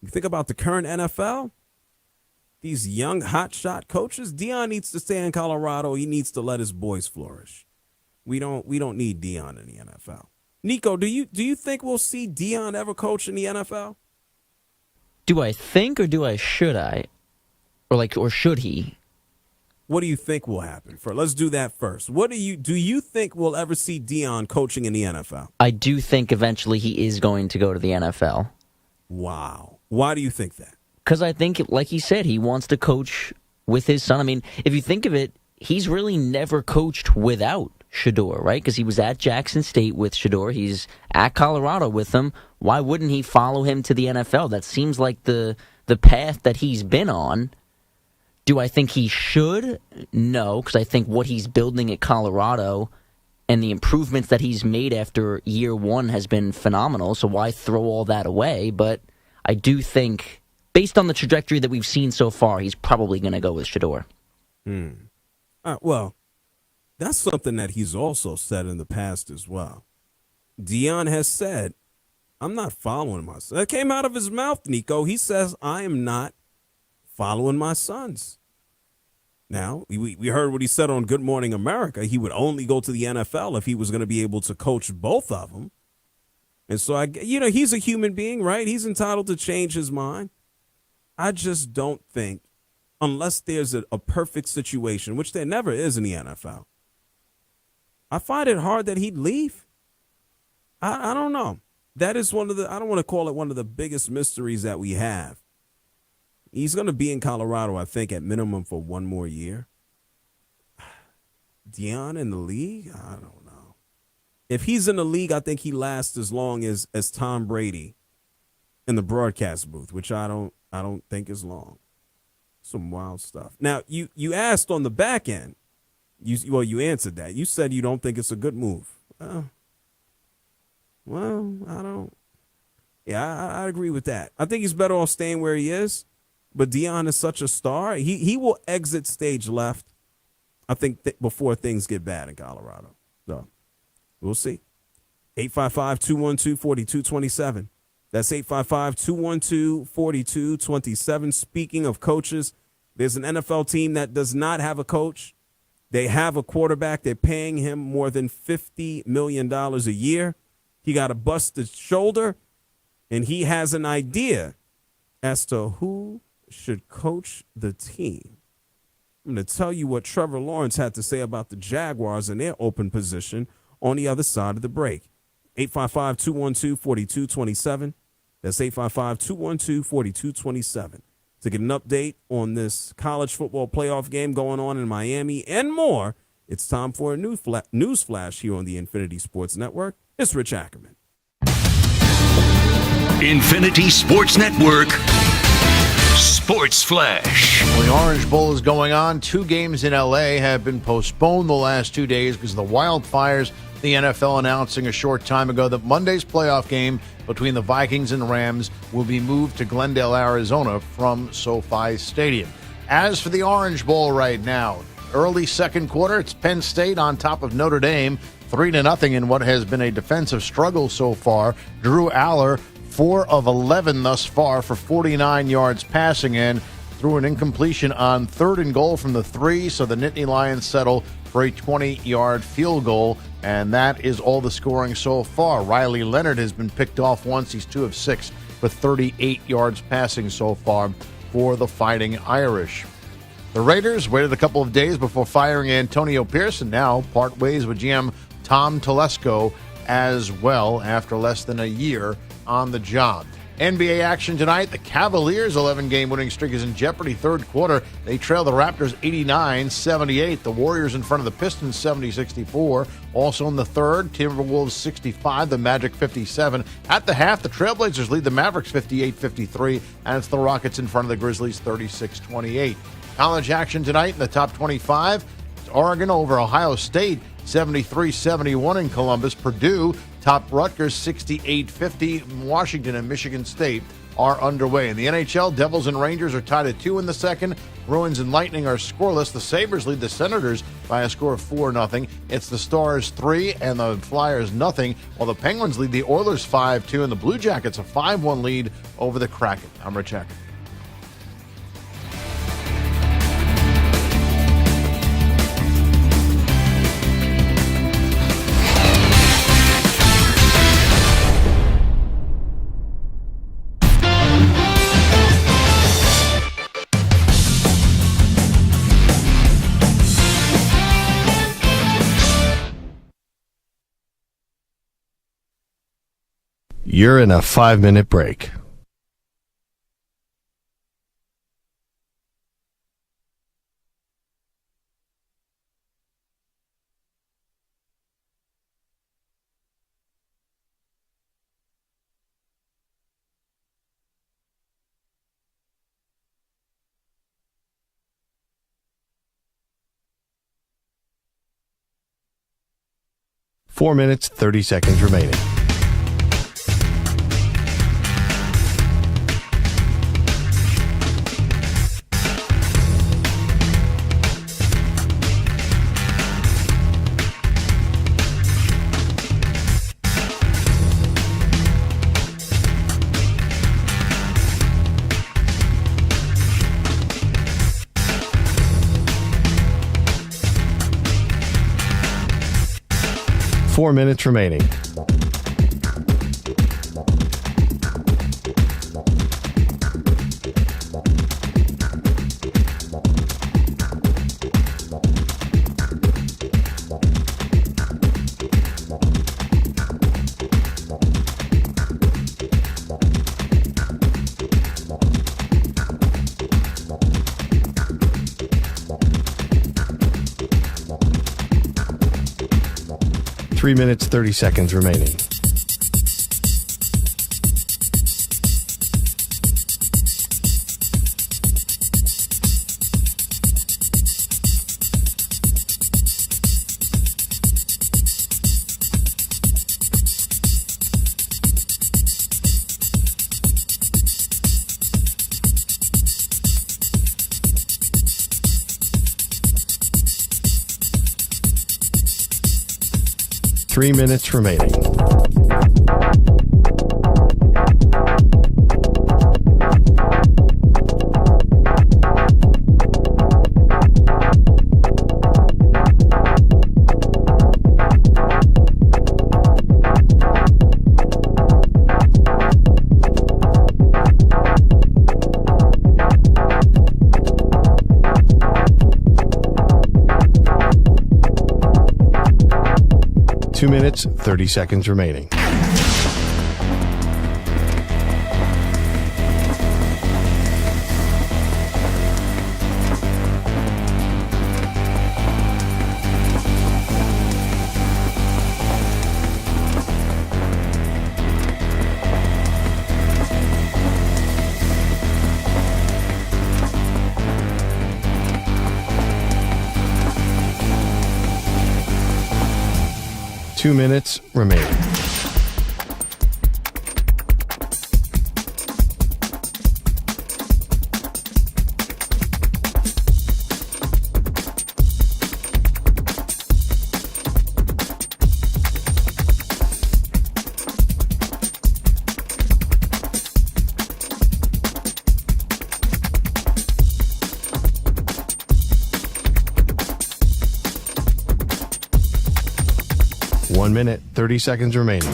You think about the current NFL, these young hotshot coaches, Deion needs to stay in Colorado. He needs to let his boys flourish. We don't need Deion in the NFL. Nico, do you think we'll see Deion ever coach in the NFL? Do I think, or should I? Or should he? What do you think will happen? Let's do that first. Do you think we'll ever see Deion coaching in the NFL? I do think eventually he is going to go to the NFL. Wow. Why do you think that? Because I think, like he said, he wants to coach with his son. I mean, if you think of it, he's really never coached without Shador, right? Because he was at Jackson State with Shador. He's at Colorado with him. Why wouldn't he follow him to the NFL? That seems like the path that he's been on. Do I think he should? No, because I think what he's building at Colorado and the improvements that he's made after year one has been phenomenal, so why throw all that away? But I do think, based on the trajectory that we've seen so far, he's probably going to go with Shador. Well, that's something that he's also said in the past as well. Deion has said, I'm not following my son. That came out of his mouth, Nico. He says, I am not following my sons. Now, we heard what he said on Good Morning America. He would only go to the NFL if he was going to be able to coach both of them. And so, he's a human being, right? He's entitled to change his mind. I just don't think, unless there's a perfect situation, which there never is in the NFL, I find it hard that he'd leave. I don't know. That is I don't want to call it one of the biggest mysteries that we have. He's going to be in Colorado, I think, at minimum for one more year. Deion in the league? I don't know. If he's in the league, I think he lasts as long as Tom Brady in the broadcast booth, which I don't think is long. Some wild stuff. Now, you asked on the back end. You answered that. You said you don't think it's a good move. Well, I don't. Yeah, I agree with that. I think he's better off staying where he is. But Deion is such a star. He will exit stage left, I think, before things get bad in Colorado. So we'll see. 855-212-4227. That's 855-212-4227. Speaking of coaches, there's an NFL team that does not have a coach. They have a quarterback. They're paying him more than $50 million a year. He got a busted shoulder, and he has an idea as to who should coach the team. I'm going to tell you what Trevor Lawrence had to say about the Jaguars and their open position on the other side of the break. 855-212-4227. That's 855-212-4227. To get an update on this college football playoff game going on in Miami and more, it's time for a news flash here on the Infinity Sports Network. It's Rich Ackerman. Infinity Sports Network Sports Flash. Well, the Orange Bowl is going on. 2 games in L.A. have been postponed the last 2 days because of the wildfires. The NFL announcing a short time ago that Monday's playoff game between the Vikings and Rams will be moved to Glendale, Arizona from SoFi Stadium. As for the Orange Bowl right now, early second quarter, it's Penn State on top of Notre Dame, 3-0 in what has been a defensive struggle so far. Drew Aller, 4 of 11 thus far for 49 yards passing in, threw an incompletion on 3rd and goal from the 3, so the Nittany Lions settle for a 20-yard field goal, and that is all the scoring so far. Riley Leonard has been picked off once. He's 2 of 6 for 38 yards passing so far for the Fighting Irish. The Raiders waited a couple of days before firing Antonio Pierce, and now part ways with GM Tom Telesco as well after less than a year on the job. NBA action tonight. The Cavaliers' 11-game winning streak is in jeopardy. Third quarter, they trail the Raptors 89-78. The Warriors in front of the Pistons 70-64. Also in the third, Timberwolves 65, the Magic 57. At the half, the Trailblazers lead the Mavericks 58-53, and it's the Rockets in front of the Grizzlies 36-28. College action tonight in the top 25. It's Oregon over Ohio State 73-71 in Columbus. Purdue top Rutgers 68-50. Washington and Michigan State are underway. In the NHL, Devils and Rangers are tied at 2 in the second. Bruins and Lightning are scoreless. The Sabres lead the Senators by a score of 4-0. It's the Stars 3 and the Flyers 0, while the Penguins lead the Oilers 5-2 and the Blue Jackets a 5-1 lead over the Kraken. I'm Rich Ackerman. You're in a 5-minute break. Four minutes, 30 seconds remaining. 4 minutes remaining. Three minutes, 30 seconds remaining. Three minutes remaining. Two minutes, 30 seconds remaining. Two minutes remaining. One minute, 30 seconds remaining.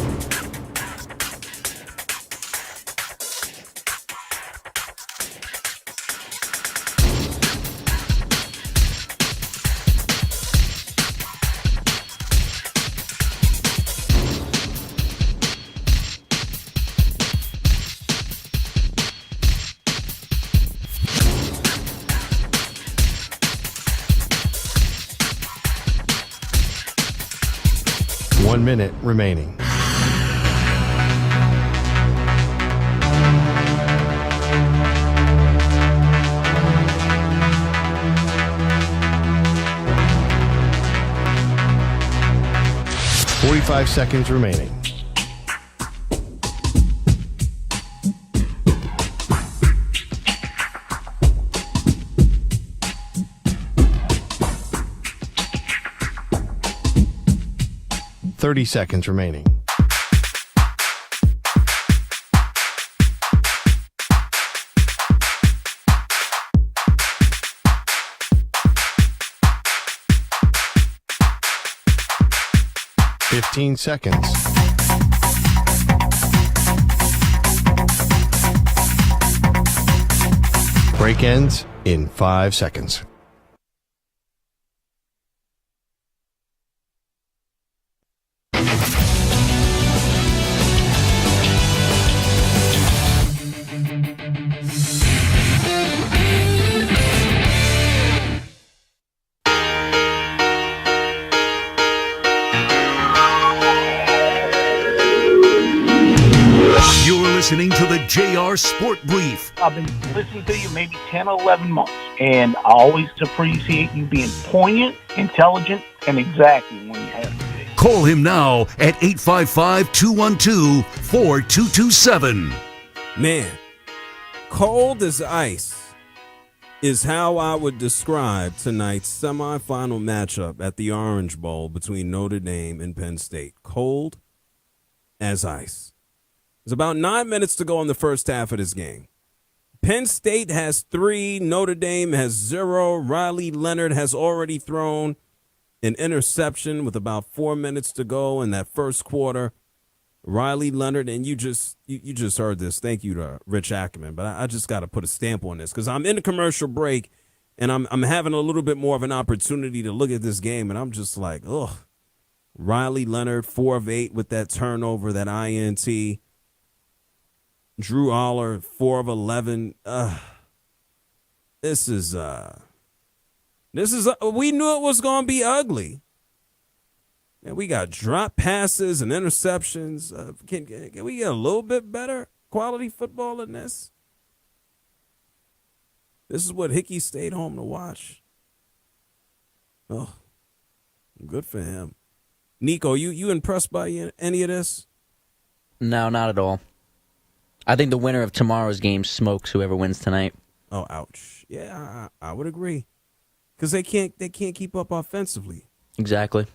One minute remaining. Forty-five seconds remaining. Thirty seconds remaining. Fifteen seconds. Break ends in 5 seconds. Listening to the JR SportBrief. I've been listening to you maybe 10 or 11 months, and I always appreciate you being poignant, intelligent, and exacting when you have to be. Call him now at 855-212-4227. Man, cold as ice is how I would describe tonight's semifinal matchup at the Orange Bowl between Notre Dame and Penn State. Cold as ice. There's about 9 minutes to go in the first half of this game. Penn State has 3. Notre Dame has 0. Riley Leonard has already thrown an interception with about 4 minutes to go in that first quarter. Riley Leonard, and you just heard this. Thank you to Rich Ackerman, but I just got to put a stamp on this because I'm in a commercial break, and I'm having a little bit more of an opportunity to look at this game, and I'm just like, ugh. Riley Leonard, 4 of 8 with that turnover, that INT. Drew Aller, 4 of 11. This is we knew it was going to be ugly. And we got drop passes and interceptions. Can we get a little bit better quality football than this? This is what Hickey stayed home to watch. Oh, good for him. Nico, you impressed by any of this? No, not at all. I think the winner of tomorrow's game smokes whoever wins tonight. Oh, ouch. Yeah, I would agree. Because they can't keep up offensively. Exactly.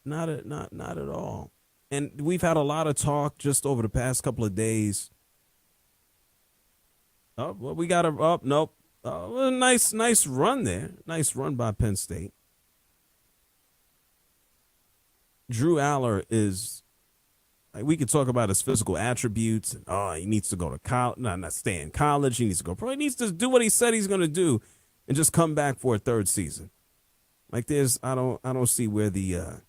Not at all. And we've had a lot of talk just over the past couple of days. Oh, well, we got a nope. A nice run there. Nice run by Penn State. Drew Aller is, like, we could talk about his physical attributes. And, he needs to go to college. No, not stay in college. He needs to go pro. He needs to do what he said he's going to do and just come back for a third season. Like, I don't see where the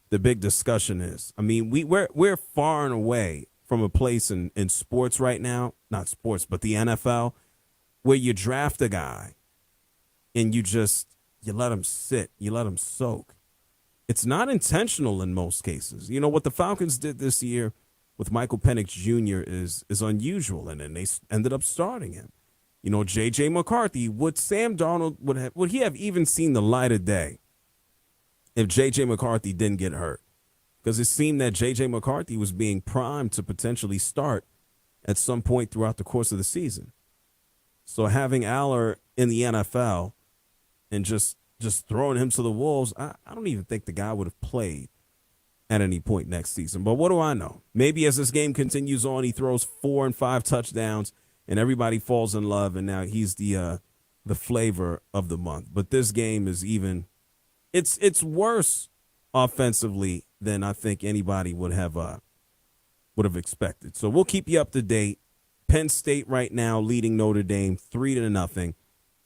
big discussion is. I mean, we're far and away from a place in sports right now, not sports, but the NFL, where you draft a guy and you let him sit, you let him soak. It's not intentional in most cases. You know, what the Falcons did this year with Michael Penix Jr. is unusual, and then they ended up starting him. You know, J.J. McCarthy, would Sam Darnold, would he have even seen the light of day if J.J. McCarthy didn't get hurt? Because it seemed that J.J. McCarthy was being primed to potentially start at some point throughout the course of the season. So having Aller in the NFL and just throwing him to the wolves, I don't even think the guy would have played at any point next season. But what do I know? Maybe as this game continues on, he throws 4 and 5 touchdowns and everybody falls in love, and now he's the flavor of the month. But this game is it's worse offensively than I think anybody would have expected. So we'll keep you up to date. Penn State right now leading Notre Dame 3-0.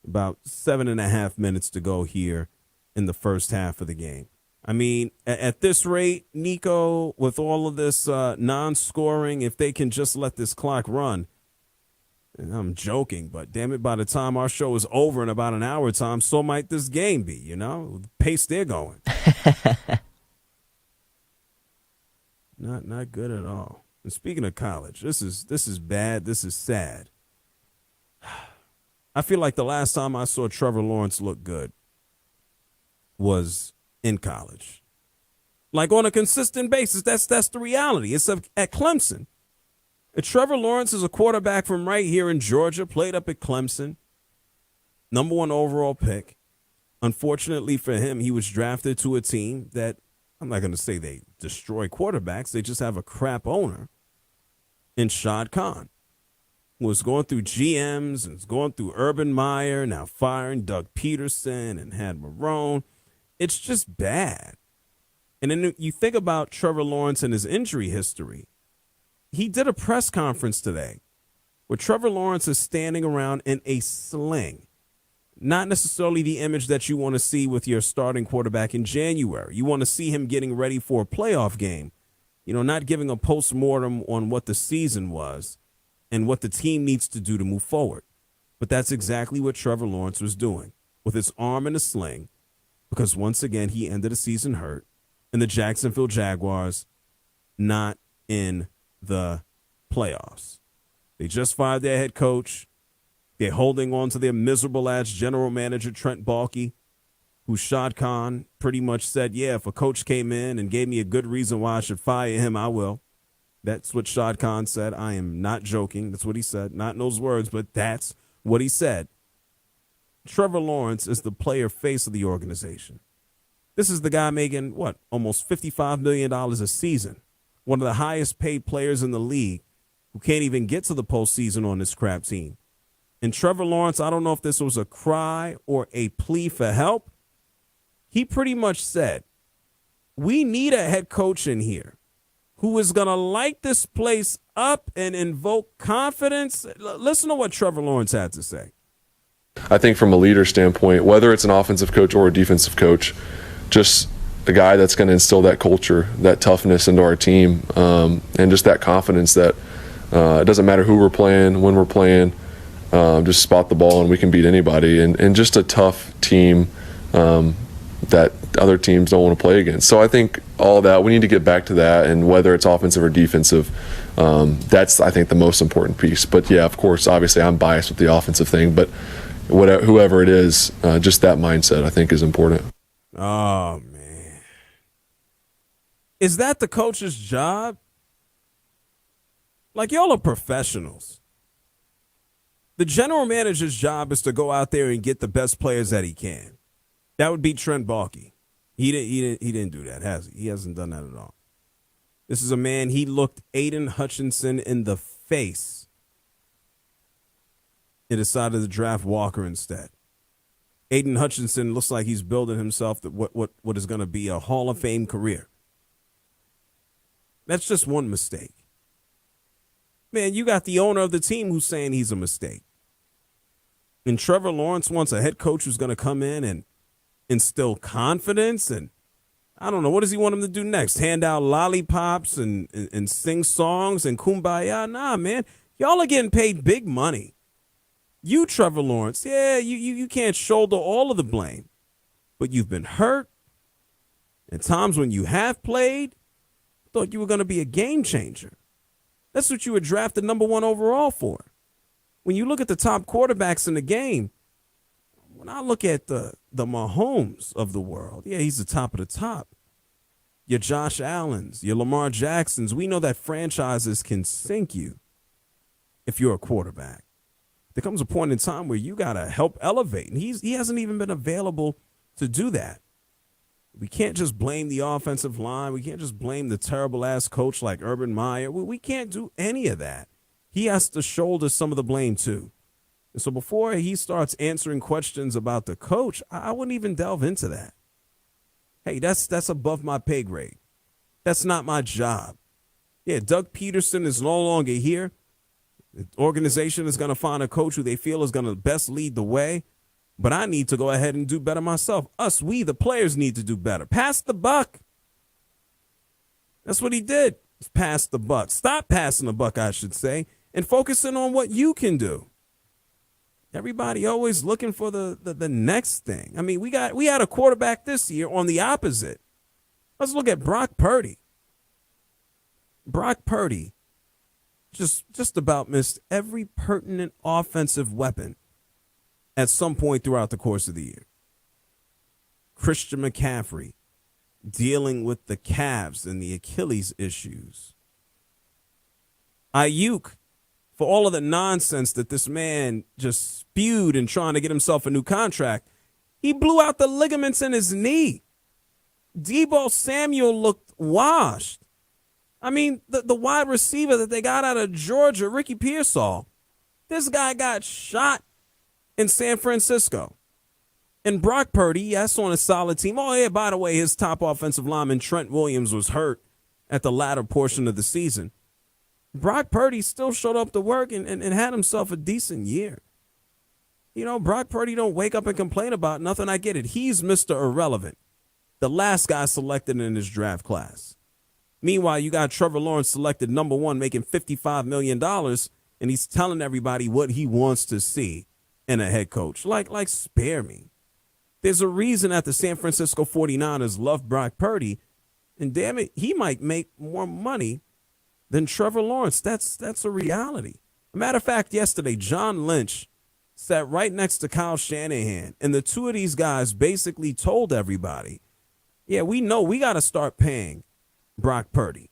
About 7.5 minutes to go here in the first half of the game. I mean, at this rate, Nico, with all of this non-scoring, if they can just let this clock run, and I'm joking, but damn it, by the time our show is over in about an hour time, so might this game be, you know, the pace they're going. Not good at all. And speaking of college, this is bad. This is sad. I feel like the last time I saw Trevor Lawrence look good was in college. Like, on a consistent basis, that's the reality. It's at Clemson. Trevor Lawrence is a quarterback from right here in Georgia, played up at Clemson, number 1 overall pick. Unfortunately for him, he was drafted to a team that, I'm not going to say they destroy quarterbacks, they just have a crap owner in Shad Khan. Was going through GMs and going through Urban Meyer, now firing Doug Peterson and had Marrone. It's just bad. And then you think about Trevor Lawrence and his injury history. He did a press conference today where Trevor Lawrence is standing around in a sling. Not necessarily the image that you want to see with your starting quarterback in January. You want to see him getting ready for a playoff game. You know, not giving a postmortem on what the season was and what the team needs to do to move forward. But that's exactly what Trevor Lawrence was doing with his arm in a sling, because once again he ended the season hurt, and the Jacksonville Jaguars not in the playoffs. They just fired their head coach. They're holding on to their miserable-ass general manager, Trent Baalke, who Shad Khan pretty much said, yeah, if a coach came in and gave me a good reason why I should fire him, I will. That's what Shad Khan said. I am not joking. That's what he said. Not in those words, but that's what he said. Trevor Lawrence is the player face of the organization. This is the guy making, almost $55 million a season. One of the highest paid players in the league who can't even get to the postseason on this crap team. And Trevor Lawrence, I don't know if this was a cry or a plea for help. he pretty much said, we need a head coach in here who is going to light this place up and invoke confidence. Listen to what Trevor Lawrence had to say. I think from a leader standpoint, whether it's an offensive coach or a defensive coach, just a guy that's going to instill that culture, that toughness into our team, and just that confidence that it doesn't matter who we're playing, when we're playing, just spot the ball and we can beat anybody. And just a tough team that other teams don't want to play against. So I think all that, we need to get back to that, and whether it's offensive or defensive, that's, I think, the most important piece. But yeah, of course, obviously I'm biased with the offensive thing, but whoever it is, just that mindset I think is important. Oh, man. Is that the coach's job? Like, y'all are professionals. The general manager's job is to go out there and get the best players that he can. That would be Trent Baalke. He didn't do that, has he? He hasn't done that at all. This is a man, he looked Aiden Hutchinson in the face. He decided to draft Walker instead. Aiden Hutchinson looks like he's building himself what is going to be a Hall of Fame career. That's just one mistake. Man, you got the owner of the team who's saying he's a mistake. And Trevor Lawrence wants a head coach who's going to come in and instill confidence, and I don't know, what does he want him to do next? Hand out lollipops and sing songs and kumbaya? Nah, man. Y'all are getting paid big money. You, Trevor Lawrence, yeah, you can't shoulder all of the blame. But you've been hurt. And times when you have played, thought you were going to be a game changer. That's what you were drafted number 1 overall for. When you look at the top quarterbacks in the game, when I look at the Mahomes of the world, yeah, he's the top of the top. Your Josh Allens, your Lamar Jacksons, we know that franchises can sink you if you're a quarterback. There comes a point in time where you got to help elevate, and he hasn't even been available to do that. We can't just blame the offensive line. We can't just blame the terrible-ass coach like Urban Meyer. We can't do any of that. He has to shoulder some of the blame, too. And so before he starts answering questions about the coach, I wouldn't even delve into that. Hey, that's above my pay grade. That's not my job. Yeah, Doug Peterson is no longer here. The organization is going to find a coach who they feel is going to best lead the way. But I need to go ahead and do better myself. We, the players, need to do better. Pass the buck. That's what he did. Pass the buck. Stop passing the buck, I should say, and focusing on what you can do. Everybody always looking for the next thing. I mean, we had a quarterback this year on the opposite. Let's look at Brock Purdy. Brock Purdy just about missed every pertinent offensive weapon at some point throughout the course of the year. Christian McCaffrey dealing with the calves and the Achilles issues. Ayuk, for all of the nonsense that this man just spewed in trying to get himself a new contract, he blew out the ligaments in his knee. Deebo Samuel looked washed. I mean, the wide receiver that they got out of Georgia, Ricky Pearsall, this guy got shot in San Francisco. And Brock Purdy, yes, on a solid team. Oh, yeah, by the way, his top offensive lineman, Trent Williams, was hurt at the latter portion of the season. Brock Purdy still showed up to work and had himself a decent year. You know, Brock Purdy don't wake up and complain about nothing. I get it. He's Mr. Irrelevant, the last guy selected in his draft class. Meanwhile, you got Trevor Lawrence selected number 1, making $55 million, and he's telling everybody what he wants to see in a head coach. Like, spare me. There's a reason that the San Francisco 49ers love Brock Purdy, and damn it, he might make more money than Trevor Lawrence. That's a reality. A matter of fact, yesterday, John Lynch sat right next to Kyle Shanahan, and the two of these guys basically told everybody, yeah, we know we got to start paying Brock Purdy.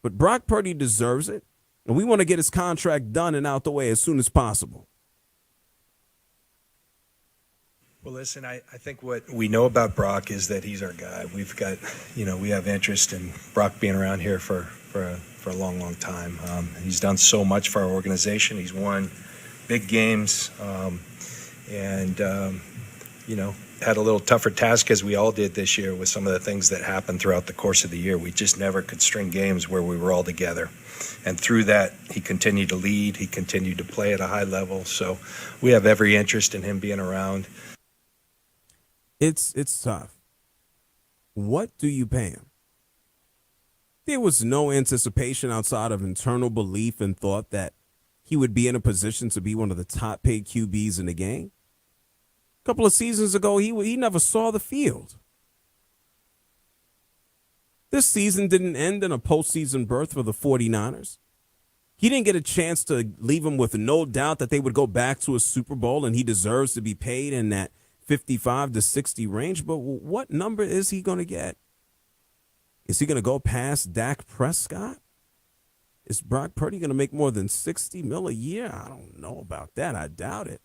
But Brock Purdy deserves it, and we want to get his contract done and out the way as soon as possible. Well, listen, I think what we know about Brock is that he's our guy. We've got, we have interest in Brock being around here for a long, long time. He's done so much for our organization. He's won big games, and had a little tougher task, as we all did this year, with some of the things that happened throughout the course of the year. We just never could string games where we were all together. And through that, he continued to lead. He continued to play at a high level. So we have every interest in him being around. It's tough. What do you pay him? There was no anticipation outside of internal belief and thought that he would be in a position to be one of the top paid QBs in the game. A couple of seasons ago, he never saw the field. This season didn't end in a postseason berth for the 49ers. He didn't get a chance to leave him with no doubt that they would go back to a Super Bowl, and he deserves to be paid in that 55 to 60 range. But what number is he going to get? Is he going to go past Dak Prescott? Is Brock Purdy going to make more than $60 million a year? I don't know about that. I doubt it.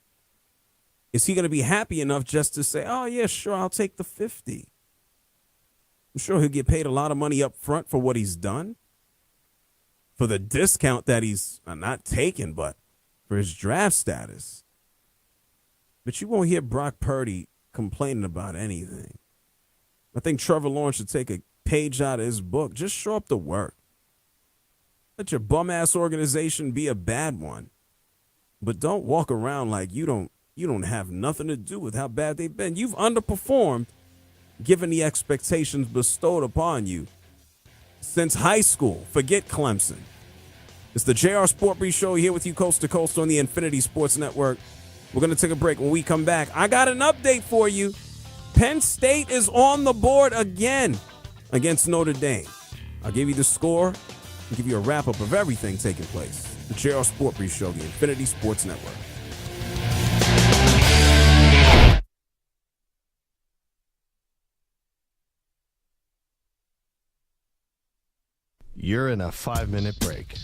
Is he going to be happy enough just to say, oh, yeah, sure, I'll take the 50? I'm sure he'll get paid a lot of money up front for what he's done, for the discount that he's not taking, but for his draft status. But you won't hear Brock Purdy complaining about anything. I think Trevor Lawrence should take a page out of his book. Just show up to work. Let your bum-ass organization be a bad one. But don't walk around like you don't have nothing to do with how bad they've been. You've underperformed given the expectations bestowed upon you since high school. Forget Clemson. It's the JR SportBrief show here with you coast to coast on the Infinity Sports Network. We're going to take a break. When we come back, I got an update for you. Penn State is on the board again against Notre Dame. I'll give you the score and give you a wrap-up of everything taking place. The JR SportBrief show, the Infinity Sports Network. You're in a 5-minute break.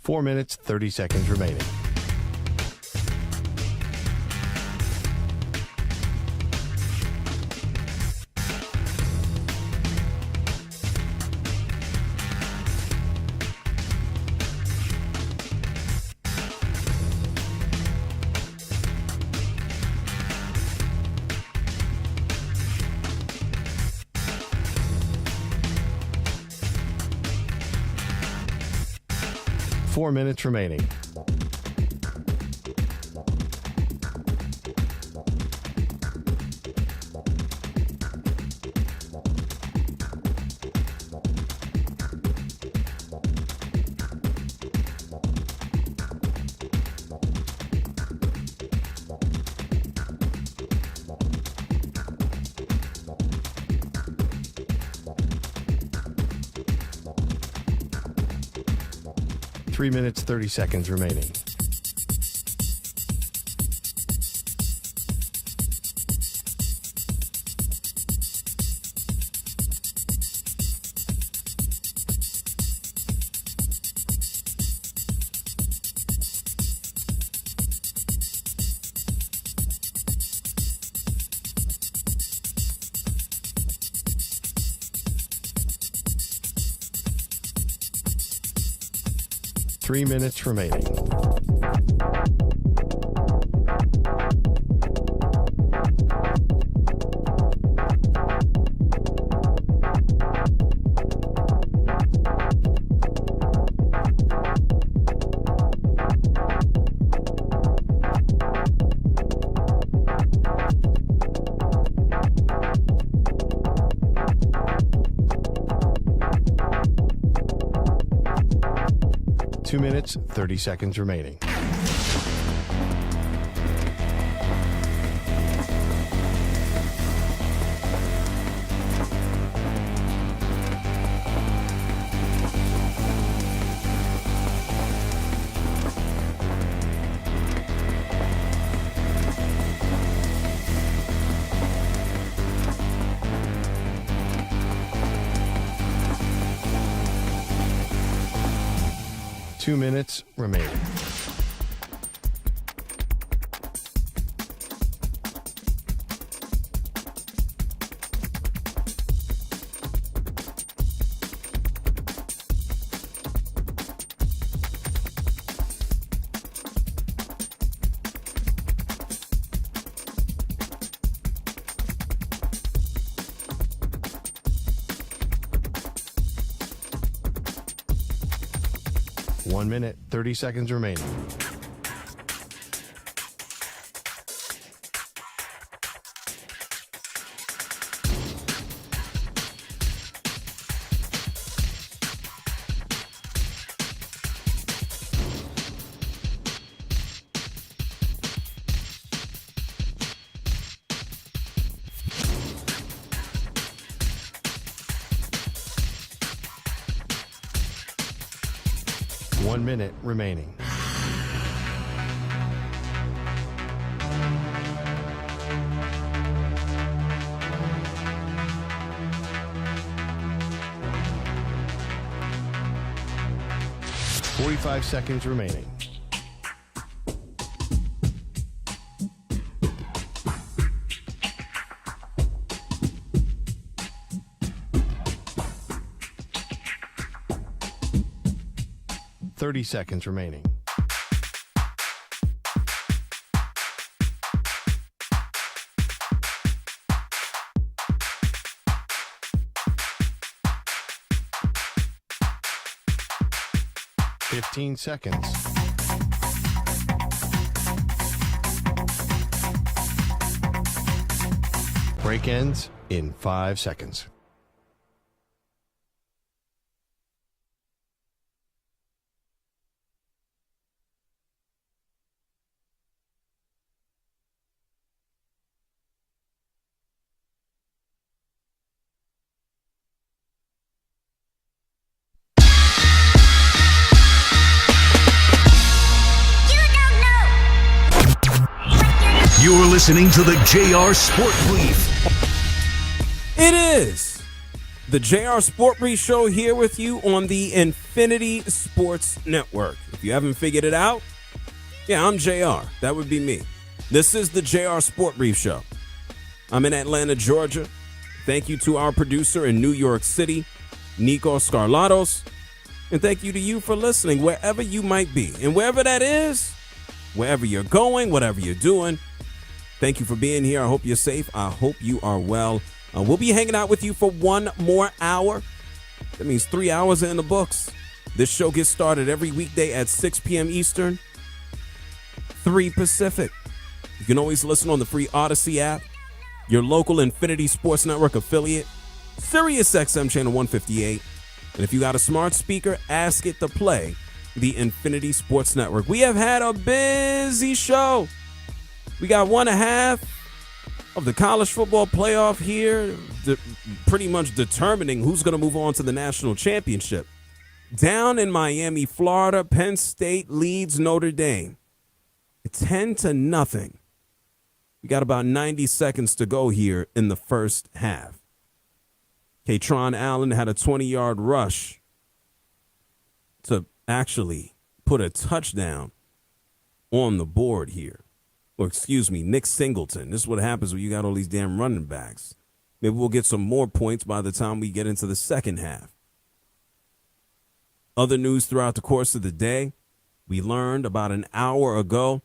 Four minutes, 30 seconds remaining. Four minutes remaining. Three minutes, 30 seconds remaining. Three minutes remaining. Two minutes, 30 seconds remaining. 2 minutes remaining. One minute, 30 seconds remaining. One minute remaining. Forty-five seconds remaining. Thirty seconds remaining. Fifteen seconds. Break ends in 5 seconds. You're listening to the JR SportsBrief. It is the JR SportBrief show here with you on the Infinity Sports Network. If you haven't figured it out, yeah, I'm JR. That would be me. This is the JR SportBrief show. I'm in Atlanta, Georgia. Thank you to our producer in New York City, Nico Scarlatos. And thank you to you for listening wherever you might be. And wherever that is, wherever you're going, whatever you're doing, thank you for being here. I hope you're safe. I hope you are well. We'll be hanging out with you for one more hour. That means 3 hours are in the books. This show gets started every weekday at 6 p.m. Eastern, 3 Pacific. You can always listen on the free Odyssey app, your local Infinity Sports Network affiliate, Sirius XM Channel 158. And if you got a smart speaker, ask it to play the Infinity Sports Network. We have had a busy show. We got 1/2 of the college football playoff here, pretty much determining who's going to move on to the national championship. Down in Miami, Florida, Penn State leads Notre Dame 10-0. We got about 90 seconds to go here in the first half. Katron Allen had a 20-yard rush to actually put a touchdown on the board here. Or excuse me, Nick Singleton. This is what happens when you got all these damn running backs. Maybe we'll get some more points by the time we get into the second half. Other news throughout the course of the day, we learned about an hour ago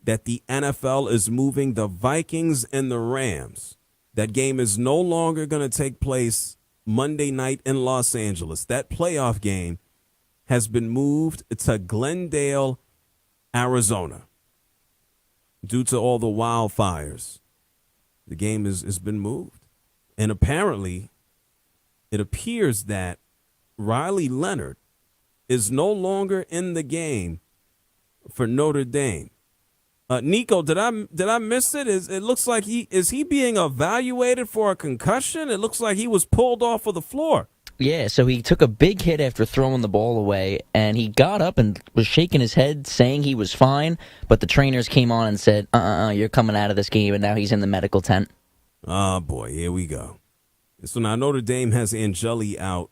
that the NFL is moving the Vikings and the Rams. That game is no longer going to take place Monday night in Los Angeles. That playoff game has been moved to Glendale, Arizona, due to all the wildfires. The game has been moved. And apparently, it appears that Riley Leonard is no longer in the game for Notre Dame. Nico, did I miss it? It looks like is he being evaluated for a concussion? It looks like he was pulled off of the floor. Yeah, so he took a big hit after throwing the ball away, and he got up and was shaking his head, saying he was fine, but the trainers came on and said, you're coming out of this game, and now he's in the medical tent. Oh, boy, here we go. So now Notre Dame has Angeli out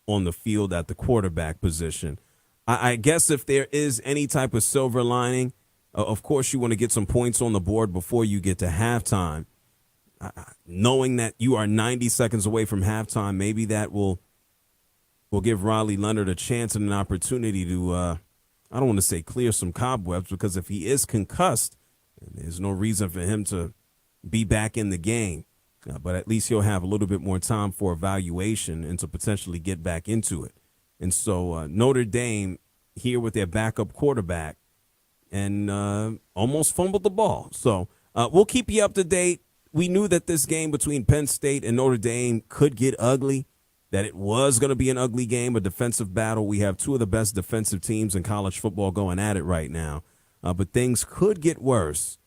on the field at the quarterback position. I guess if there is any type of silver lining, of course you want to get some points on the board before you get to halftime. Knowing that you are 90 seconds away from halftime, maybe that will give Riley Leonard a chance and an opportunity to, I don't want to say clear some cobwebs, because if he is concussed, there's no reason for him to be back in the game. But at least he'll have a little bit more time for evaluation and to potentially get back into it. And so Notre Dame here with their backup quarterback and almost fumbled the ball. So we'll keep you up to date. We knew that this game between Penn State and Notre Dame could get ugly, that it was going to be an ugly game, a defensive battle. We have two of the best defensive teams in college football going at it right now. But things could get worse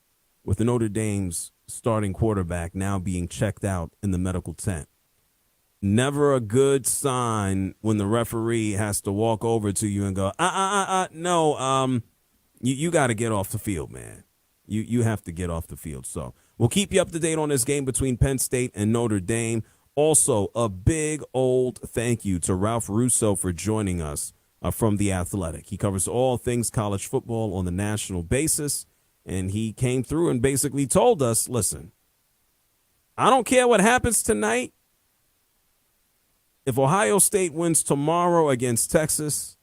with the Notre Dame's starting quarterback now being checked out in the medical tent. Never a good sign when the referee has to walk over to you and go, no, you got to get off the field, man. You have to get off the field. So we'll keep you up to date on this game between Penn State and Notre Dame. Also, a big old thank you to Ralph Russo for joining us from The Athletic. He covers all things college football on the national basis, and he came through and basically told us, listen, I don't care what happens tonight. If Ohio State wins tomorrow against Texas,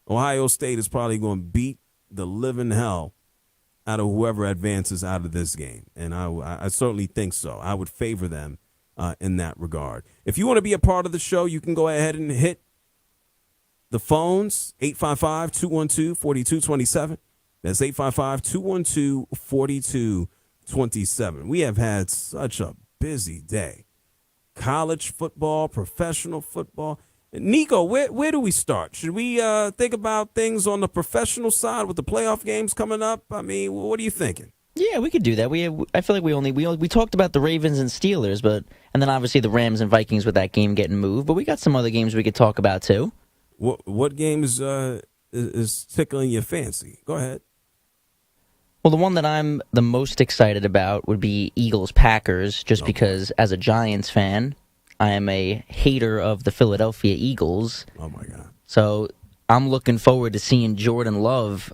Ohio State is probably going to beat the living hell out of whoever advances out of this game. And I certainly think so. I would favor them in that regard. If you want to be a part of the show, you can go ahead and hit the phones, 855-212-4227. That's 855-212-4227. We have had such a busy day. College football, professional football. Nico, where do we start? Should we think about things on the professional side with the playoff games coming up? I mean, what are you thinking? Yeah, we could do that. I feel like we talked about the Ravens and Steelers, and then obviously the Rams and Vikings with that game getting moved. But we got some other games we could talk about too. What game is tickling your fancy? Go ahead. Well, the one that I'm the most excited about would be Eagles-Packers, just because as a Giants fan, I am a hater of the Philadelphia Eagles. Oh, my God. So I'm looking forward to seeing Jordan Love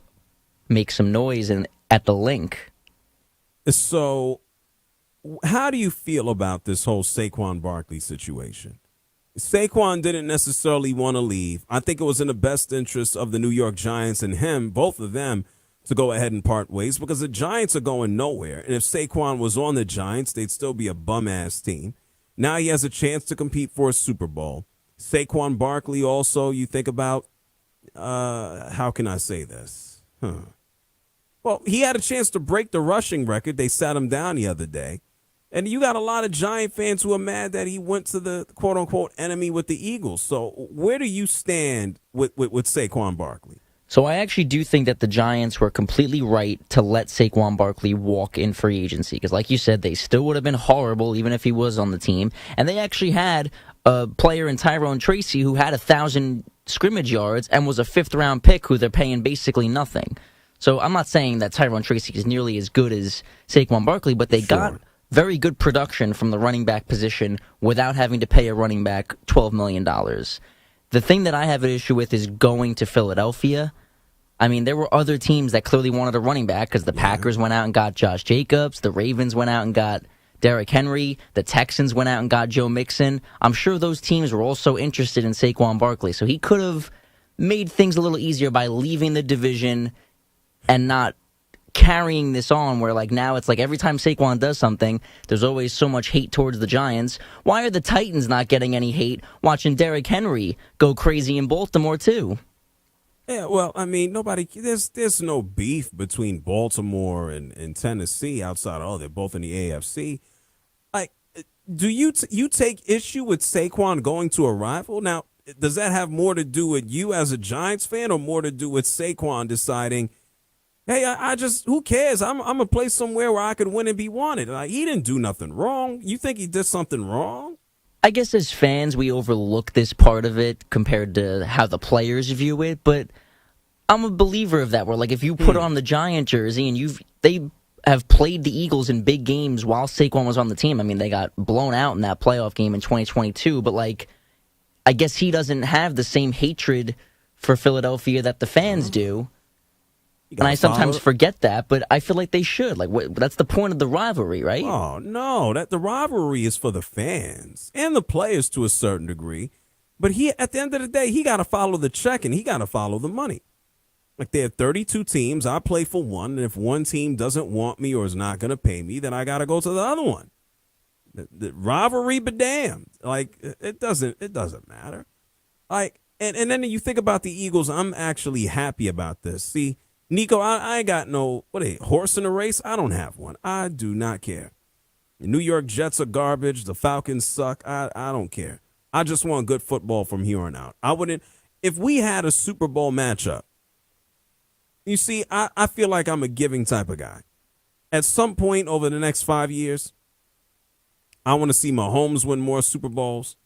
make some noise at the Link. So how do you feel about this whole Saquon Barkley situation? Saquon didn't necessarily want to leave. I think it was in the best interest of the New York Giants and him, both of them, to go ahead and part ways because the Giants are going nowhere. And if Saquon was on the Giants, they'd still be a bum-ass team. Now he has a chance to compete for a Super Bowl. Saquon Barkley also, you think about, how can I say this? Well, he had a chance to break the rushing record. They sat him down the other day. And you got a lot of Giant fans who are mad that he went to the quote-unquote enemy with the Eagles. So where do you stand with Saquon Barkley? So I actually do think that the Giants were completely right to let Saquon Barkley walk in free agency. Because like you said, they still would have been horrible even if he was on the team. And they actually had a player in Tyrone Tracy who had 1,000 scrimmage yards and was a fifth-round pick who they're paying basically nothing. So I'm not saying that Tyrone Tracy is nearly as good as Saquon Barkley, but they got very good production from the running back position without having to pay a running back $12 million. The thing that I have an issue with is going to Philadelphia. I mean, there were other teams that clearly wanted a running back because the Packers went out and got Josh Jacobs. The Ravens went out and got Derrick Henry. The Texans went out and got Joe Mixon. I'm sure those teams were also interested in Saquon Barkley. So he could have made things a little easier by leaving the division and not carrying this on where like now it's like every time Saquon does something, there's always so much hate towards the Giants. Why are the Titans not getting any hate watching Derrick Henry go crazy in Baltimore too? Yeah, well, I mean, there's no beef between Baltimore and Tennessee outside of, they're both in the AFC. Like, do you take issue with Saquon going to a rival? Now, does that have more to do with you as a Giants fan or more to do with Saquon deciding, hey, I just, who cares? I'm going to play somewhere where I could win and be wanted. Like, he didn't do nothing wrong. You think he did something wrong? I guess as fans, we overlook this part of it compared to how the players view it, but I'm a believer of that, where like if you put on the Giant jersey and they have played the Eagles in big games while Saquon was on the team. I mean, they got blown out in that playoff game in 2022, but like I guess he doesn't have the same hatred for Philadelphia that the fans do. And I sometimes forget that, but I feel like they should. That's the point of the rivalry, right? Oh, no, the rivalry is for the fans and the players to a certain degree. But at the end of the day, he got to follow the check and he got to follow the money. Like, there are 32 teams. I play for one, and if one team doesn't want me or is not going to pay me, then I got to go to the other one. The rivalry, but damn, like it doesn't matter. Like, and then you think about the Eagles. I'm actually happy about this. See, Nico, I ain't got no horse in the race. I don't have one. I do not care. The New York Jets are garbage. The Falcons suck. I don't care. I just want good football from here on out. I wouldn't if we had a Super Bowl matchup. You see, I feel like I'm a giving type of guy. At some point over the next 5 years, I want to see Mahomes win more Super Bowls.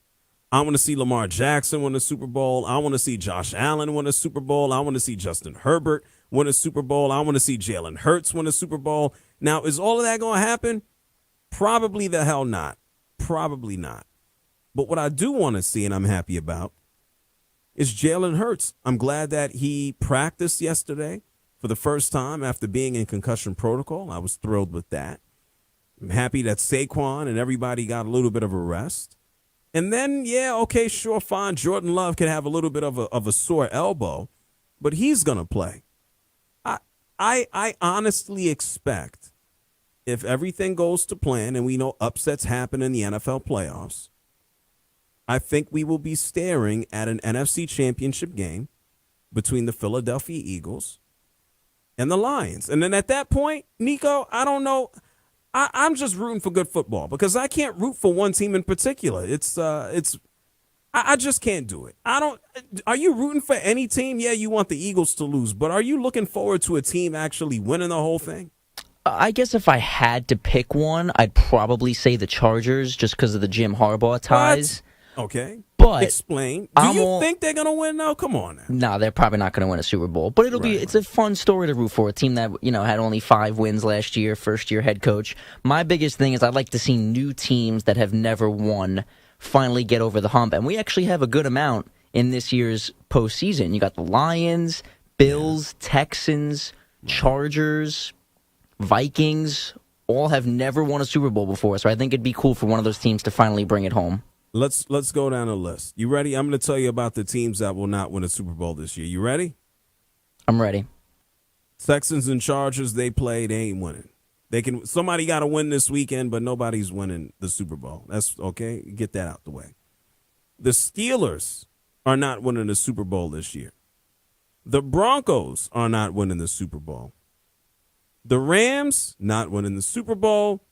I want to see Lamar Jackson win a Super Bowl. I want to see Josh Allen win a Super Bowl. I want to see Justin Herbert win a Super Bowl. I want to see Jalen Hurts win a Super Bowl. Now, is all of that going to happen? Probably the hell not. Probably not. But what I do want to see, and I'm happy about, is Jalen Hurts. I'm glad that he practiced yesterday for the first time after being in concussion protocol. I was thrilled with that. I'm happy that Saquon and everybody got a little bit of a rest. And then, yeah, okay, sure, fine. Jordan Love can have a little bit of a sore elbow, but he's going to play. I honestly expect, if everything goes to plan and we know upsets happen in the NFL playoffs, I think we will be staring at an NFC championship game between the Philadelphia Eagles and the Lions. And then at that point, Nico, I don't know. I'm just rooting for good football because I can't root for one team in particular. I just can't do it. Are you rooting for any team? Yeah, you want the Eagles to lose, but are you looking forward to a team actually winning the whole thing? I guess if I had to pick one, I'd probably say the Chargers just because of the Jim Harbaugh ties. What? Okay. But explain. Do you think they're going to win now? Come on now. No, they're probably not going to win a Super Bowl. But it's a fun story to root for. A team that, had only 5 wins last year, first-year head coach. My biggest thing is I'd like to see new teams that have never won finally get over the hump. And we actually have a good amount in this year's postseason. You got the Lions, Bills, Texans, Chargers, Vikings, all have never won a Super Bowl before. So I think it'd be cool for one of those teams to finally bring it home. Let's go down the list. You ready? I'm going to tell you about the teams that will not win a Super Bowl this year. You ready? I'm ready. Texans and Chargers, they ain't winning. Somebody got to win this weekend, but nobody's winning the Super Bowl. That's okay. Get that out the way. The Steelers are not winning the Super Bowl this year. The Broncos are not winning the Super Bowl. The Rams not winning the Super Bowl.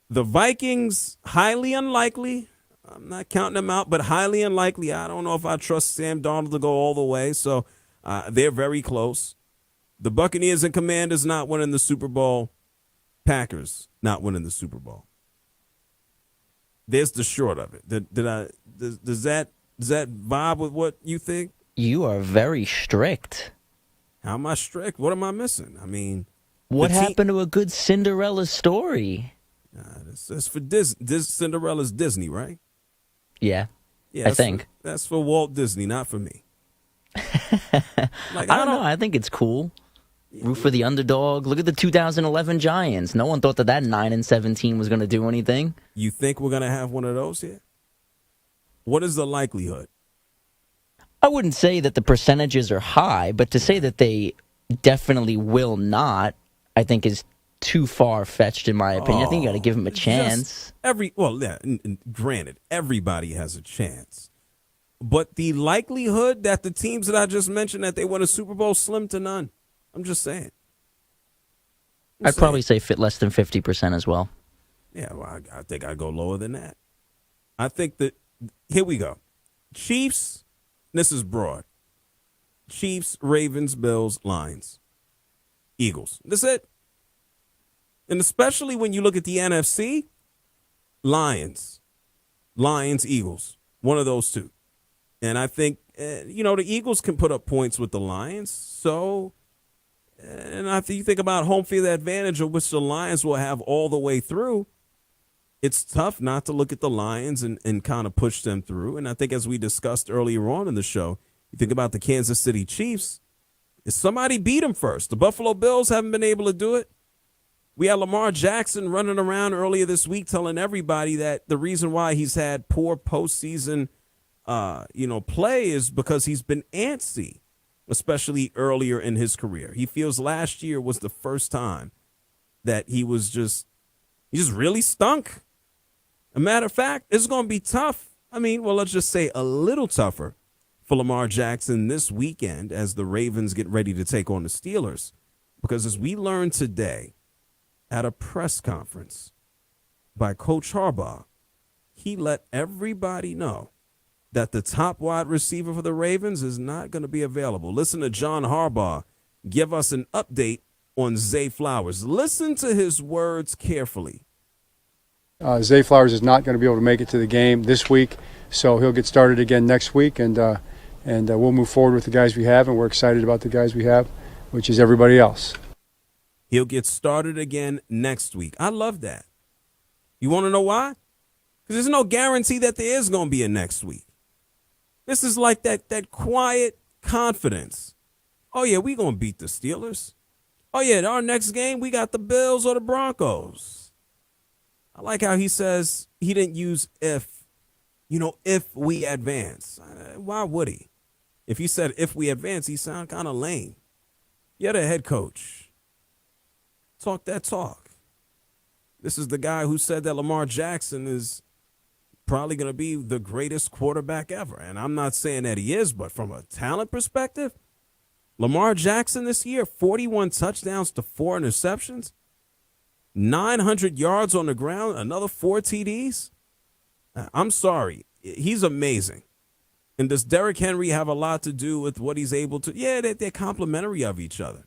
The Vikings, highly unlikely. I'm not counting them out, but highly unlikely. I don't know if I trust Sam Darnold to go all the way, so they're very close. The Buccaneers and Commanders not winning the Super Bowl. Packers not winning the Super Bowl. There's the short of it. Does that vibe with what you think? You are very strict. How am I strict? What am I missing? I mean, what happened to a good Cinderella story? That's for Cinderella's Disney, right? Yeah, I think. That's for Walt Disney, not for me. I don't know. I think it's cool. Root for the underdog. Look at the 2011 Giants. No one thought that 9-17 was going to do anything. You think we're going to have one of those here? What is the likelihood? I wouldn't say that the percentages are high, but to say that they definitely will not, I think is too far-fetched in my opinion. I think you got to give them a chance. Granted, everybody has a chance. But the likelihood that the teams that I just mentioned that they win a Super Bowl, slim to none. I'm just saying. I'd probably say fit less than 50% as well. Yeah, well, I think I'd go lower than that. I think that, here we go. Chiefs, this is broad. Chiefs, Ravens, Bills, Lions, Eagles. That's it. And especially when you look at the NFC, Lions, Eagles, one of those two. And I think, the Eagles can put up points with the Lions. So, and after you think about home field advantage, of which the Lions will have all the way through, it's tough not to look at the Lions and kind of push them through. And I think as we discussed earlier on in the show, You think about the Kansas City Chiefs, is somebody beat them first. The Buffalo Bills haven't been able to do it. We had Lamar Jackson running around earlier this week telling everybody that the reason why he's had poor postseason play is because he's been antsy, especially earlier in his career. He feels last year was the first time that he just really stunk. A matter of fact, it's going to be tough. Let's just say a little tougher for Lamar Jackson this weekend as the Ravens get ready to take on the Steelers. Because as we learned today at a press conference by Coach Harbaugh, he let everybody know that the top wide receiver for the Ravens is not going to be available. Listen to John Harbaugh give us an update on Zay Flowers. Listen to his words carefully. Zay Flowers is not going to be able to make it to the game this week, so he'll get started again next week, and we'll move forward with the guys we have, and we're excited about the guys we have, which is everybody else. He'll get started again next week. I love that. You want to know why? Because there's no guarantee that there is going to be a next week. This is like that quiet confidence. Oh, yeah, we're going to beat the Steelers. Oh, yeah, our next game, we got the Bills or the Broncos. I like how he says he didn't use if we advance. Why would he? If he said if we advance, he sound kind of lame. You're the head coach. Talk that talk. This is the guy who said that Lamar Jackson is probably going to be the greatest quarterback ever. And I'm not saying that he is, but from a talent perspective, Lamar Jackson this year, 41 touchdowns to 4 interceptions, 900 yards on the ground, another 4 TDs. I'm sorry. He's amazing. And does Derrick Henry have a lot to do with what he's able to? Yeah, they're complementary of each other.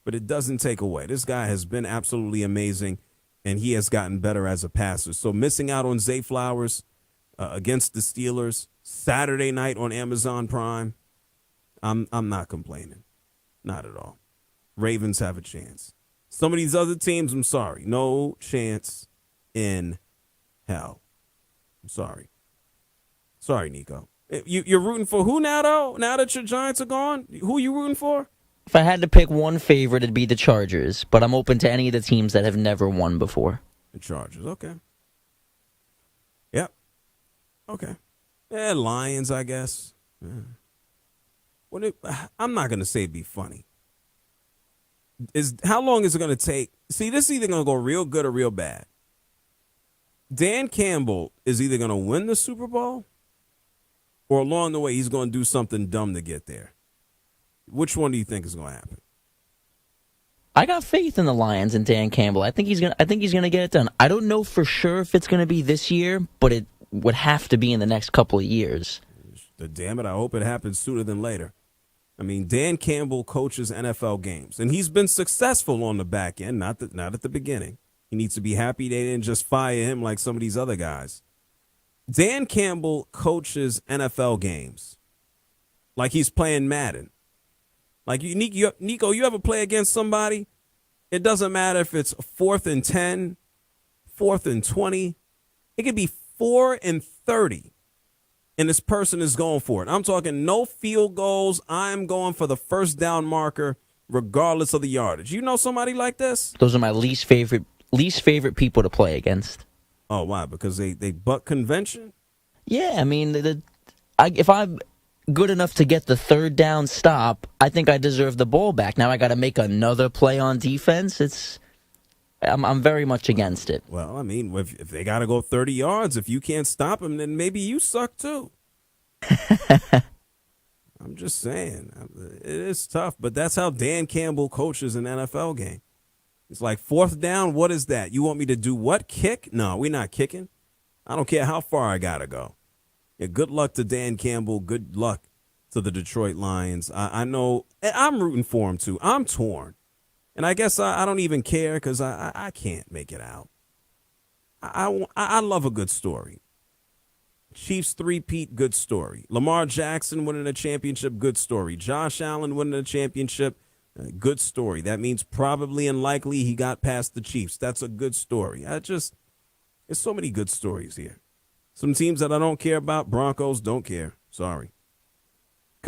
But it doesn't take away. This guy has been absolutely amazing, and he has gotten better as a passer. So missing out on Zay Flowers against the Steelers Saturday night on Amazon Prime, I'm not complaining. Not at all. Ravens have a chance. Some of these other teams, I'm sorry. No chance in hell. I'm sorry. Sorry, Nico. You're rooting for who now, though? Now that your Giants are gone? Who are you rooting for? If I had to pick one favorite, it'd be the Chargers, but I'm open to any of the teams that have never won before. The Chargers, okay. Yep. Okay. Yeah, Lions, I guess. Yeah. I'm not going to say it'd be funny. How long is it going to take? See, this is either going to go real good or real bad. Dan Campbell is either going to win the Super Bowl or along the way he's going to do something dumb to get there. Which one do you think is going to happen? I got faith in the Lions and Dan Campbell. I think he's gonna get it done. I don't know for sure if it's going to be this year, but it would have to be in the next couple of years. Damn it, I hope it happens sooner than later. Dan Campbell coaches NFL games, and he's been successful on the back end, not at the beginning. He needs to be happy they didn't just fire him like some of these other guys. Dan Campbell coaches NFL games like he's playing Madden. Like, Nico, you ever play against somebody? It doesn't matter if it's 4th and 10, 4th and 20. It could be 4 and 30, and this person is going for it. I'm talking no field goals. I'm going for the first down marker regardless of the yardage. You know somebody like this? Those are my least favorite people to play against. Oh, why? Because they buck convention? Yeah, if I'm good enough to get the third down stop, I think I deserve the ball back. Now I got to make another play on defense. I'm very much against it. Well, if they got to go 30 yards, if you can't stop them, then maybe you suck too. I'm just saying. It is tough, but that's how Dan Campbell coaches an NFL game. It's like 4th down, what is that? You want me to do what? Kick? No, we're not kicking. I don't care how far I got to go. Yeah, good luck to Dan Campbell. Good luck to the Detroit Lions. I know I'm rooting for him, too. I'm torn. And I guess I don't even care because I can't make it out. I love a good story. Chiefs three-peat, good story. Lamar Jackson winning a championship, good story. Josh Allen winning a championship, good story. That means probably and likely he got past the Chiefs. That's a good story. There's so many good stories here. Some teams that I don't care about, Broncos, don't care. Sorry.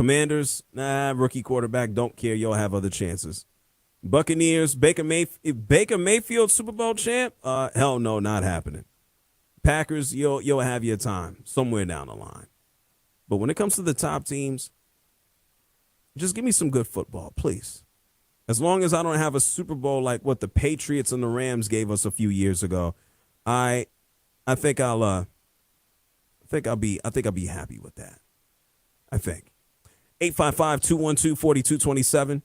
Commanders, rookie quarterback, don't care. You'll have other chances. Buccaneers, Baker Mayfield Super Bowl champ? Hell no, not happening. Packers, you'll have your time somewhere down the line. But when it comes to the top teams, just give me some good football, please. As long as I don't have a Super Bowl like what the Patriots and the Rams gave us a few years ago, I think I'll be happy with that. I think. 855-212-4227.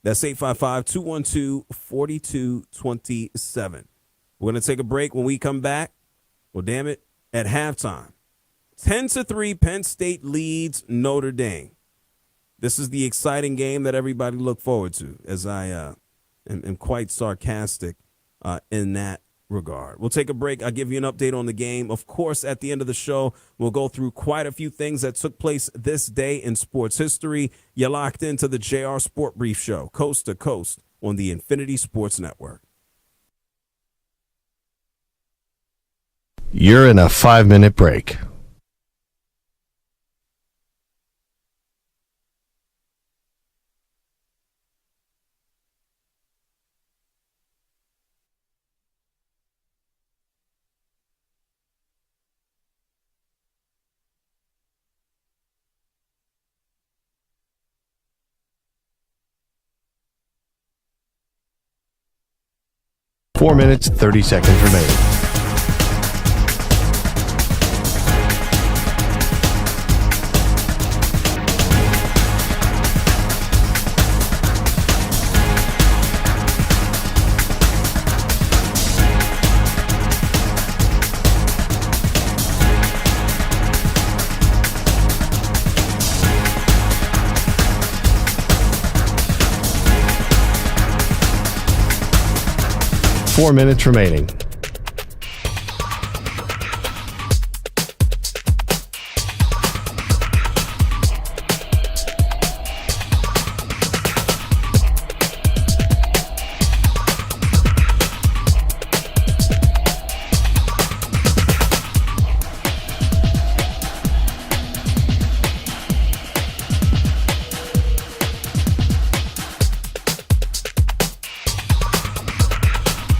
That's 855-212-4227. We're going to take a break. When we come back, well, damn it, at halftime, 10-3, Penn State leads Notre Dame. This is the exciting game that everybody look forward to, as I am quite sarcastic in that regard. We'll take a break. I'll give you an update on the game. Of course, at the end of the show, we'll go through quite a few things that took place this day in sports history. You're locked into the JR SportBrief show, coast to coast on the Infinity Sports Network. You're in a 5-minute break. Four minutes, 30 seconds remaining. Four minutes remaining.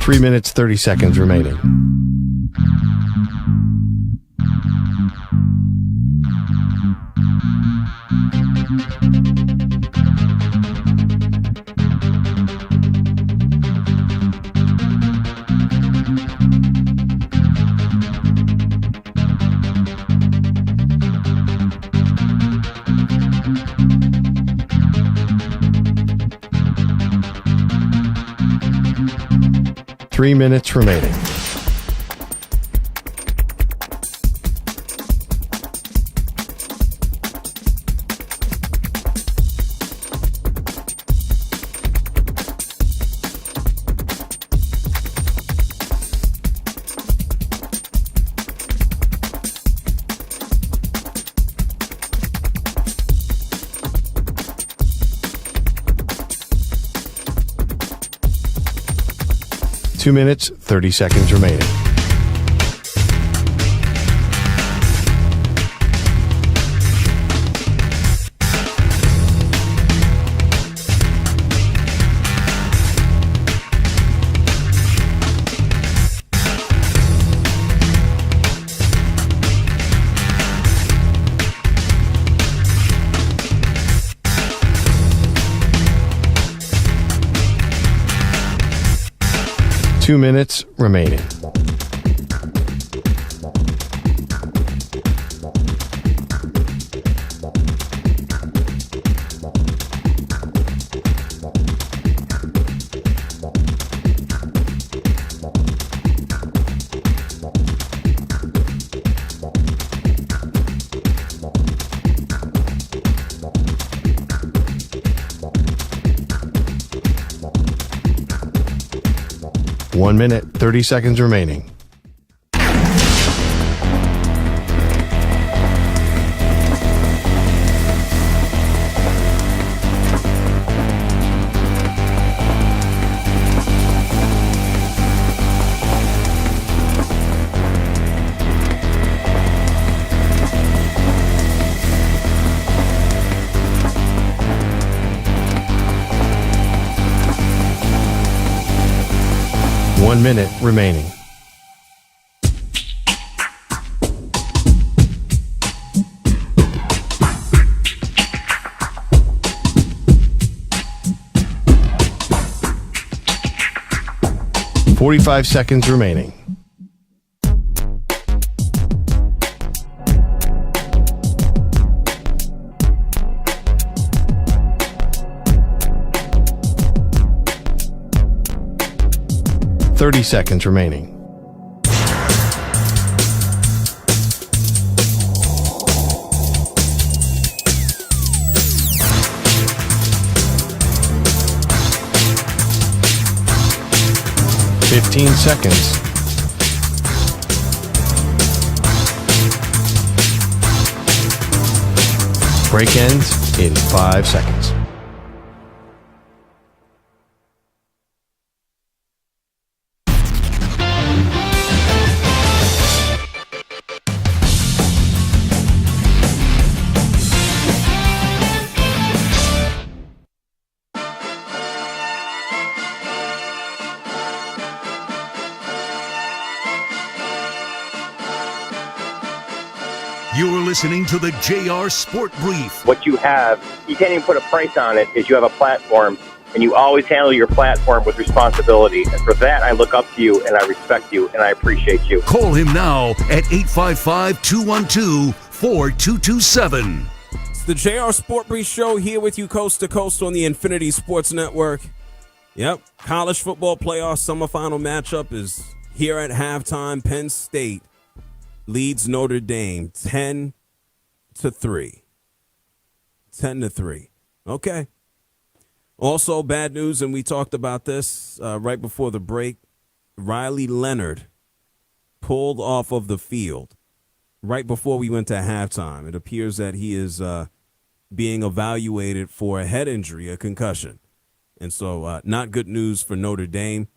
Three minutes, 30 seconds remaining. Three minutes remaining. Two minutes, 30 seconds remaining. Two minutes remaining. One minute, 30 seconds remaining. 1 minute remaining. .45 seconds remaining. .30 seconds remaining. .15 seconds. Break ends in 5 seconds. You're listening to the JR SportBrief. What you have, you can't even put a price on it, is you have a platform, and you always handle your platform with responsibility. And for that, I look up to you, and I respect you, and I appreciate you. Call him now at 855-212-4227. It's the JR SportBrief show here with you coast to coast on the Infinity Sports Network. Yep, college football playoff semifinal matchup is here at halftime. Penn State leads Notre Dame 10-3. 10-3. Okay. Also, bad news, and we talked about this right before the break. Riley Leonard pulled off of the field right before we went to halftime. It appears that he is being evaluated for a head injury, a concussion. And so not good news for Notre Dame.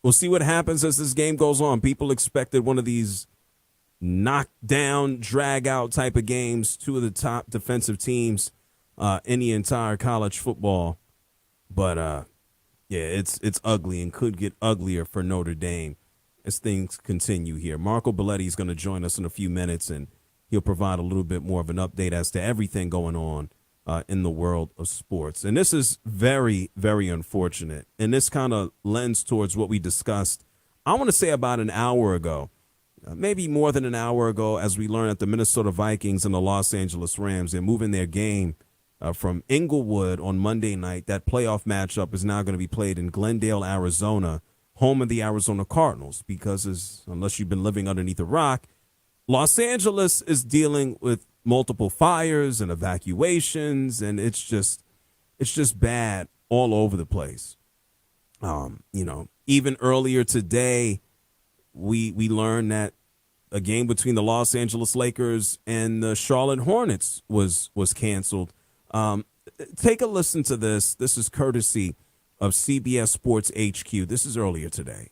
We'll see what happens as this game goes on. People expected one of these knockdown, drag-out type of games, two of the top defensive teams in the entire college football. But, yeah, it's ugly and could get uglier for Notre Dame as things continue here. Marco Belletti is going to join us in a few minutes, and he'll provide a little bit more of an update as to everything going on in the world of sports. And this is very, very unfortunate. And this kind of lends towards what we discussed, I want to say about an hour ago, maybe more than an hour ago, as we learned that the Minnesota Vikings and the Los Angeles Rams, they're moving their game from Inglewood on Monday night. That playoff matchup is now going to be played in Glendale, Arizona, home of the Arizona Cardinals, because unless you've been living underneath a rock, Los Angeles is dealing with multiple fires and evacuations, and it's just bad all over the place. Even earlier today, we learned that a game between the Los Angeles Lakers and the Charlotte Hornets was canceled. Take a listen to this. This is courtesy of CBS Sports HQ. This is earlier today.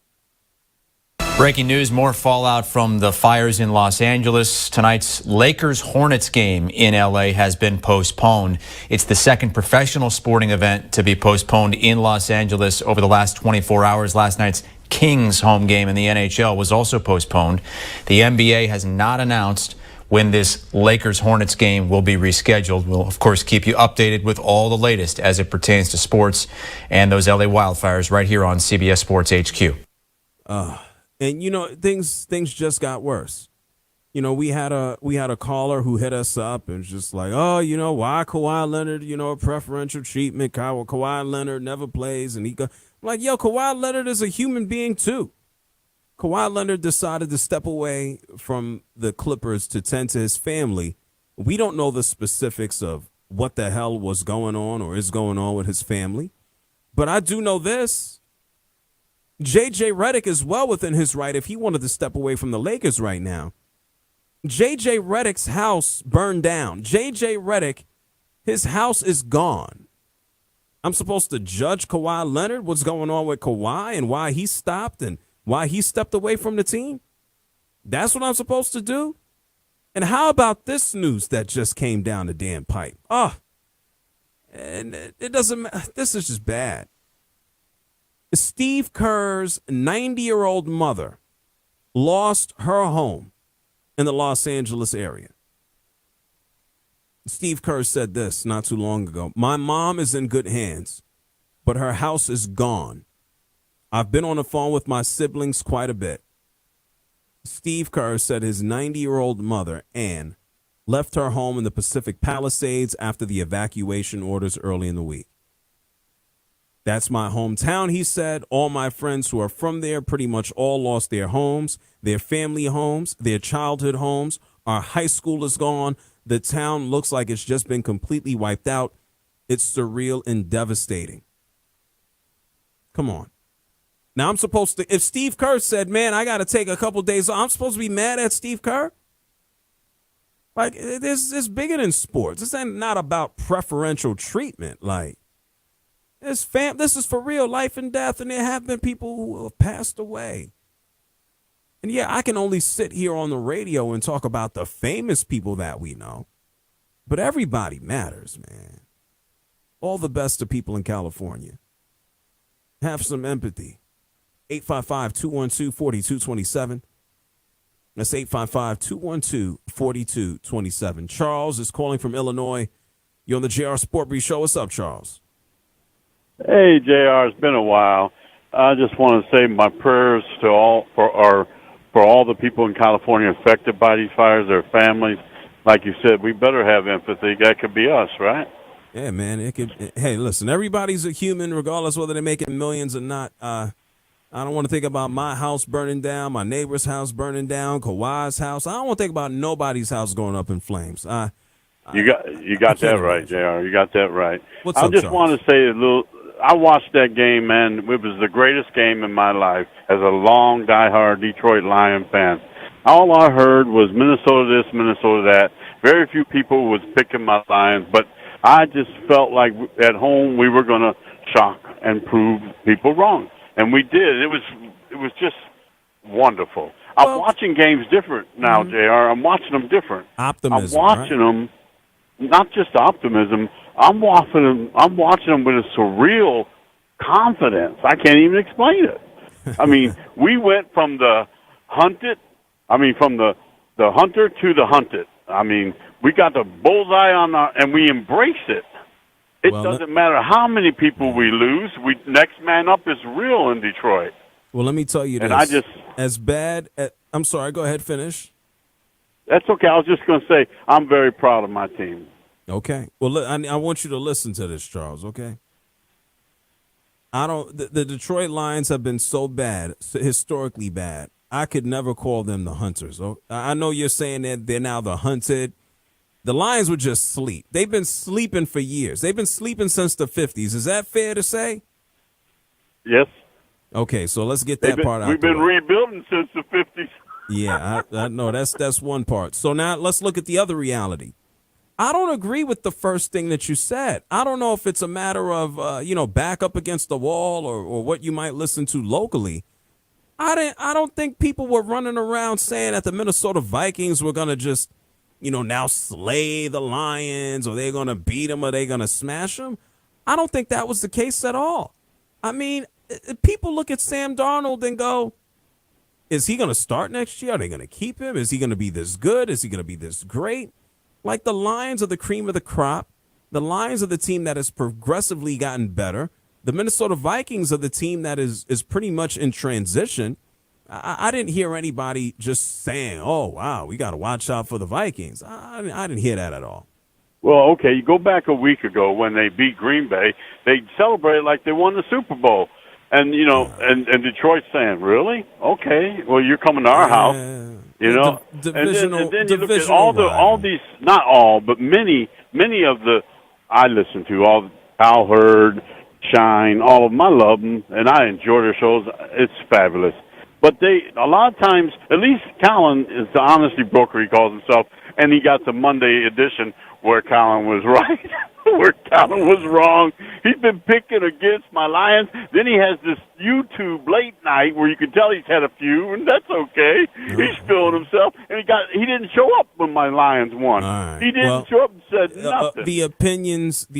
Breaking news, more fallout from the fires in Los Angeles. Tonight's Lakers-Hornets game in L.A. has been postponed. It's the second professional sporting event to be postponed in Los Angeles over the last 24 hours. Last night's Kings home game in the NHL was also postponed. The NBA has not announced when this Lakers-Hornets game will be rescheduled. We'll, of course, keep you updated with all the latest as it pertains to sports and those LA wildfires right here on CBS Sports HQ. And things just got worse. We had a caller who hit us up and was just like, why Kawhi Leonard, a preferential treatment. Kawhi Leonard never plays, and I'm like, Kawhi Leonard is a human being too. Kawhi Leonard decided to step away from the Clippers to tend to his family. We don't know the specifics of what the hell was going on or is going on with his family, but I do know this. J.J. Redick is well within his right if he wanted to step away from the Lakers right now. J.J. Redick's house burned down. J.J. Redick, his house is gone. I'm supposed to judge Kawhi Leonard, what's going on with Kawhi and why he stopped and why he stepped away from the team? That's what I'm supposed to do? And how about this news that just came down the damn pipe? And it doesn't matter. This is just bad. Steve Kerr's 90-year-old mother lost her home in the Los Angeles area. Steve Kerr said this not too long ago. My mom is in good hands, but her house is gone. I've been on the phone with my siblings quite a bit. Steve Kerr said his 90-year-old mother, Ann, left her home in the Pacific Palisades after the evacuation orders early in the week. That's my hometown, he said. All my friends who are from there pretty much all lost their homes, their family homes, their childhood homes. Our high school is gone. The town looks like it's just been completely wiped out. It's surreal and devastating. Come on. Now I'm supposed to, if Steve Kerr said, man, I got to take a couple days off, I'm supposed to be mad at Steve Kerr? Like, it's bigger than sports. This ain't not about preferential treatment. Like, this is for real, life and death, and there have been people who have passed away. And yeah, I can only sit here on the radio and talk about the famous people that we know. But everybody matters, man. All the best to people in California. Have some empathy. 855-212-4227. That's 855-212-4227. Charles is calling from Illinois. You're on the JR SportBrief show. What's up, Charles? Hey, JR, it's been a while. I just want to say my prayers to all for all the people in California affected by these fires, their families. Like you said, we better have empathy. That could be us, right? Yeah, man. Hey, listen, everybody's a human, regardless whether they're making millions or not. I don't want to think about my house burning down, my neighbor's house burning down, Kawhi's house. I don't want to think about nobody's house going up in flames. You got that right, JR. You got that right. I just want to say a little. I watched that game, man. It was the greatest game in my life as a long, diehard Detroit Lion fan. All I heard was Minnesota this, Minnesota that. Very few people was picking my Lions, but I just felt like at home we were going to shock and prove people wrong, and we did. It was just wonderful. I'm watching games different now, JR. I'm watching them different. Optimism. I'm watching them, not just optimism. I'm watching them with a surreal confidence. I can't even explain it. I mean, we went from the hunter to the hunted. I mean, we got the bullseye on and we embrace it. It doesn't matter how many people we lose. Next man up is real in Detroit. Well, let me tell you this. And I'm sorry, go ahead, finish. That's okay. I was just going to say I'm very proud of my team. Okay. Well, I want you to listen to this, Charles, okay? The Detroit Lions have been so bad, historically bad. I could never call them the hunters. I know you're saying that they're now the hunted. The Lions would just sleep. They've been sleeping for years. They've been sleeping since the 50s. Is that fair to say? Yes. Okay, so let's get that part out. We've been rebuilding since the 50s. Yeah, I know. That's one part. So now let's look at the other reality. I don't agree with the first thing that you said. I don't know if it's a matter of, back up against the wall or what you might listen to locally. I don't think people were running around saying that the Minnesota Vikings were going to just, now slay the Lions, or they're going to beat them, or they're going to smash them. I don't think that was the case at all. I mean, people look at Sam Darnold and go, is he going to start next year? Are they going to keep him? Is he going to be this good? Is he going to be this great? Like, the Lions are the cream of the crop. The Lions are the team that has progressively gotten better. The Minnesota Vikings are the team that is pretty much in transition. I didn't hear anybody just saying, oh, wow, we got to watch out for the Vikings. I didn't hear that at all. Well, okay, you go back a week ago when they beat Green Bay, they celebrated like they won the Super Bowl. And, and Detroit's saying, really? Okay, well, you're coming to our house. And then you look at all these, not all, but many of the, I listen to, all Al Hurd, Shine, all of them, I love them, and I enjoy their shows. It's fabulous. But a lot of times, at least Colin is the honesty broker, he calls himself, and he got the Monday edition where Colin was right, where Colin was wrong. He's been picking against my Lions. Then he has this YouTube late night where you can tell he's had a few, and that's okay. He's feeling himself, and he didn't show up when my Lions won. Right. He didn't show up and said nothing. The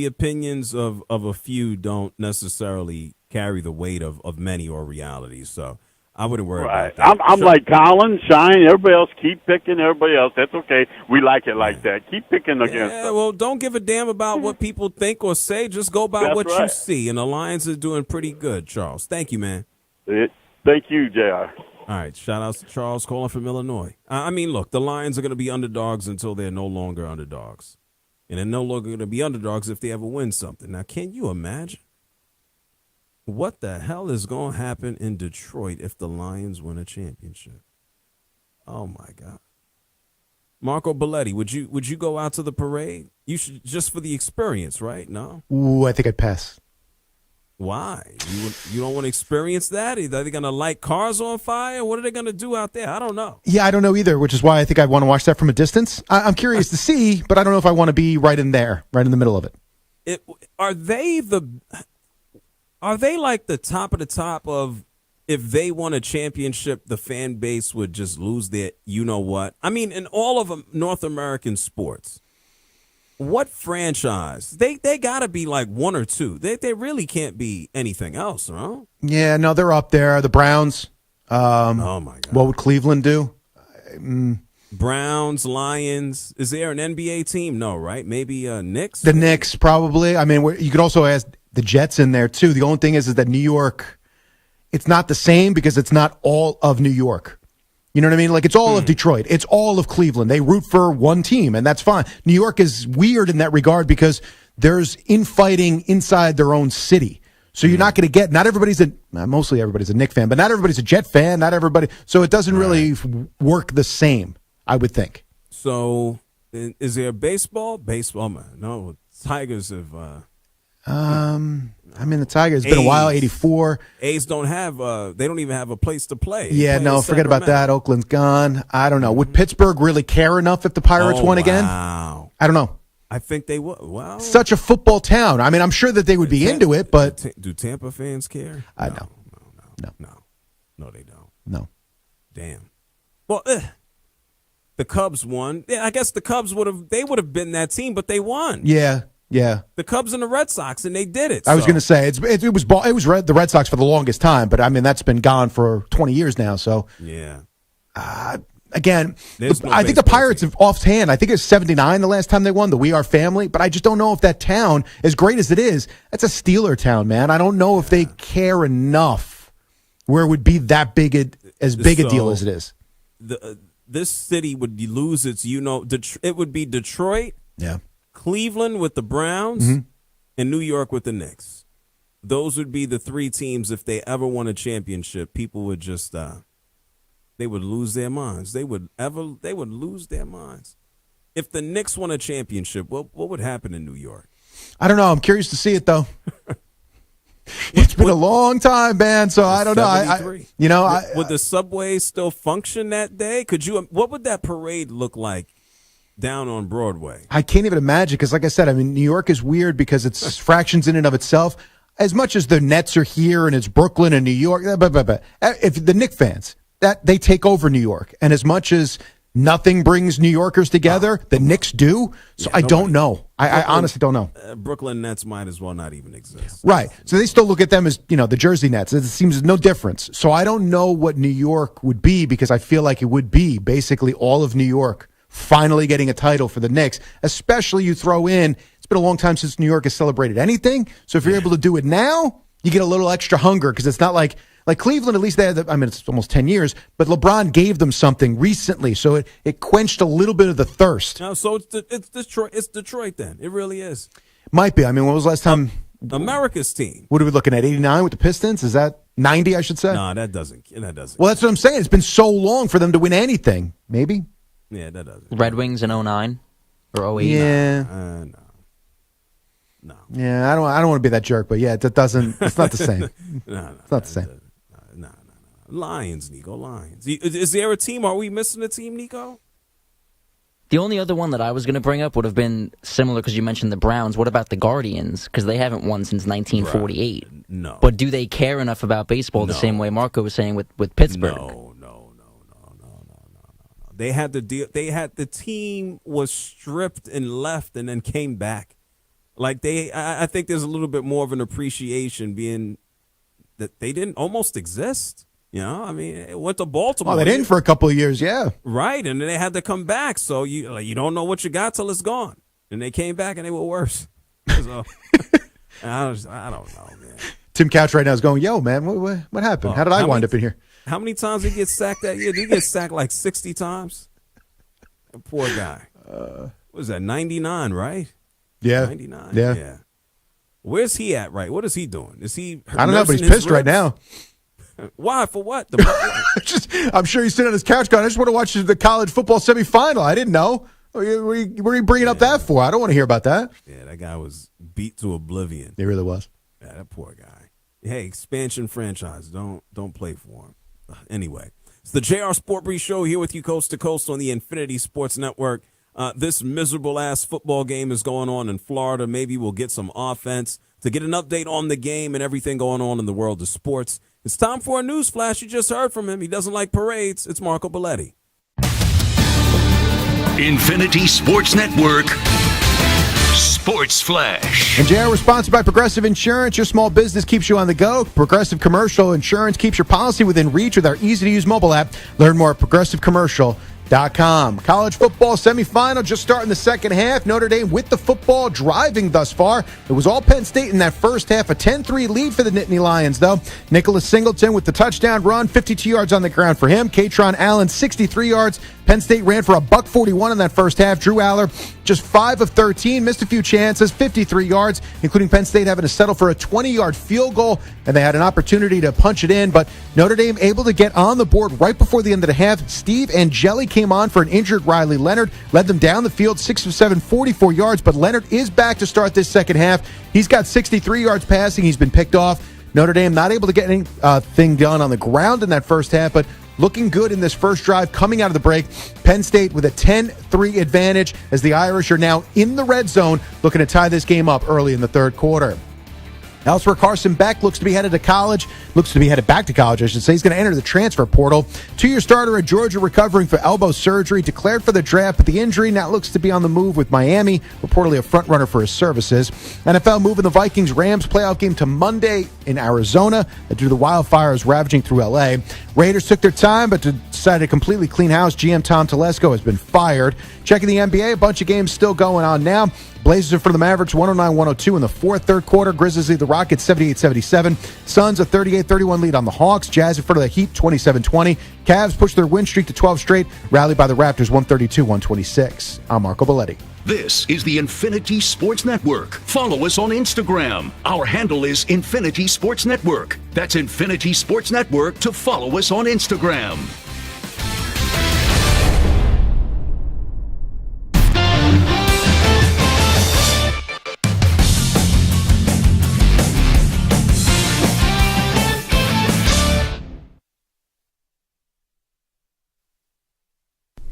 opinions of a few don't necessarily carry the weight of many or realities. So I wouldn't worry Right. about that. I'm like Colin, Shine, everybody else. Keep picking everybody else. That's okay. We like it like that. Keep picking against Yeah, them. well, don't give a damn about what people think or say. Just go by That's what you right. see. And the Lions are doing pretty good, Charles. Thank you, man. Thank you, JR. All right, shout out to Charles calling from Illinois. I mean, look, the Lions are going to be underdogs until they're no longer underdogs. And they're no longer going to be underdogs if they ever win something. Now, can you imagine what the hell is going to happen in Detroit if the Lions win a championship? Oh, my God. Marco Belletti, would you go out to the parade? You should, just for the experience, right? No? Ooh, I think I'd pass. Why? You don't want to experience that? Are they going to light cars on fire? What are they going to do out there? I don't know. Yeah, I don't know either, which is why I think I want to watch that from a distance. I'm curious to see, but I don't know if I want to be right in there, right in the middle of it. Are they like the top of the top of, if they won a championship, the fan base would just lose their you-know-what? I mean, in all of North American sports, what franchise? They got to be like one or two. They really can't be anything else, huh? Yeah, no, they're up there. The Browns. Oh, my God. What would Cleveland do? Browns, Lions. Is there an NBA team? No, right? Maybe Knicks? The Knicks, probably. I mean, you could also ask the Jets in there, too. The only thing is that New York, it's not the same because it's not all of New York. You know what I mean? Like, it's all of Detroit. It's all of Cleveland. They root for one team, and that's fine. New York is weird in that regard because there's infighting inside their own city. So you're not going to get, not everybody's mostly everybody's a Knicks fan, but not everybody's a Jet fan, not everybody. So it doesn't really work the same, I would think. So is there baseball? Baseball, man. No, Tigers have. I mean, the Tigers, it's been a while, 84. A's don't have, they don't even have a place to play. Yeah, no, forget about that. Oakland's gone. I don't know. Would Pittsburgh really care enough if the Pirates won again? Wow. I don't know. I think they would. Wow. Such a football town. I mean, I'm sure that they would be into it, but. Do Tampa fans care? No, they don't. No. Damn. Well, the Cubs won. Yeah, I guess the Cubs would have been that team, but they won. Yeah. The Cubs and the Red Sox, and they did it. I was going to say it was the Red Sox for the longest time, but I mean that's been gone for 20 years now. So yeah. Again, No I think the Pirates have offhand. I think it's 79 the last time they won the We Are family, but I just don't know if that town, as great as it is, that's a Steeler town, man. I don't know if they care enough where it would be that big a deal as it is. This city would lose its. It would be Detroit. Yeah. Cleveland with the Browns, and New York with the Knicks. Those would be the three teams. If they ever won a championship, people would just they would lose their minds. They would lose their minds. If the Knicks won a championship, what would happen in New York? I don't know. I'm curious to see it though. It's been a long time, man. So I don't know. Would the subway still function that day? What would that parade look like down on Broadway? I can't even imagine because, like I said, I mean, New York is weird because it's fractions in and of itself. As much as the Nets are here and it's Brooklyn and New York, but if the Knicks fans, that they take over New York, and as much as nothing brings New Yorkers together, the Knicks do. So I don't know. I honestly don't know. Brooklyn Nets might as well not even exist. Right. So they still look at them as, the Jersey Nets. It seems no difference. So I don't know what New York would be because I feel like it would be basically all of New York finally getting a title for the Knicks, especially you throw in, it's been a long time since New York has celebrated anything. So if you're able to do it now, you get a little extra hunger because it's not like Cleveland, at least they had, it's almost 10 years, but LeBron gave them something recently. So it quenched a little bit of the thirst. No, so it's Detroit. It's Detroit then. It really is. Might be. I mean, when was the last time? America's team. What are we looking at? 89 with the Pistons? Is that 90, I should say? No, that doesn't. Well, that's what I'm saying. It's been so long for them to win anything. Maybe? Yeah, that doesn't. Red Wings in 09 or 08? Yeah. No. Yeah, I don't want to be that jerk, but yeah, it's not the same. It's not the same. No. Lions, Nico, Lions. Is there a team? Are we missing a team, Nico? The only other one that I was going to bring up would have been similar because you mentioned the Browns. What about the Guardians? Because they haven't won since 1948. Right. No. But do they care enough about baseball the same way Marco was saying with Pittsburgh? No. They had the deal. The team was stripped and left and then came back. I think there's a little bit more of an appreciation being that they didn't almost exist. You know, I mean, it went to Baltimore. Oh, they didn't for a couple of years, yeah. Right, and then they had to come back. So you don't know what you got till it's gone. And they came back and they were worse. So I don't know, man. Tim Couch right now is going, yo, man, what happened? How did I wind up in here? How many times did he get sacked that year? Did he get sacked like 60 times? Poor guy. What was that, 99, right? Yeah. 99. Yeah. Where's he at, right? What is he doing? Is he I don't know, but he's pissed right now. Why? For what? I'm sure he's sitting on his couch going, I just want to watch the college football semifinal. I didn't know. What are you bringing up that for? I don't want to hear about that. Yeah, that guy was beat to oblivion. He really was. Yeah, that poor guy. Hey, expansion franchise. Don't play for him. Anyway, it's the JR SportBrief show here with you coast to coast on the Infinity Sports Network. This miserable-ass football game is going on in Florida. Maybe we'll get some offense. To get an update on the game and everything going on in the world of sports, it's time for a news flash. You just heard from him. He doesn't like parades. It's Marco Belletti. Infinity Sports Network Sports Flash. And JR was sponsored by Progressive Insurance. Your small business keeps you on the go. Progressive Commercial Insurance keeps your policy within reach with our easy-to-use mobile app. Learn more at progressivecommercial.com. College football semifinal just starting the second half. Notre Dame with the football driving thus far. It was all Penn State in that first half. A 10-3 lead for the Nittany Lions, though. Nicholas Singleton with the touchdown run, 52 yards on the ground for him. Katron Allen, 63 yards. Penn State ran for $141 in that first half. Drew Aller, just 5 of 13, missed a few chances, 53 yards, including Penn State having to settle for a 20-yard field goal, and they had an opportunity to punch it in, but Notre Dame able to get on the board right before the end of the half. Steve Angeli came on for an injured Riley Leonard, led them down the field, 6 of 7, 44 yards, but Leonard is back to start this second half. He's got 63 yards passing. He's been picked off. Notre Dame not able to get anything done on the ground in that first half, but looking good in this first drive coming out of the break. Penn State with a 10-3 advantage as the Irish are now in the red zone looking to tie this game up early in the third quarter. Elsewhere, Carson Beck looks to be headed back to college, I should say. He's going to enter the transfer portal. 2-year starter at Georgia recovering for elbow surgery, declared for the draft, but the injury now looks to be on the move with Miami, reportedly a front runner for his services. NFL moving the Vikings-Rams playoff game to Monday in Arizona due to the wildfires ravaging through L.A. Raiders took their time, but decided to completely clean house. GM Tom Telesco has been fired. Checking the NBA, a bunch of games still going on now. Blazers in front of the Mavericks, 109-102 in the third quarter. Grizzlies lead the Rockets, 78-77. Suns a 38-31 lead on the Hawks. Jazz in front of the Heat, 27-20. Cavs push their win streak to 12 straight. Rallied by the Raptors, 132-126. I'm Marco Belletti. This is the Infinity Sports Network. Follow us on Instagram. Our handle is Infinity Sports Network. That's Infinity Sports Network to follow us on Instagram.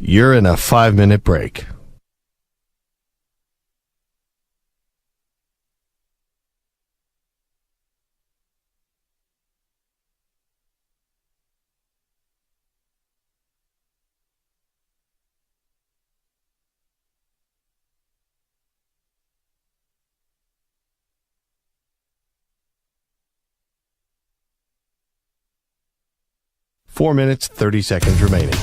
You're in a 5-minute break. Four minutes, 30 seconds remaining.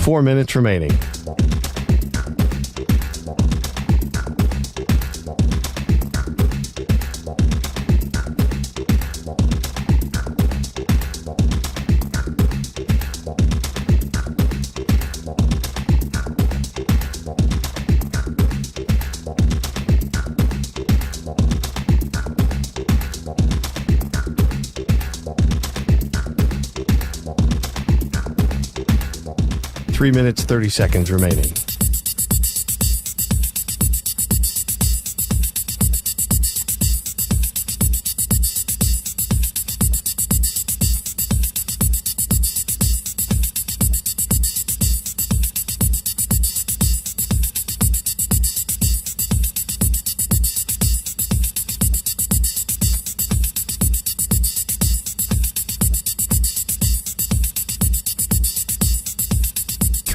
Four minutes remaining. Three minutes, 30 seconds remaining.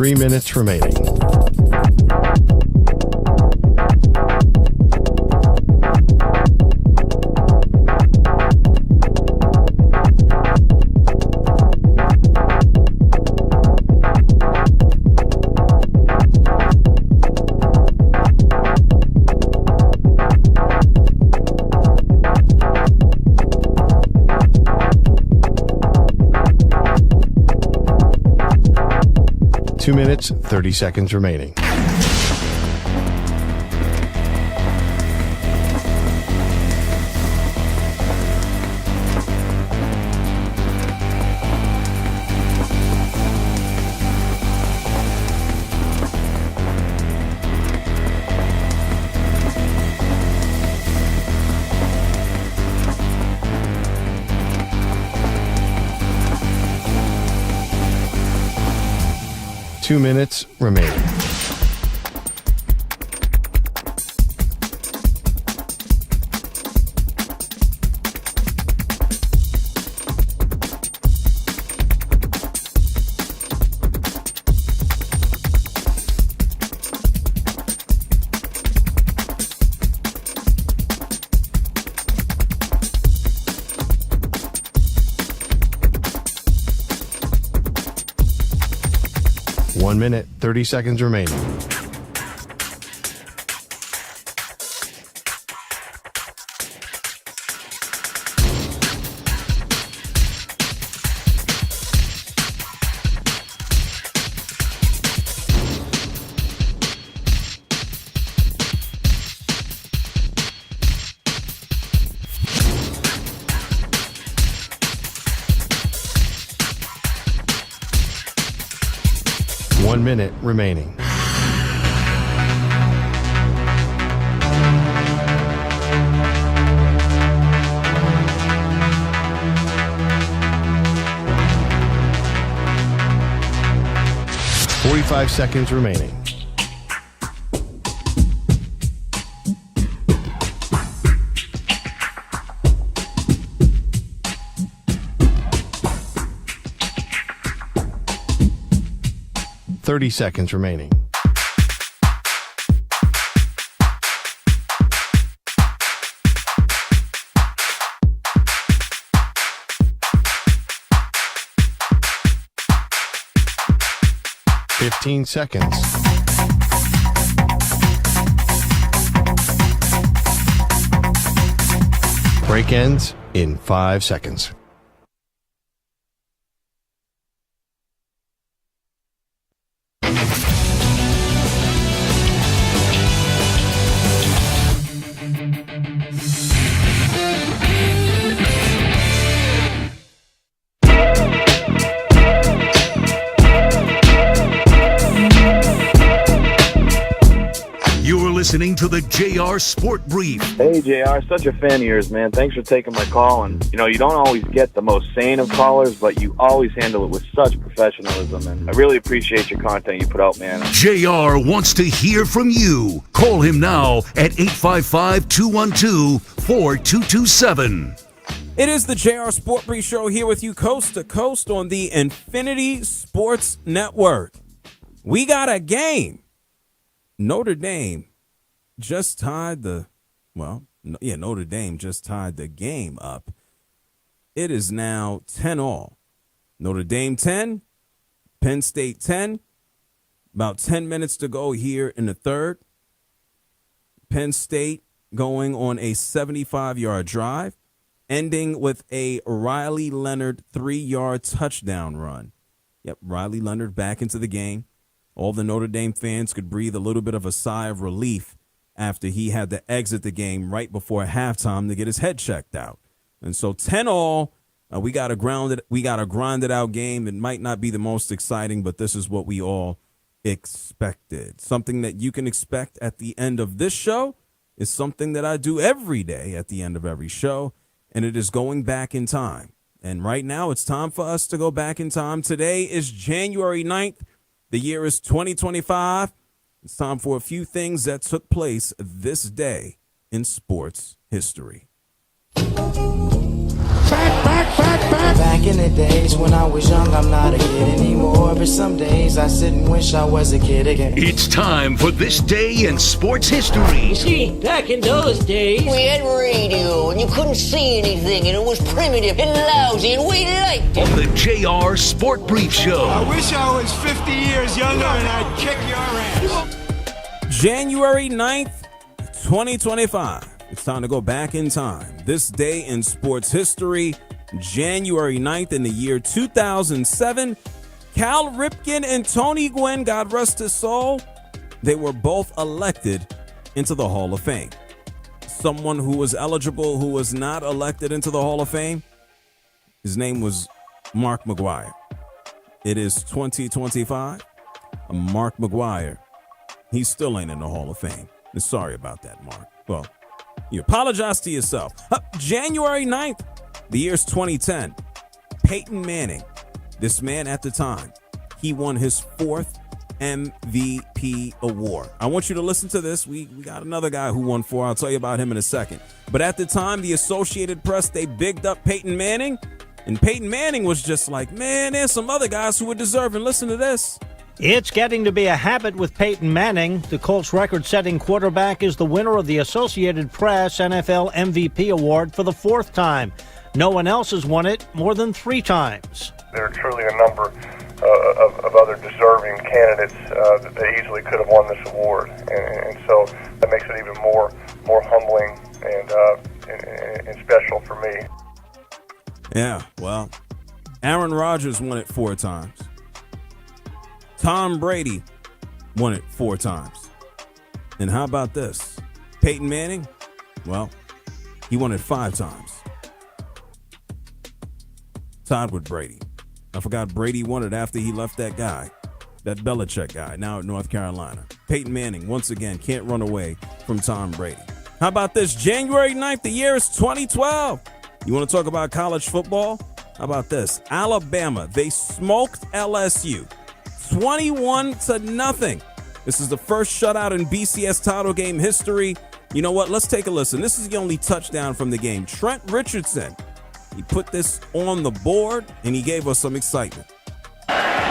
3 minutes remaining. Two minutes, 30 seconds remaining. Two minutes remaining. One minute, 30 seconds remaining. One minute remaining. Five seconds remaining. Seconds remaining. Fifteen seconds. Break ends in 5 seconds. Listening to the JR Sport Brief. Hey, JR, such a fan of yours, man. Thanks for taking my call. And, you don't always get the most sane of callers, but you always handle it with such professionalism. And I really appreciate your content you put out, man. JR wants to hear from you. Call him now at 855-212-4227. It is the JR Sport Brief Show here with you coast to coast on the Infinity Sports Network. We got a game. Notre Dame just tied Notre Dame just tied the game up. It is now 10-all. Notre Dame 10, Penn State 10. About 10 minutes to go here in the third. Penn State going on a 75-yard drive, ending with a Riley Leonard 3-yard touchdown run. Yep, Riley Leonard back into the game. All the Notre Dame fans could breathe a little bit of a sigh of relief after he had to exit the game right before halftime to get his head checked out. And so 10-all, we got a grinded out game. It might not be the most exciting, but this is what we all expected. Something that you can expect at the end of this show is something that I do every day at the end of every show, and it is going back in time. And right now it's time for us to go back in time. Today is January 9th. The year is 2025. It's time for a few things that took place this day in sports history. Back in unfortunate days when I was young, I'm not a kid anymore. But some days I sit and wish I was a kid again. It's time for This Day in Sports History. You see, back in those days, we had radio, and you couldn't see anything, and it was primitive and lousy, and we liked it. On the JR SportsBrief Show. I wish I was 50 years younger and I'd kick your ass. January 9th, 2025. It's time to go back in time. This day in sports history, January 9th in the year 2007, Cal Ripken and Tony Gwynn, God rest his soul, they were both elected into the Hall of Fame. Someone who was eligible who was not elected into the Hall of Fame, his name was Mark McGwire. It is 2025. Mark McGwire, he still ain't in the Hall of Fame. Sorry about that, Mark. Well, you apologize to yourself. January 9th, the year's 2010. Peyton Manning, this man at the time, he won his 4th MVP award. I want you to listen to this. We got another guy who won 4. I'll tell you about him in a second. But at the time, the Associated Press, they bigged up Peyton Manning. And Peyton Manning was just like, man, there's some other guys who would deserve it. Listen to this. It's getting to be a habit with Peyton Manning. The Colts record-setting quarterback is the winner of the Associated Press NFL MVP award for the 4th time. No one else has won it more than 3 times. There are truly a number of other deserving candidates that easily could have won this award, and so that makes it even more humbling and special for me. Yeah, well, Aaron Rodgers won it 4 times. Tom Brady won it 4 times. And how about this? Peyton Manning, well, he won it 5 times. Tied with Brady. I forgot Brady won it after he left that guy, that Belichick guy, now at North Carolina. Peyton Manning, once again, can't run away from Tom Brady. How about this? January 9th, the year is 2012. You want to talk about college football? How about this? Alabama, they smoked LSU 21-0. This is the first shutout in BCS title game history. You know what? Let's take a listen. This is the only touchdown from the game. Trent Richardson, he put this on the board, and he gave us some excitement.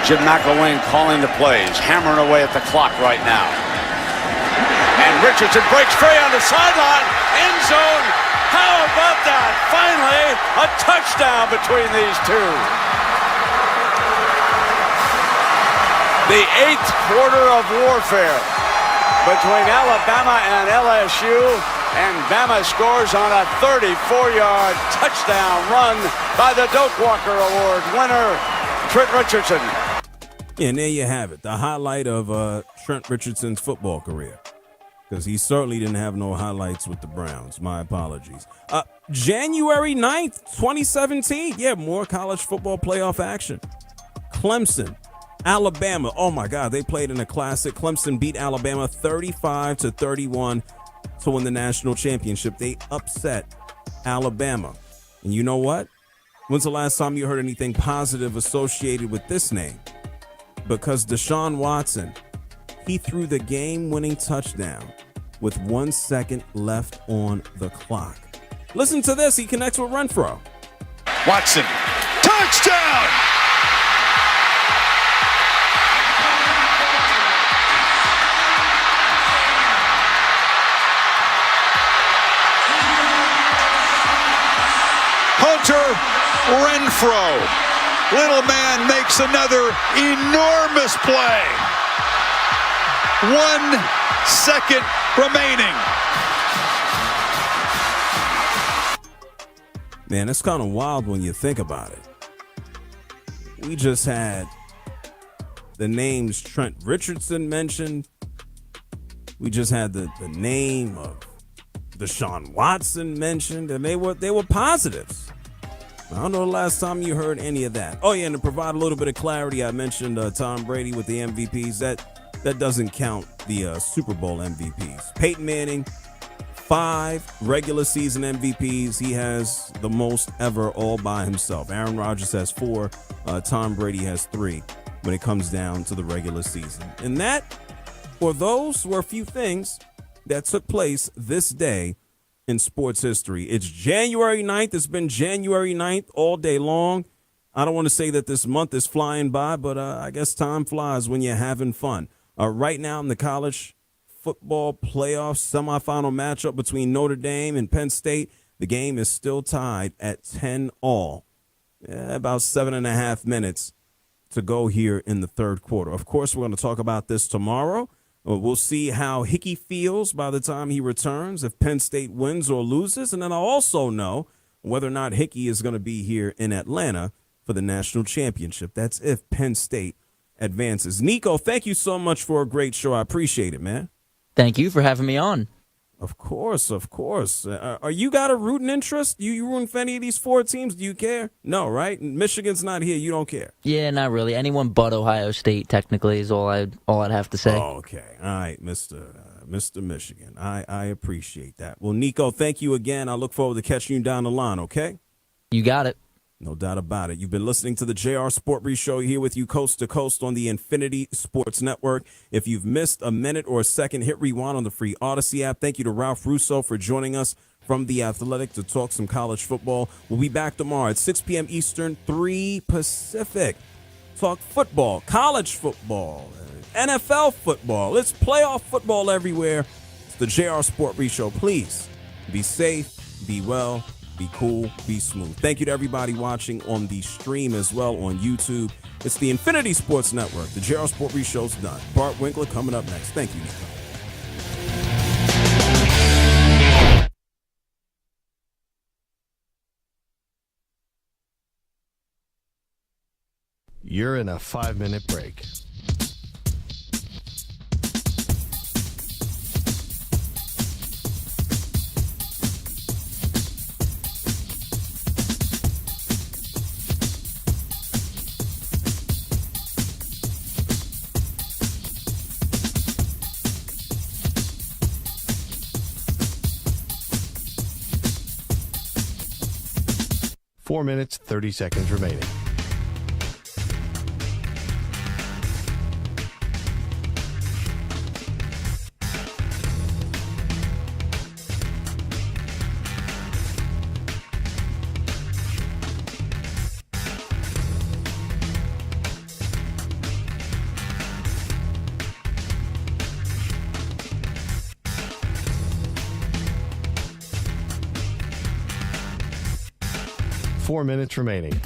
Jim McElwain calling the plays, hammering away at the clock right now. And Richardson breaks free on the sideline, end zone. How about that? Finally, a touchdown between these two. The 8th quarter of warfare between Alabama and LSU, and Bama scores on a 34-yard touchdown run by the Doak Walker Award winner, Trent Richardson. And there you have it, the highlight of Trent Richardson's football career, because he certainly didn't have no highlights with the Browns. My apologies. January 9th, 2017. Yeah, more college football playoff action. Clemson, Alabama. Oh, my God, they played in a classic. Clemson beat Alabama 35-31 to win the national championship. They upset Alabama. And you know what? When's the last time you heard anything positive associated with this name? Because Deshaun Watson, he threw the game-winning touchdown with 1 second left on the clock. Listen to this. He connects with Renfro. Watson, touchdown! Hunter Renfro. Little man makes another enormous play. 1 second remaining. Man, it's kind of wild when you think about it. We just had the names Trent Richardson mentioned. We just had the name of Deshaun Watson mentioned, and they were positives. I don't know the last time you heard any of that. Oh, yeah, and to provide a little bit of clarity, I mentioned Tom Brady with the MVPs. That doesn't count the Super Bowl MVPs. Peyton Manning, 5 regular season MVPs. He has the most ever all by himself. Aaron Rodgers has 4. Tom Brady has 3 when it comes down to the regular season. And those were a few things that took place this day in sports history. It's January 9th. It's been January 9th all day long. I don't want to say that this month is flying by, but I guess time flies when you're having fun. Right now in the college football playoff semifinal matchup between Notre Dame and Penn State, the game is still tied at 10-all. About 7.5 minutes to go here in the third quarter. Of course, we're going to talk about this tomorrow. We'll see how Hickey feels by the time he returns, if Penn State wins or loses. And then I'll also know whether or not Hickey is going to be here in Atlanta for the national championship. That's if Penn State advances. Nico, thank you so much for a great show. I appreciate it, man. Thank you for having me on. Of course, of course. Are you got a rooting interest? You rooting for any of these 4 teams? Do you care? No, right? Michigan's not here. You don't care. Yeah, not really. Anyone but Ohio State, technically, is all I'd have to say. Oh, okay. All right, Mr. Michigan. I appreciate that. Well, Nico, thank you again. I look forward to catching you down the line, okay? You got it. No doubt about it. You've been listening to the JR SportBrief Show here with you coast to coast on the Infinity Sports Network. If you've missed a minute or a second, hit rewind on the free Odyssey app. Thank you to Ralph Russo for joining us from The Athletic to talk some college football. We'll be back tomorrow at 6 p.m. Eastern, 3 Pacific. Talk football, college football, NFL football. It's playoff football everywhere. It's the JR SportBrief Show. Please be safe, be well, be cool, be smooth. Thank you to everybody watching on the stream as well on YouTube. It's the Infinity Sports Network. The JR SportBrief Show's done. Bart Winkler coming up next. Thank you, Nico. You're in a 5-minute break. Four minutes, 30 seconds remaining. Four minutes remaining.